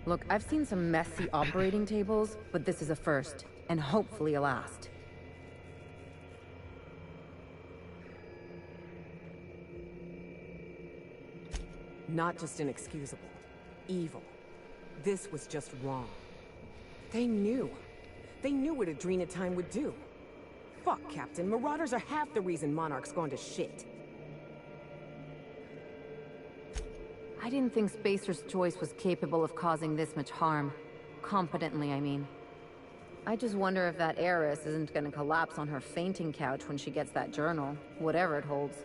Look, I've seen some messy operating tables, but this is a first, and hopefully a last. Not just inexcusable. Evil. This was just wrong. They knew. They knew what Adrena Time would do. Fuck, Captain. Marauders are half the reason Monarch's gone to shit. I didn't think Spacer's Choice was capable of causing this much harm. Competently, I mean. I just wonder if that heiress isn't gonna collapse on her fainting couch when she gets that journal, whatever it holds.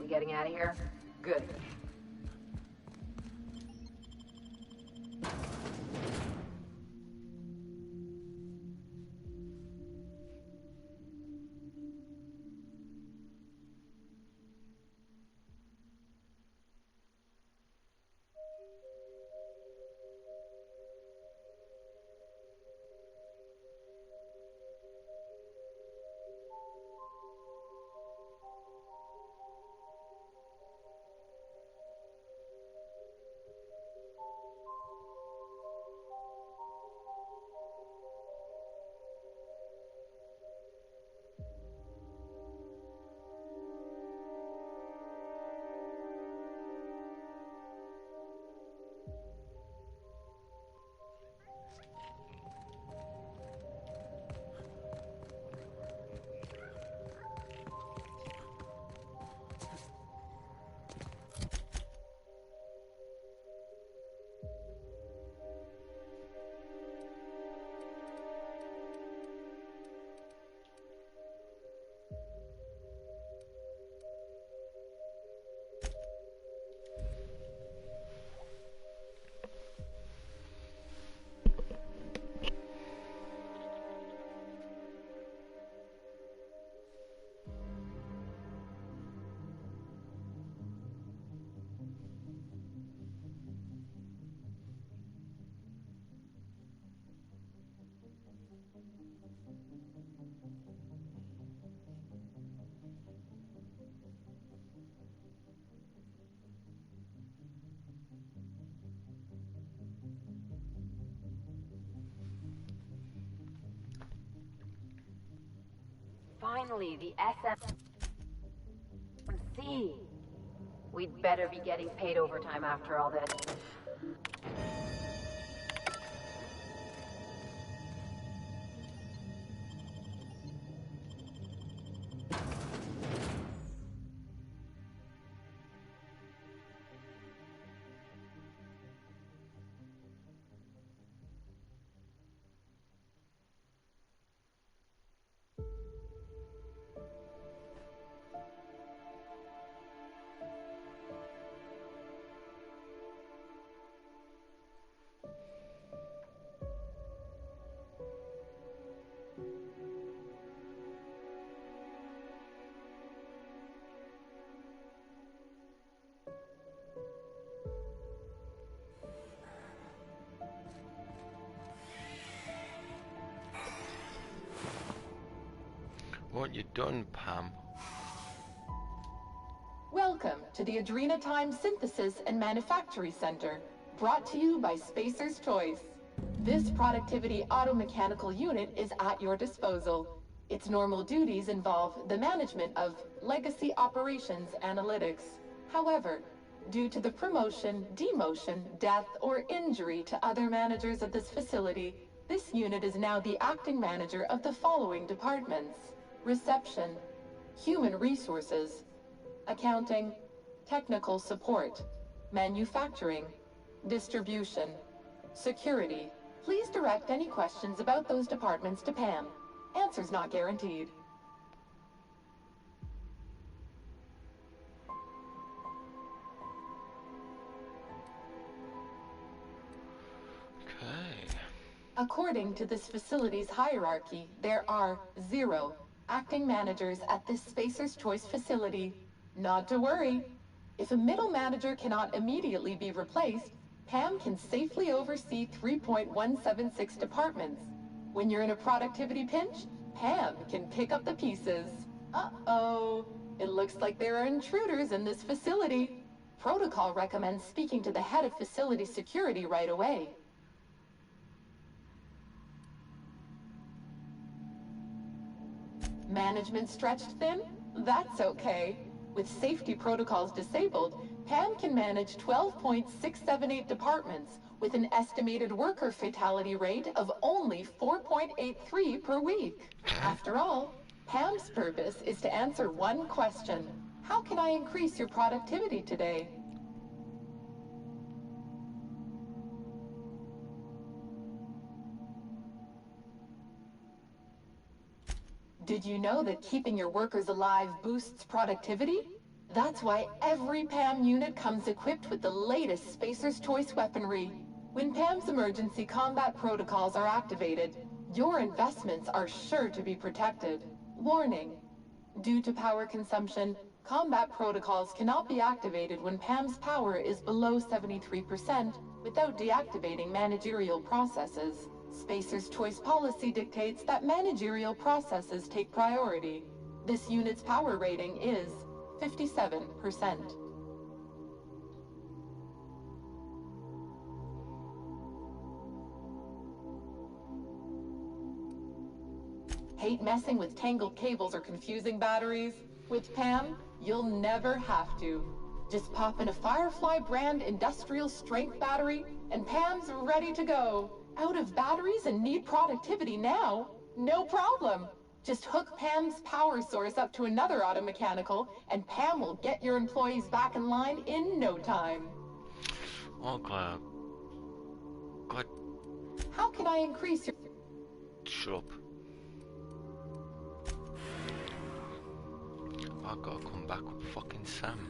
Getting out of here? Good. Finally, the SMC. We'd better be getting paid overtime after all this. What you done, Pam? Welcome to the Adrena Time Synthesis and Manufactory Center, brought to you by Spacer's Choice. This productivity automechanical unit is at your disposal. Its normal duties involve the management of legacy operations analytics. However, due to the promotion, demotion, death, or injury to other managers of this facility, this unit is now the acting manager of the following departments: Reception, Human Resources, Accounting, Technical Support, manufacturing, distribution, security. Please direct any questions about those departments to Pam. Answers not guaranteed. Okay. According to this facility's hierarchy, there are 0 acting managers at this Spacer's Choice facility. Not to worry. If a middle manager cannot immediately be replaced, Pam can safely oversee 3.176 departments. When you're in a productivity pinch, Pam can pick up the pieces. Uh-oh. It looks like there are intruders in this facility. Protocol recommends speaking to the head of facility security right away. Management stretched thin? That's okay. With safety protocols disabled, Pam can manage 12.678 departments with an estimated worker fatality rate of only 4.83 per week. After all, Pam's purpose is to answer one question. How can I increase your productivity today? Did you know that keeping your workers alive boosts productivity? That's why every PAM unit comes equipped with the latest Spacer's Choice weaponry. When PAM's emergency combat protocols are activated, your investments are sure to be protected. Warning: due to power consumption, combat protocols cannot be activated when PAM's power is below 73% without deactivating managerial processes. Spacer's Choice policy dictates that managerial processes take priority. This unit's power rating is 57%. Hate messing with tangled cables or confusing batteries? With PAM, you'll never have to. Just pop in a Firefly brand industrial strength battery, and PAM's ready to go. Out of batteries and need productivity now? No problem. Just hook Pam's power source up to another auto mechanical, and Pam will get your employees back in line in no time. Oh god. God. How can I increase your... Shut up. I've got to come back with fucking Sam.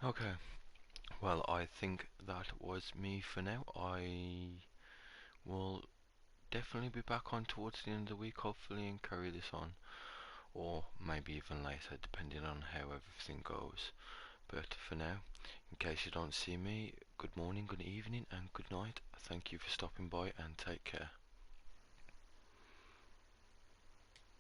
Okay, well, I think that was me for now. I will definitely be back on towards the end of the week, hopefully, and carry this on, or maybe even later, depending on how everything goes. But for now, in case you don't see me, good morning, good evening, and good night. Thank you for stopping by, and take care.